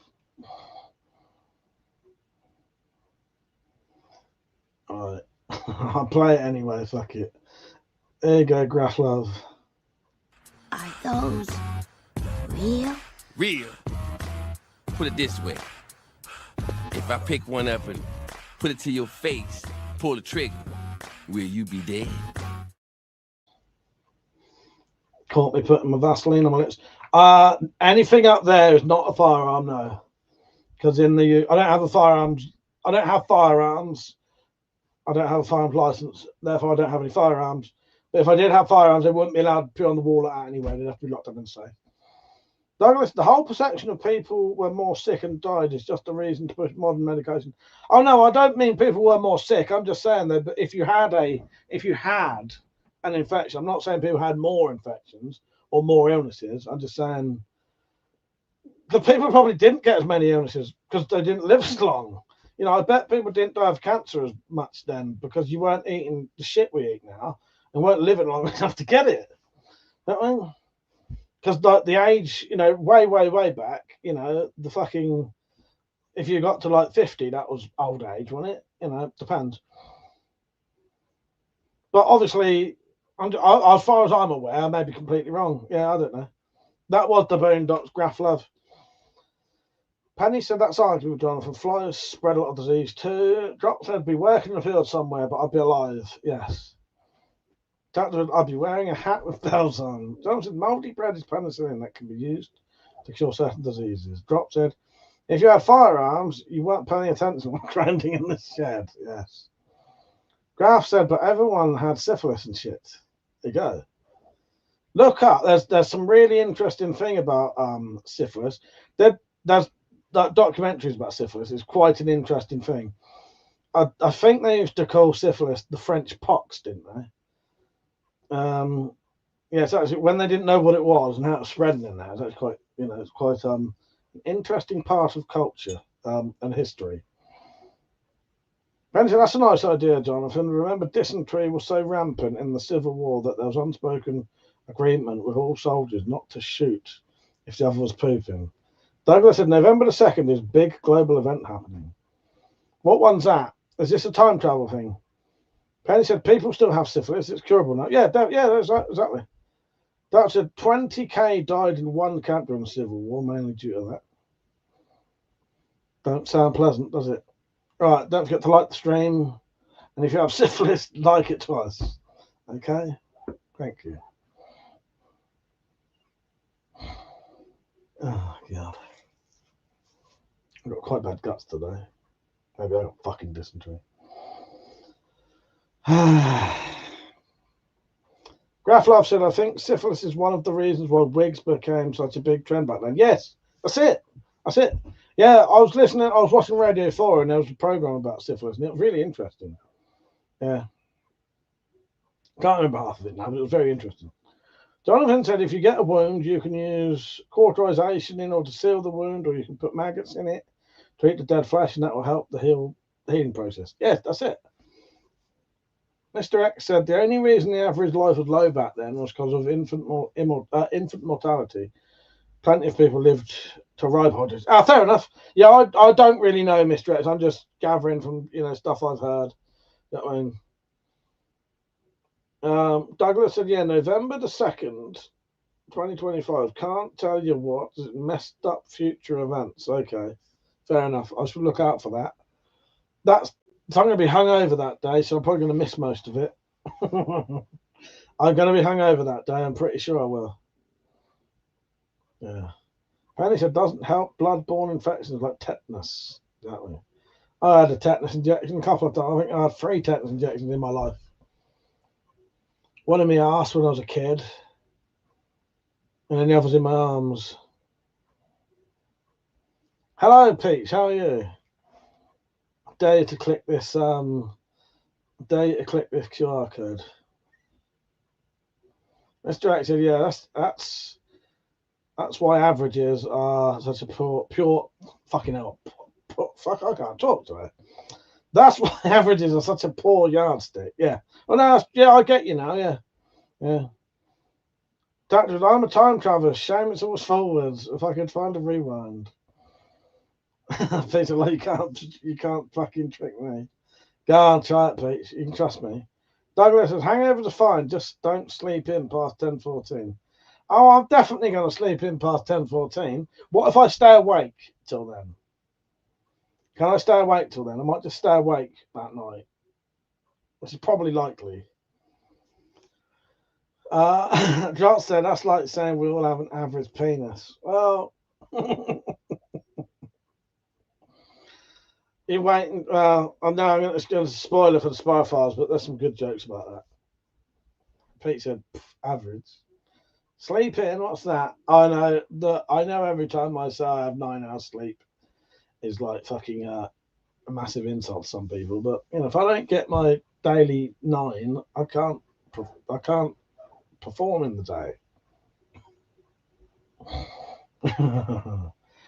Alright. I'll play it anyway, fuck it. There you go, Graf Love. Are those real? Real. Put it this way. If I pick one up and put it to your face, pull the trigger, will you be dead? Caught me putting my Vaseline on my lips. Anything up there is not a firearm, no. Because I don't have firearms. I don't have firearms license. Therefore, I don't have any firearms. But if I did have firearms, they wouldn't be allowed to put on the wall at anyway. They'd have to be locked up and safe. Douglas, the whole perception of people were more sick and died is just a reason to push modern medication. Oh no, I don't mean people were more sick. I'm just saying that if you had an infection, I'm not saying people had more infections or more illnesses. I'm just saying the people probably didn't get as many illnesses because they didn't live as long. You know, I bet people didn't die of cancer as much then because you weren't eating the shit we eat now and weren't living long enough to get it. You know what I mean? Because the age, you know, way back, you know, the fucking, if you got to like 50, that was old age, wasn't it? You know, it depends. But obviously, as far as I'm aware, I may be completely wrong. Yeah, I don't know. That was the Boondocks, Graf Love. Penny said that's arguable, Jonathan. Flies spread a lot of disease too. Drop said, be working in the field somewhere, but I'd be alive. Yes. I'd be wearing a hat with bells on. Jonathan said, mouldy bread is penicillin that can be used to cure certain diseases. Drop said, if you had firearms, you weren't paying attention when grinding in the shed. Yes. Graf said, but everyone had syphilis and shit. There you go. Look up. There's some really interesting thing about syphilis. There's documentaries about syphilis. It's quite an interesting thing. I think they used to call syphilis the French pox, didn't they? Yes, actually, when they didn't know what it was and how it was spreading in there, that's quite, you know, it's quite an interesting part of culture and history. Benson, that's a nice idea, Jonathan. Remember, dysentery was so rampant in the Civil War that there was unspoken agreement with all soldiers not to shoot if the other was pooping. Douglas said, November the 2nd is a big global event happening. What one's that? Is this a time travel thing? Penny said, people still have syphilis. It's curable now. Yeah, exactly. That said, 20k died in one camp during the Civil War, mainly due to that. Don't sound pleasant, does it? Right, don't forget to like the stream. And if you have syphilis, like it twice. Okay? Thank you. Oh, God. I've got quite bad guts today. Maybe I got fucking dysentery. Graf Love said, I think syphilis is one of the reasons why wigs became such a big trend back then. Yes, that's it. Yeah, I was watching Radio 4 and there was a program about syphilis and it was really interesting. Yeah. Can't remember half of it now, but it was very interesting. Jonathan said, if you get a wound, you can use cauterization in order to seal the wound or you can put maggots in it Treat the dead flesh, and that will help the healing process. Yes, that's it. Mr. X said the only reason the average life was low back then was because of infant mortality. Plenty of people lived to ripe old age. Ah, fair enough. Yeah, I don't really know, Mr. X. I'm just gathering from stuff I've heard. You know what I mean? Douglas said, yeah, November the 2nd, 2025. Can't tell you what. Messed up future events. Okay, fair enough. I should look out for that. So I'm going to be hungover that day, so I'm probably going to miss most of it. I'm going to be hungover that day. I'm pretty sure I will. Yeah. Apparently, it doesn't help blood-borne infections like tetanus. Exactly. I had a tetanus injection a couple of times. I think I had 3 tetanus injections in my life. One in my arse when I was a kid, and then the others in my arms. Hello, Peach. How are you? Dare you to click this. Dare you to click this QR code. Mr. X said, yeah, that's why averages are such a pure fucking hell. Fuck, I can't talk today. That's why averages are such a poor yardstick. Yeah. Well, no, yeah, I get you now. Yeah, yeah. Doctor, I'm a time traveler. Shame it's always forwards. If I could find a rewind. Peter, like, you can't fucking trick me. Go on, try it, Pete. You can trust me. Douglas says, hangovers are fine. Just don't sleep in past 10:14. Oh, I'm definitely going to sleep in past 10:14. What if I stay awake till then? Can I stay awake till then? I might just stay awake that night, which is probably likely. John said, that's like saying we all have an average penis. Well, you're waiting. Well, I know I'm going to spoil it for the Spy Files, but there's some good jokes about that. Pete said, average. Sleep in, what's that? I know every time I say I have 9 hours sleep is like fucking a massive insult to some people. But if I don't get my daily 9, I can't perform in the day.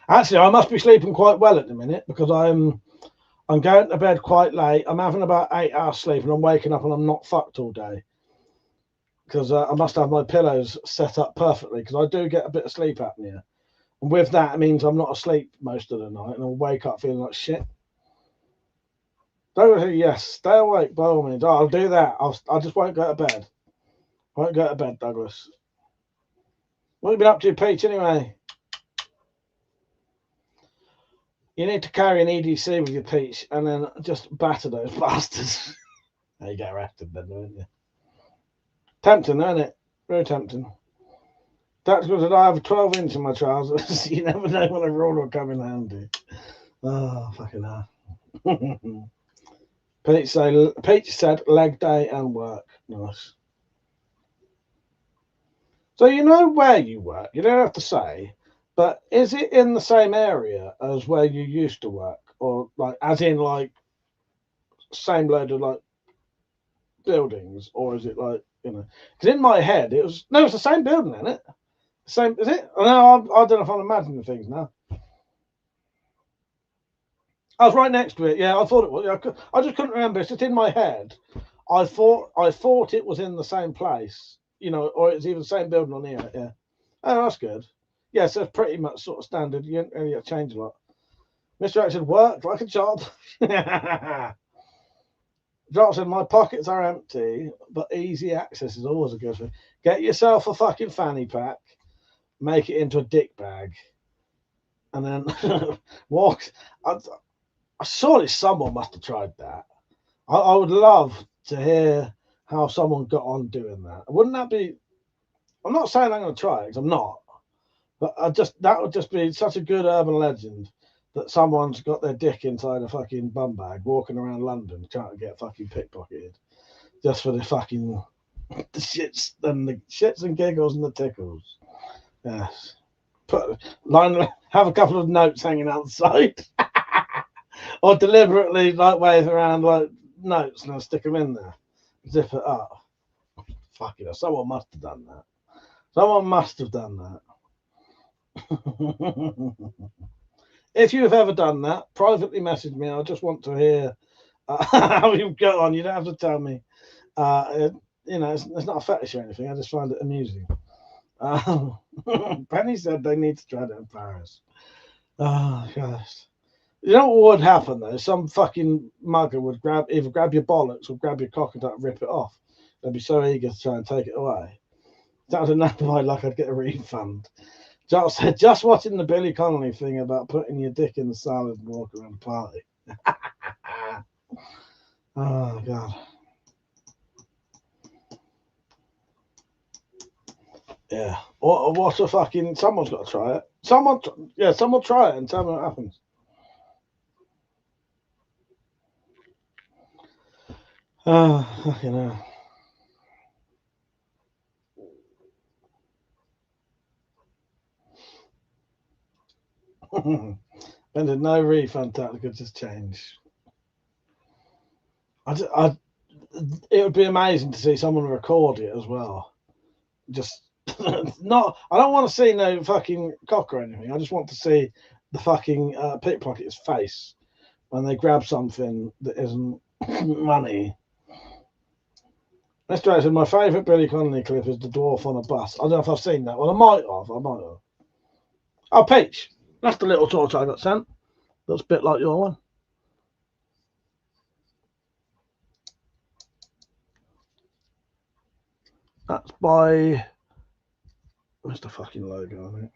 Actually, I must be sleeping quite well at the minute because I'm going to bed quite late. I'm having about 8 hours sleep and I'm waking up and I'm not fucked all day. Because I must have my pillows set up perfectly because I do get a bit of sleep apnea. And with that, it means I'm not asleep most of the night and I'll wake up feeling like shit. Yes, stay awake by all means. I'll do that. I just won't go to bed. Won't go to bed, Douglas. What have you been up to, Peach, anyway? You need to carry an EDC with your Peach and then just batter those bastards. There you get arrested then, don't you? Tempting, isn't it? Very tempting. That's because I have a 12-inch in my trousers. You never know when a rule will come in handy. Oh, fucking hell. Peach said leg day and work. Nice. So you know where you work. You don't have to say, but is it in the same area as where you used to work? Or like as in like same load of like buildings? Or is it like, because in my head it's the same building, isn't it? Same, is it? No, I don't know if I'm imagining things now. I was right next to it. Yeah, I thought it was. I just couldn't remember. It's just in my head. I thought it was in the same place, or it's even the same building on here. Yeah. Oh, that's good. Yeah, so it's pretty much sort of standard. You don't really change a lot. Mr. X said, work like a job. Drop said, my pockets are empty, but easy access is always a good thing. Get yourself a fucking fanny pack, make it into a dick bag, and then walk. I surely someone must have tried that. I would love to hear how someone got on doing that. Wouldn't that be? I'm not saying I'm going to try it, because I'm not. But that would just be such a good urban legend that someone's got their dick inside a fucking bum bag, walking around London trying to get fucking pickpocketed, just for the fucking the shits and giggles and the tickles. Yes. Have a couple of notes hanging outside. Or deliberately like wave around like notes and I'll stick them in there. Zip it up. Fuck it. Someone must have done that. If you have ever done that, privately message me. I just want to hear how you go on. You don't have to tell me. You know, it's not a fetish or anything. I just find it amusing. Penny said they need to try it in Paris. Oh, gosh. You know what would happen, though? Some fucking mugger would either grab your bollocks or grab your cock and rip it off. They'd be so eager to try and take it away. Sounds enough like I'd get a refund. Joel said, just watching the Billy Connolly thing about putting your dick in the salad and walking around the party. Oh, God. Yeah. What a fucking... Someone's got to try it. Someone try it and tell me what happens. Oh, fucking hell. And no refund tactic, just change. It would be amazing to see someone record it as well. Just not. I don't want to see no fucking cock or anything. I just want to see the fucking pickpocket's face when they grab something that isn't money. Mr. Jackson, my favourite Billy Connolly clip is the dwarf on a bus. I don't know if I've seen that one. I might have. Oh, Peach. That's the little torch I got sent. Looks a bit like your one. That's by... Where's the fucking logo on it?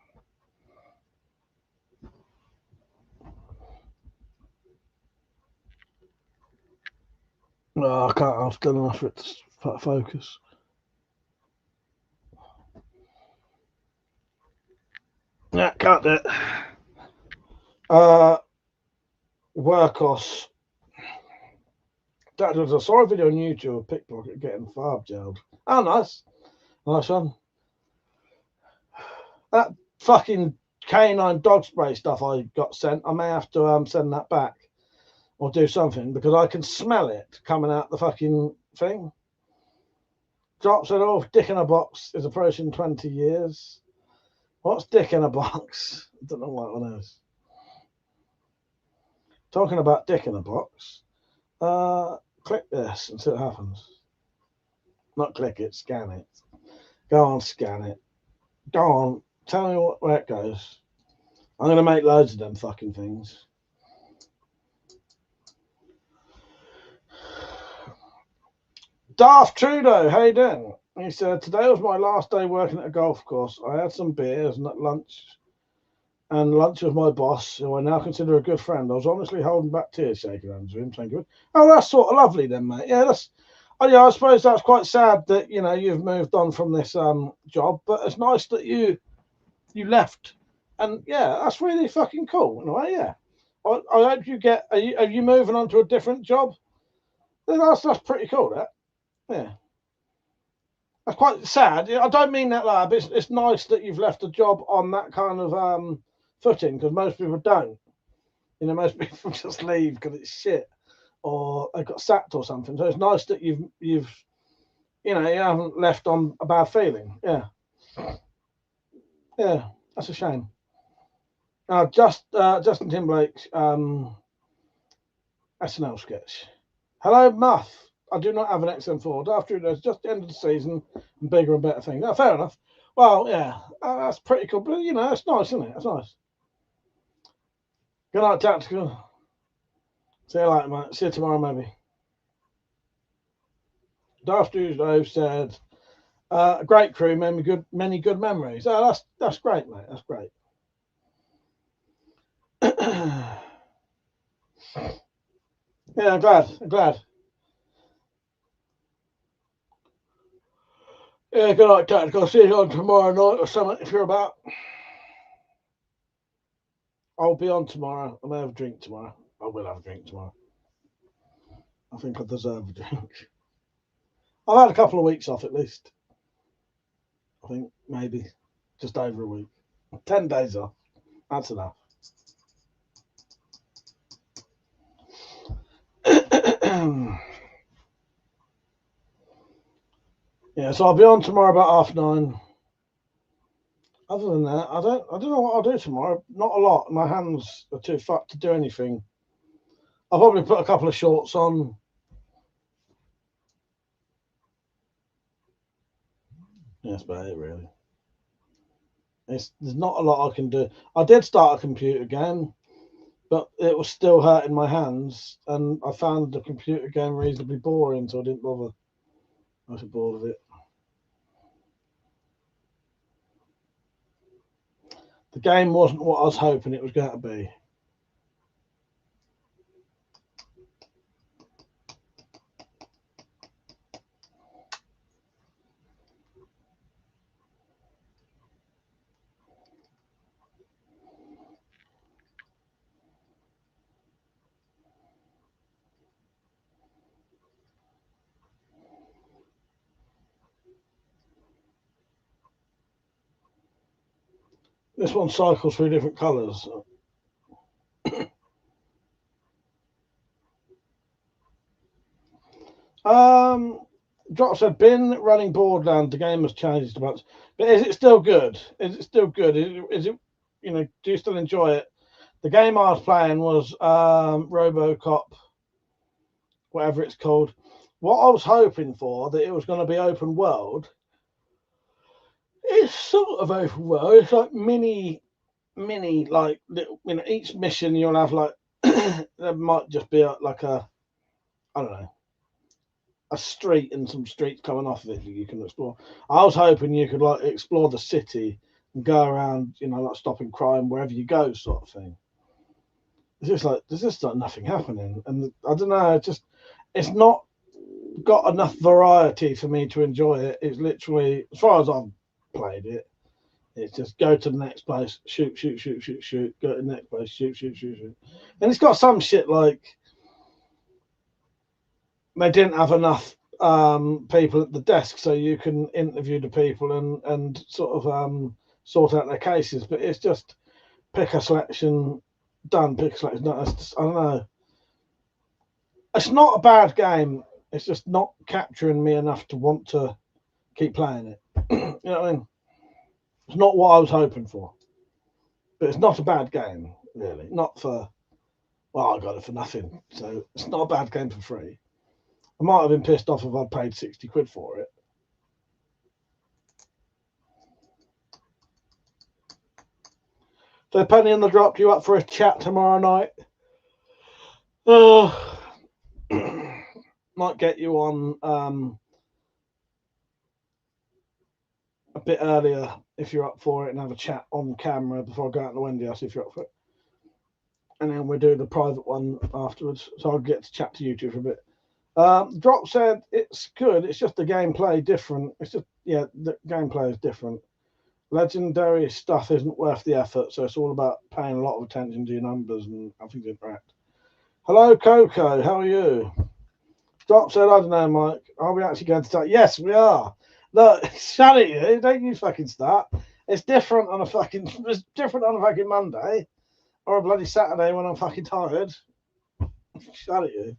No, I can't. I've done enough for it to focus. Yeah, can't do it. Workhorse. I saw a video on YouTube of pickpocket getting farb gelled. Oh, nice. Nice one. That fucking canine dog spray stuff I got sent, I may have to send that back or do something because I can smell it coming out the fucking thing. Drop said, oh, Dick in a Box is approaching 20 years. What's Dick in a Box? I don't know what one is. Talking about Dick in a Box, click this and see what happens. Not click it, scan it. Go on, scan it. Go on, tell me where it goes. I'm going to make loads of them fucking things. Darth Trudeau, how you doing? He said, today was my last day working at a golf course. I had some beers and lunch with my boss, who I now consider a good friend. I was honestly holding back tears shaking hands with him. Thank you. Oh, that's sort of lovely then, mate. Yeah, I suppose that's quite sad that, you know, you've moved on from this job, but it's nice that you left. And yeah, that's really fucking cool in a way, yeah. I hope you get, are you moving on to a different job? That's pretty cool, that. Yeah. That's quite sad. I don't mean that, lad, but it's nice that you've left a job on that kind of footing, because most people don't. You know, most people just leave because it's shit or they got sacked or something. So it's nice that you've you haven't left on a bad feeling. Yeah. Yeah, that's a shame. Justin Timberlake's SNL sketch. Hello, Muff. I do not have an XM4. After it was just the end of the season and bigger and better things. Oh, fair enough. Well, yeah, that's pretty cool. But, you know, it's nice, isn't it? It's nice. Good night, Tactical. See you later, mate. See you tomorrow, maybe. Darth Tuesday said, great crew, many good memories. Oh, that's great, mate. That's great. Yeah, I'm glad. Yeah, good night, Tactical. See you on tomorrow night or something if you're about. I'll be on tomorrow. I may have a drink tomorrow. I will have a drink tomorrow. I think I deserve a drink. I've had a couple of weeks off at least. I think maybe just over a week. 10 days off. That's enough. Yeah, so I'll be on tomorrow about 9:30. Other than that, I don't know what I'll do tomorrow. Not a lot. My hands are too fucked to do anything. I'll probably put a couple of shorts on. Yeah, that's about it, really. There's not a lot I can do. I did start a computer game, but it was still hurting my hands, and I found the computer game reasonably boring, so I didn't bother. I was bored of it. The game wasn't what I was hoping it was going to be. This one cycles through different colours. Drop said, been running Borderlands. The game has changed a bunch, but is it still good? Is it still good? Is it, you know, do you still enjoy it? The game I was playing was RoboCop, whatever it's called. What I was hoping for, that it was going to be open world. It's sort of open world. It's like mini, like little, you know, each mission you'll have like there might just be like a, I don't know, a street and some streets coming off of it that you can explore. I was hoping you could like explore the city and go around, you know, like stopping crime wherever you go, sort of thing. It's just like there's just like nothing happening, and I don't know. It's not got enough variety for me to enjoy it. It's literally, as far as I've played it, it's just go to the next place, shoot, shoot, shoot, shoot, shoot, go to the next place, shoot, shoot, shoot, shoot. And it's got some shit like they didn't have enough people at the desk, so you can interview the people and sort of sort out their cases. But it's just pick a selection, done, pick a selection. No, it's just, I don't know. It's not a bad game. It's just not capturing me enough to want to keep playing it. You know what I mean? It's not what I was hoping for. But it's not a bad game, really. Not for, well, I got it for nothing. So it's not a bad game for free. I might have been pissed off if I'd paid 60 quid for it. So Penny and the Drop, you up for a chat tomorrow night? Might get you on a bit earlier if you're up for it and have a chat on camera before I go out to Wendy. I'll see if you're up for it. And then we'll do the private one afterwards. So I'll get to chat to you two for a bit. Drop said it's good. It's just the gameplay different. It's just, yeah, the gameplay is different. Legendary stuff isn't worth the effort. So it's all about paying a lot of attention to your numbers and having to interact. Hello, Coco. How are you? Drop said, I don't know, Mike. Are we actually going to start? Yes, we are. Look, shut it, you. Don't you fucking start. It's different on a fucking Monday or a bloody Saturday when I'm fucking tired. Shut it, you.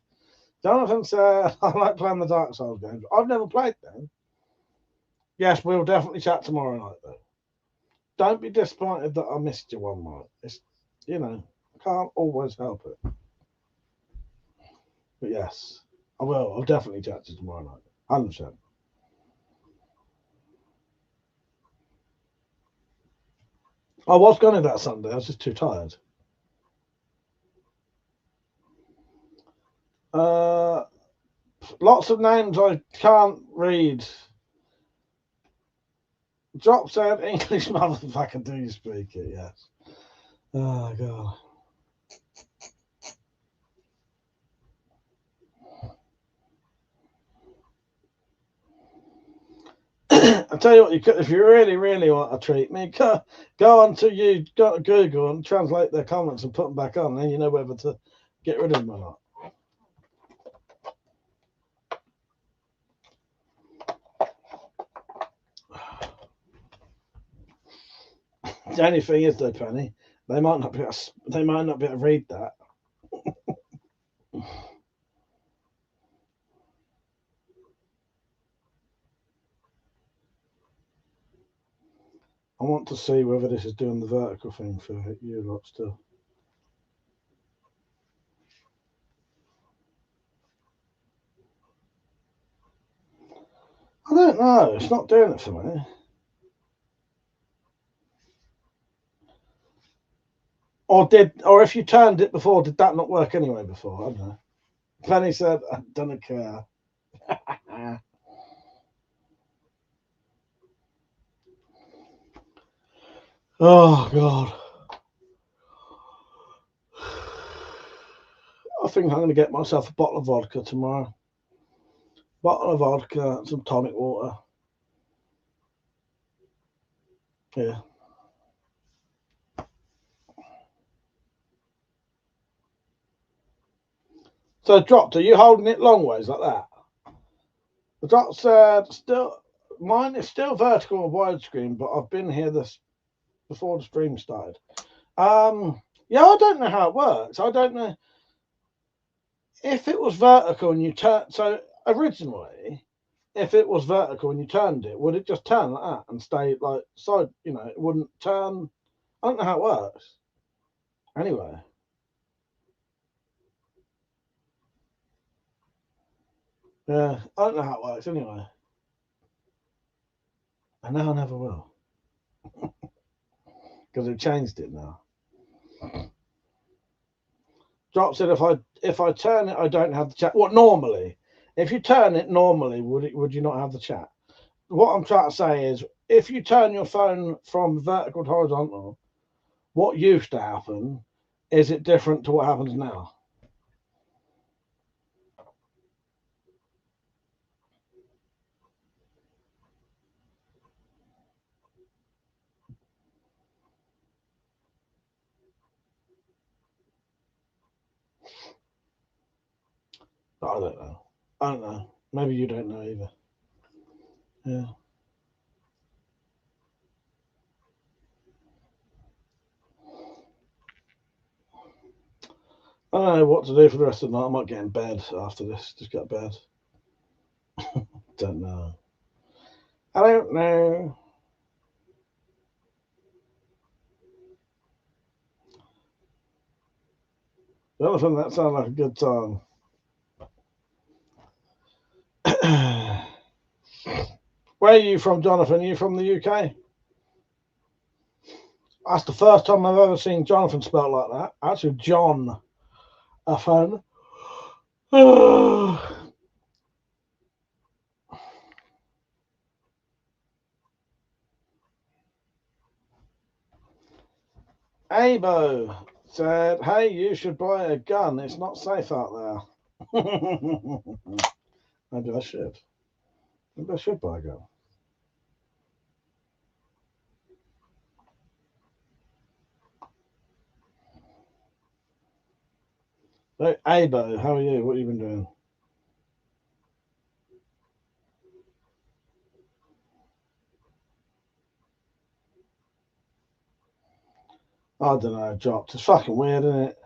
Jonathan said, I like playing the Dark Souls games. I've never played them. Yes, we'll definitely chat tomorrow night, though. Don't be disappointed that I missed you one night. It's, you know, can't always help it. But yes, I will. I'll definitely chat to you tomorrow night. 100%. I was going to that Sunday. I was just too tired. Lots of names I can't read. Drop said English motherfucker, do you speak it? Yes. Oh, God. I tell you what, you could, if you really, really want to treat me, go on to Google and translate their comments and put them back on. Then you know whether to get rid of them or not. The only thing is, though, Penny, they might not be able to read that. I want to see whether this is doing the vertical thing for you lot still. I don't know. It's not doing it for me. Or if you turned it before, did that not work anyway before? I don't know. Penny said, I don't care. Oh, God. I think I'm going to get myself a bottle of vodka tomorrow. Bottle of vodka, some tonic water. Yeah. So, Dropped, are you holding it long ways like that? The Drop said, mine is still vertical and widescreen, but I've been here this before the stream started. Yeah, I don't know how it works. I don't know if it was vertical and you turn. So originally, if it was vertical and you turned it, would it just turn like that and stay like side? You know, it wouldn't turn. I don't know how it works. Anyway. Yeah, I don't know how it works anyway. And now I never will. Because they've changed it now. Drop said if I turn it, I don't have the chat. What normally? If you turn it normally, would you not have the chat? What I'm trying to say is if you turn your phone from vertical to horizontal, what used to happen, is it different to what happens now? I don't know. I don't know. Maybe you don't know either. Yeah. I don't know what to do for the rest of the night. I might get in bed after this. Just get bed. Don't know. I don't know. Jonathan, that sounds like a good time. Where are you from, Jonathan? Are you from the UK? That's the first time I've ever seen Jonathan spelled like that. Actually, John. A fan. Abo said, hey, you should buy a gun. It's not safe out there. Maybe I should. Maybe I should buy a gun. Hey, Abo, how are you? What have you been doing? I don't know, Dropped. It's fucking weird, isn't it?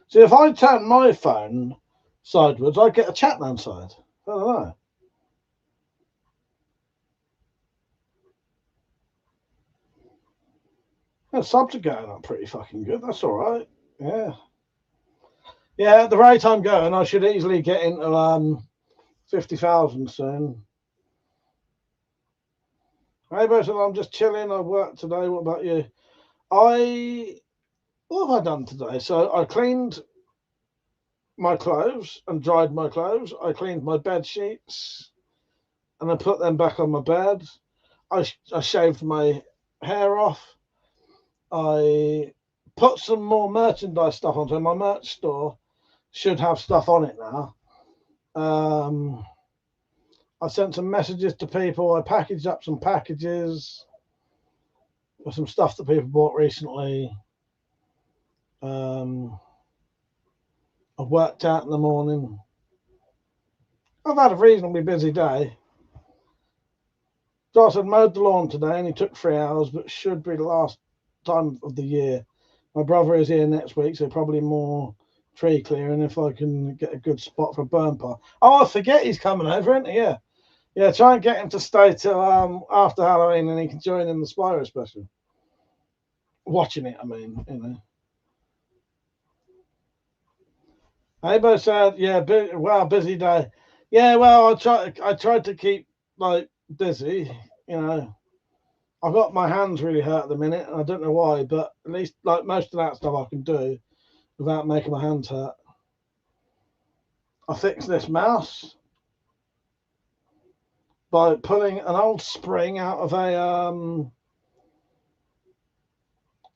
See, if I turn my phone sideways, I get a chat man side. I don't know. Yeah, subs are going up pretty fucking good. That's all right. Yeah. Yeah, at the rate I'm going, I should easily get into 50,000 soon. Hey, Bertrand, I'm just chilling. I worked today. What about you? What have I done today? So I cleaned my clothes and dried my clothes. I cleaned my bed sheets and I put them back on my bed. I shaved my hair off. I put some more merchandise stuff onto my merch store. Should have stuff on it now. I sent some messages to people. I packaged up some packages for some stuff that people bought recently. I worked out in the morning. I've had a reasonably busy day. Josh had mowed the lawn today and he took 3 hours, but should be the last time of the year. My brother is here next week, so probably more tree clearing if I can get a good spot for a burn pile. Oh, I forget he's coming over, isn't he? Yeah, try and get him to stay till after Halloween and he can join in the Spyro special. watching it, I mean, you know. Abo said, yeah, busy day. Yeah, well, I tried to keep, like, busy, you know. I've got my hands really hurt at the minute, and I don't know why, but at least, like, most of that stuff I can do without making my hands hurt. I fixed this mouse by pulling an old spring out of an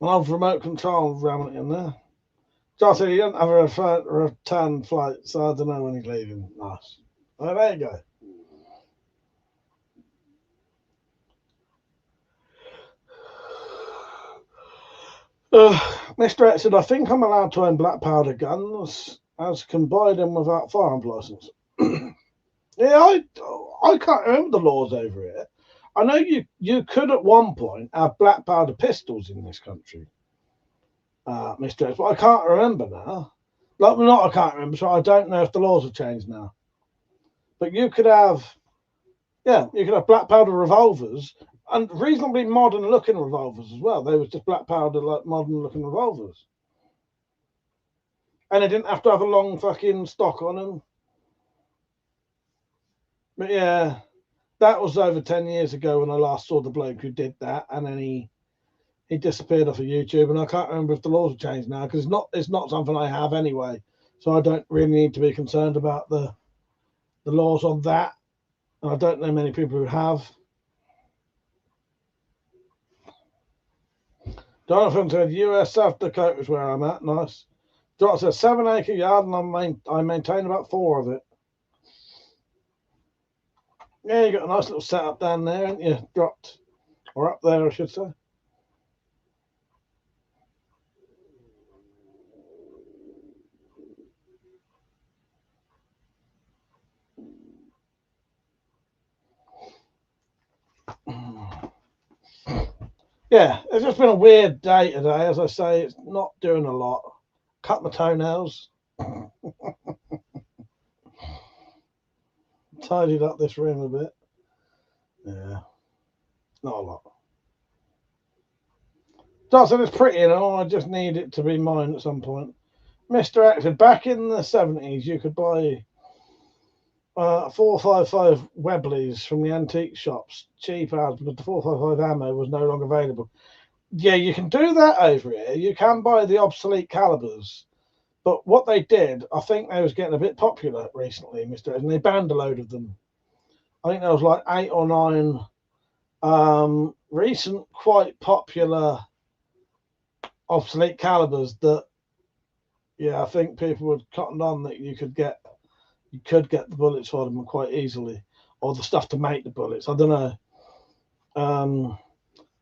old remote control ramming in there. John said he doesn't have a return flight, so I don't know when he's leaving. Nice. Well, there you go. Mr. X said, I think I'm allowed to own black powder guns as can buy them without firearms license. Yeah, I can't remember the laws over here. I know you could at one point have black powder pistols in this country, Mr. X, but I can't remember now. Like, not I can't remember, so I don't know if the laws have changed now. But you could have, yeah, you could have black powder revolvers and reasonably modern looking revolvers as well. They were just black powder, like modern looking revolvers. And they didn't have to have a long fucking stock on them. But yeah, that was over 10 years ago when I last saw the bloke who did that, and then he disappeared off of YouTube, and I can't remember if the laws have changed now, because it's not something I have anyway, so I don't really need to be concerned about the laws on that, and I don't know many people who have. Jonathan said, US South Dakota is where I'm at. Nice. Jonathan said, 7-acre yard, and I maintain about 4 of it. Yeah, you got a nice little setup down there, haven't you? Dropped, or up there, I should say. Yeah, it's just been a weird day today. As I say, it's not doing a lot. Cut my toenails. Tidied up this room a bit. Yeah, not a lot. Johnson, it's pretty, you know. I just need it to be mine at some point. Mr. X, back in the 70s, you could buy 455 Webleys from the antique shops, cheap as, but the 455 ammo was no longer available. Yeah, you can do that over here. You can buy the obsolete calibers, but what they did, I think they was getting a bit popular recently, Mr. X, and they banned a load of them. I think there was like 8 or 9 recent quite popular obsolete calibers that, yeah, I think people were cottoned on that you could get the bullets for them quite easily, or the stuff to make the bullets. I don't know.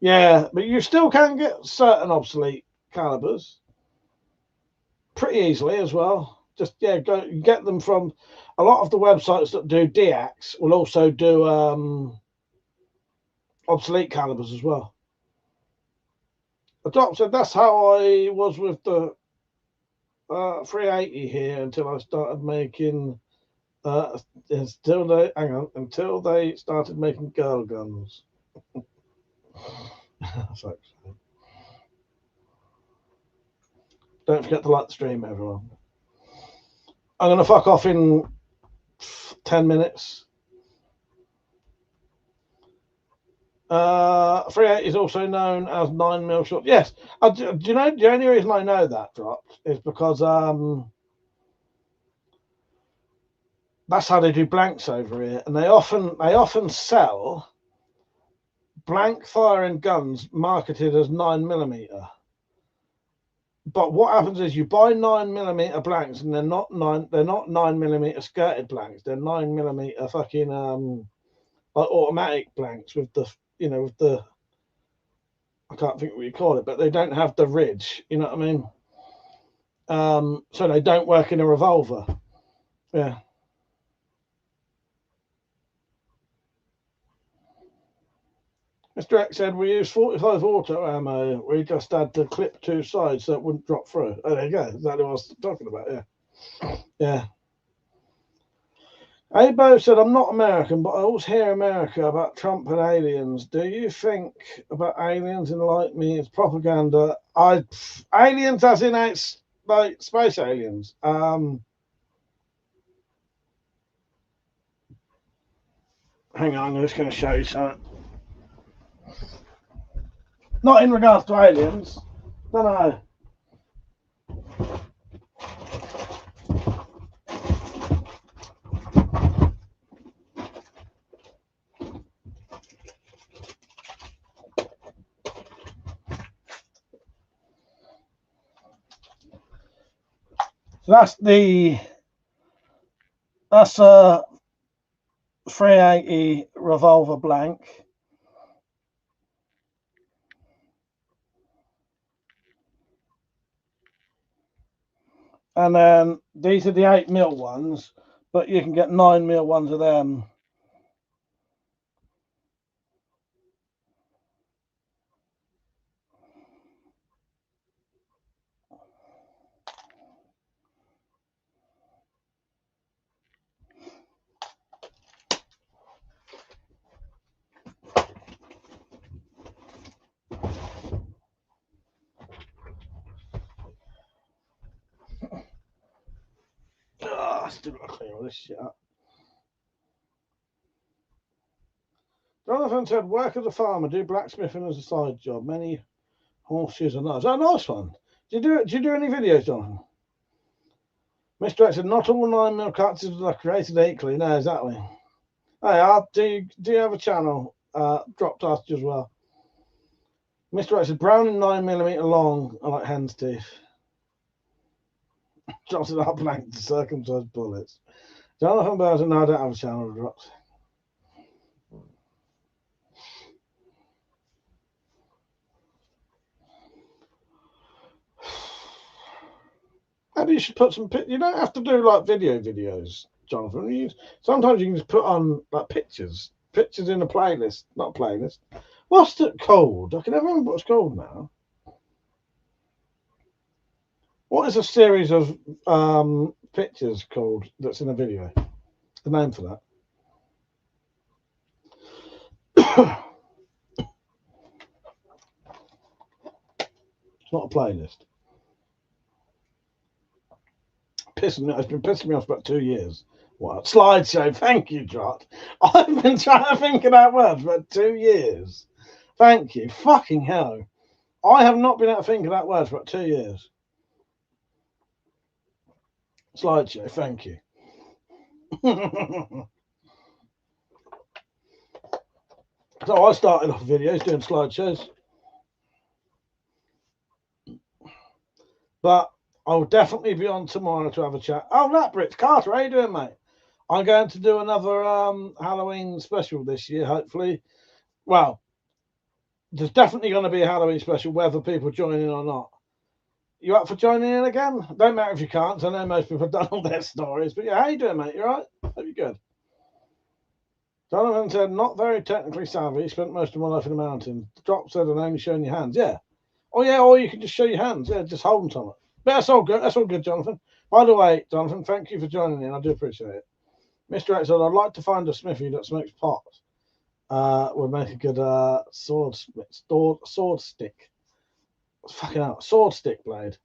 Yeah, but you still can get certain obsolete calibers pretty easily as well. Just, yeah, go get them from a lot of the websites that do DX will also do obsolete calibers as well. The doc said that's how I was with the 380 here until I started making until they started making girl guns. Don't forget to like the stream, everyone. I'm gonna fuck off in 10 minutes. 380 is also known as 9mm short. Yes, do you know the only reason I know that dropped is because that's how they do blanks over here, and they often sell blank firing guns marketed as 9mm. But what happens is you buy 9mm blanks, and they're not 9mm skirted blanks. They're 9mm fucking like automatic blanks with the, you know, with the, I can't think what you call it, but they don't have the ridge. You know what I mean? So they don't work in a revolver. Yeah. Mr. X said we use 45 auto ammo. We just had to clip 2 sides so it wouldn't drop through. Oh, there you go. Exactly what I was talking about. Yeah. Yeah. Abo said, I'm not American, but I always hear America about Trump and aliens. Do you think about aliens and like me? It's propaganda. Aliens as in like space aliens. Hang on, I'm just going to show you something. Not in regards to aliens. No. So that's a 380 revolver blank. And then these are the 8mm ones, but you can get 9mm ones of them. Still got to clear all this shit up. Jonathan said, work as a farmer, do blacksmithing as a side job. Many horseshoes and knives. Oh, nice one. Do you do any videos, Jonathan? Mr. X said, not all 9mm cartridges are created equally. No, exactly. Hey, do you have a channel? Dropped us as well. Mr. X said, brown and 9mm long are like hen's teeth. Jonathan are blank to circumcised bullets. Jonathan Burton, no, I don't have a channel, drops. Maybe you should put some. You don't have to do like videos, Jonathan. Sometimes you can just put on like pictures in a playlist, not a playlist. What's it called? I can never remember what it's called now. What is a series of pictures called that's in a video? The name for that? It's not a playlist. It's been pissing me off for about 2 years. What? Slideshow. Thank you, Jot. I've been trying to think of that word for 2 years. Thank you. Fucking hell. I have not been able to think of that word for about 2 years. Slideshow. Thank you. So I started off videos doing slideshows. But I'll definitely be on tomorrow to have a chat. Oh, that Brits. Carter, how you doing, mate? I'm going to do another Halloween special this year, hopefully. Well, there's definitely going to be a Halloween special, whether people join in or not. You up for joining in again? Don't matter if you can't. I know most people have done all their stories. But yeah, how you doing, mate? You all right? Hope you're good. Donovan said, not very technically savvy. Spent most of my life in the mountains. Drop said, and only showing your hands. Yeah. Oh, yeah, or you can just show your hands. Yeah, just hold them to it. But that's all good. That's all good, Jonathan. By the way, Jonathan, thank you for joining in. I do appreciate it. Mr. X said, I'd like to find a smithy that smokes pot. Would make a good sword stick. Fucking hell, sword stick blade.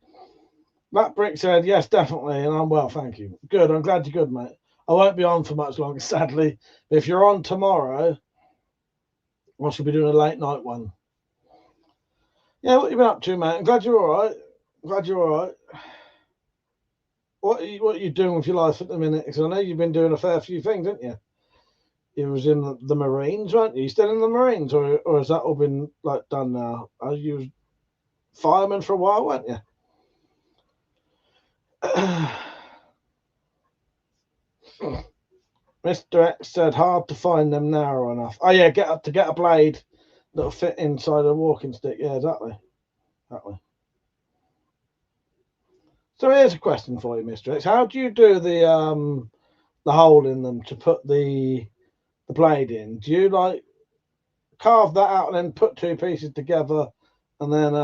That Brick said, yes, definitely, and I'm well, thank you. Good, I'm glad you're good, mate. I won't be on for much longer, sadly. But if you're on tomorrow, I should be doing a late night one. Yeah, what you been up to, mate? I'm glad you're all right. Glad you're all right. What are you doing with your life at the minute? Because I know you've been doing a fair few things, haven't you? You was in the Marines, weren't you? You still in the Marines, or has that all been like done now? You was fireman for a while, weren't you? Mr. X said, hard to find them narrow enough. Oh yeah, get a blade that'll fit inside a walking stick. Yeah, exactly. So here's a question for you, Mr. X. How do you do the hole in them to put the blade in? Do you like carve that out and then put two pieces together and then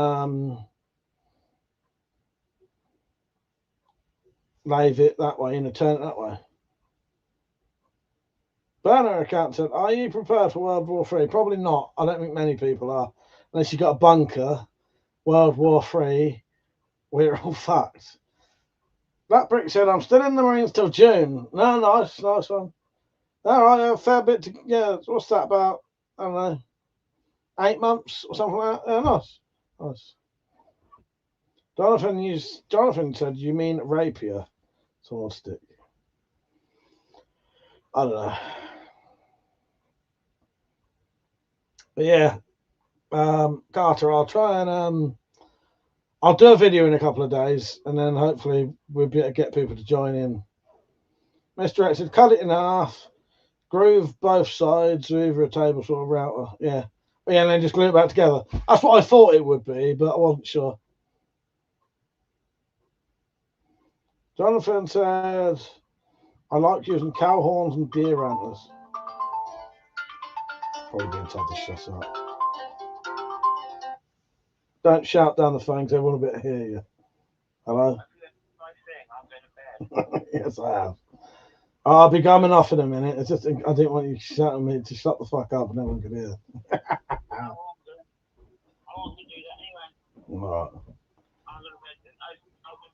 lave it that way and turn it that way? Burner account said, are you prepared for World War III? Probably not. I don't think many people are. Unless you've got a bunker, World War III, we're all fucked. Black Brick said, I'm still in the Marines till June. No, nice one. All right, a fair bit to, yeah, what's that about? I don't know, 8 months or something like that? Yeah, nice. Jonathan said, you mean rapier? Sword stick. I don't know. But yeah, Carter, I'll try and I'll do a video in a couple of days, and then hopefully we'll be able to get people to join in. Mr. X said, cut it in half, groove both sides with either a table saw or router. Yeah, and then just glue it back together. That's what I thought it would be, but I wasn't sure. Jonathan said, I like using cow horns and deer antlers. Probably being told to shut up. Don't shout down the phone because everyone will be able to hear you. Hello? Yes, I have. I'll be coming off in a minute. It's just I didn't want you shouting me to shut the fuck up and everyone could hear. I want to do that anyway. Right. I'm going to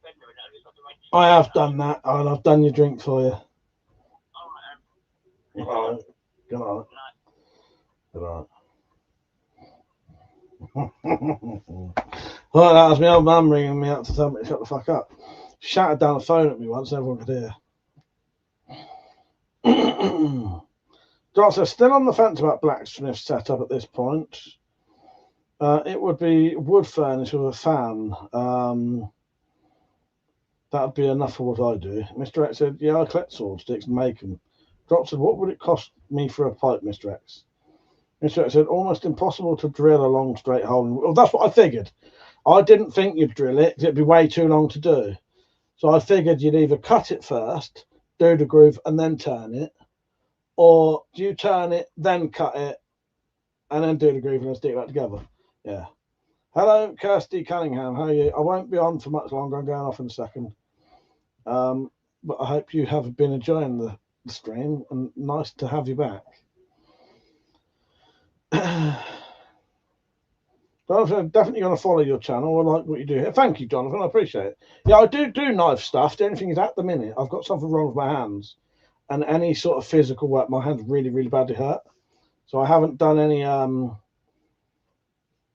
bed now. I have done that, and I've done your drink for you. All right. Good night. Good night. Well, that was my old mum ringing me up to tell me to shut the fuck up. She shouted down the phone at me once, and everyone could hear. Doctor, still on the fence about blacksmith setup at this point. It would be wood furnace with a fan. That'd be enough for what I do. Mr. X said, yeah, I collect sword sticks and make them. Doctor said, what would it cost me for a pipe, Mr. X? Mr. X said, almost impossible to drill a long straight hole. Well, that's what I figured. I didn't think you'd drill it because it'd be way too long to do. So I figured you'd either cut it first, do the groove, and then turn it, or do you turn it, then cut it, and then do the groove and then stick it back together. Yeah. Hello, Kirsty Cunningham. How are you? I won't be on for much longer. I'm going off in a second. But I hope you have been enjoying the stream, and nice to have you back. Jonathan, I'm definitely going to follow your channel. I like what you do here. Thank you, Jonathan. I appreciate it. Yeah, I do knife stuff. The only thing is, at the minute, I've got something wrong with my hands, and any sort of physical work, my hands really, really badly hurt. So I haven't done any.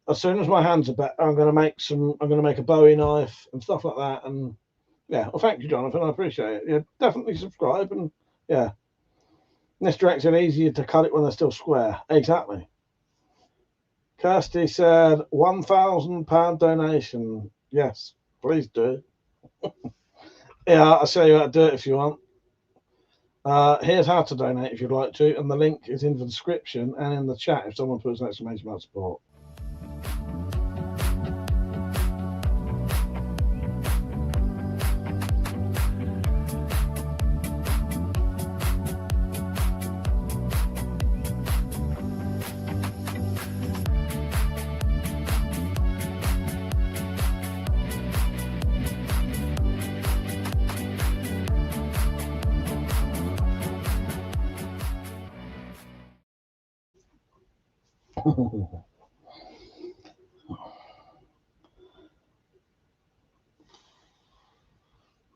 As soon as my hands are better, I'm going to make a Bowie knife and stuff like that. And yeah, well, thank you, Jonathan. I appreciate it. Yeah, definitely subscribe. And yeah, Mr. X is easier to cut it when they're still square. Exactly. Kirsty said, £1,000 donation. Yes, please do. Yeah, I'll show you how to do it if you want. Here's how to donate if you'd like to, and the link is in the description and in the chat if someone puts an exclamation mark support.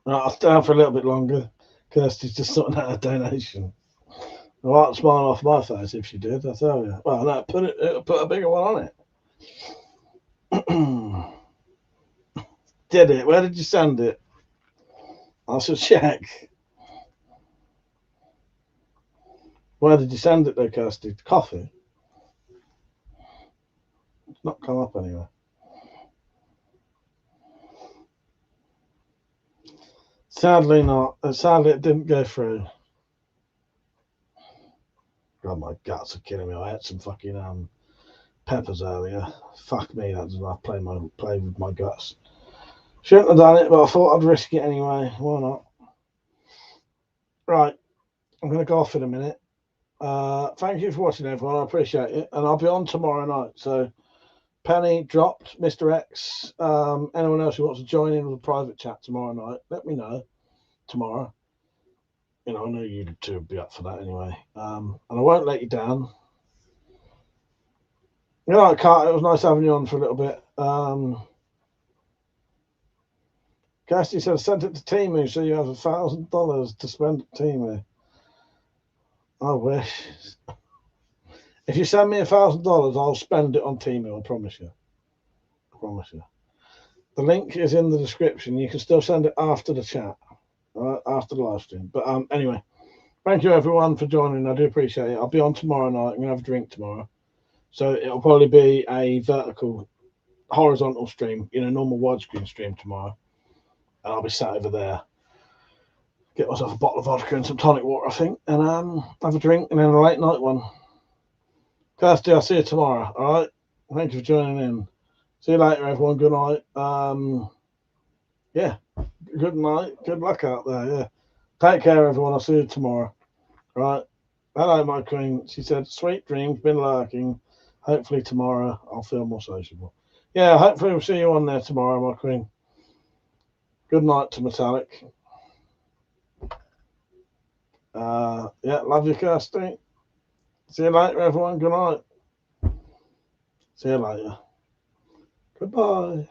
Right, I'll stay on for a little bit longer. Kirsty's just sorting out a donation. I might smile off my face if she did, I tell you. Well, no, it'll put a bigger one on it. Did it? Where did you send it? I should check. Where did you send it though, Kirsty? Coffee? It's not come up anywhere. Sadly not. Sadly it didn't go through. God, my guts are killing me. I had some fucking peppers earlier. Fuck me, that's I play with my guts. Shouldn't have done it, but I thought I'd risk it anyway. Why not? Right, I'm going to go off in a minute. Thank you for watching, everyone. I appreciate it, and I'll be on tomorrow night. So, Penny dropped, Mr. X. Anyone else who wants to join in with a private chat tomorrow night, let me know tomorrow. you know, I know you two would be up for that anyway. And I won't let you down. You know, Carter, it was nice having you on for a little bit. Kirsty said, sent it to Timu, so you have $1,000 to spend at Timu. I wish. If you send me $1,000, I'll spend it on Timu, I promise you. I promise you. The link is in the description. You can still send it after the chat, after the live stream. But anyway, thank you everyone for joining. I do appreciate it. I'll be on tomorrow night. I'm going to have a drink tomorrow. So it'll probably be a horizontal stream, you know, normal widescreen stream tomorrow. And I'll be sat over there. Get myself a bottle of vodka and some tonic water, I think, and have a drink, and then a late night one. Kirsty, I'll see you tomorrow. All right. Thank you for joining in. See you later, everyone. Good night. Yeah. Good night. Good luck out there. Yeah. Take care, everyone. I'll see you tomorrow. All right. Hello, my queen. She said, "Sweet dreams. Been lurking. Hopefully tomorrow I'll feel more sociable." Yeah. Hopefully we'll see you on there tomorrow, my queen. Good night to Metallic. Yeah, love you, Kirsty. See you later, everyone. Good night. See you later. Goodbye.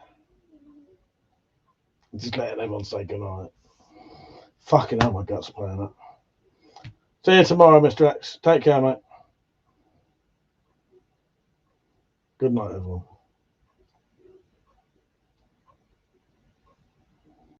Just letting everyone say good night. Fucking hell, my gut's playing up. See you tomorrow, Mr. X. Take care, mate. Good night, everyone.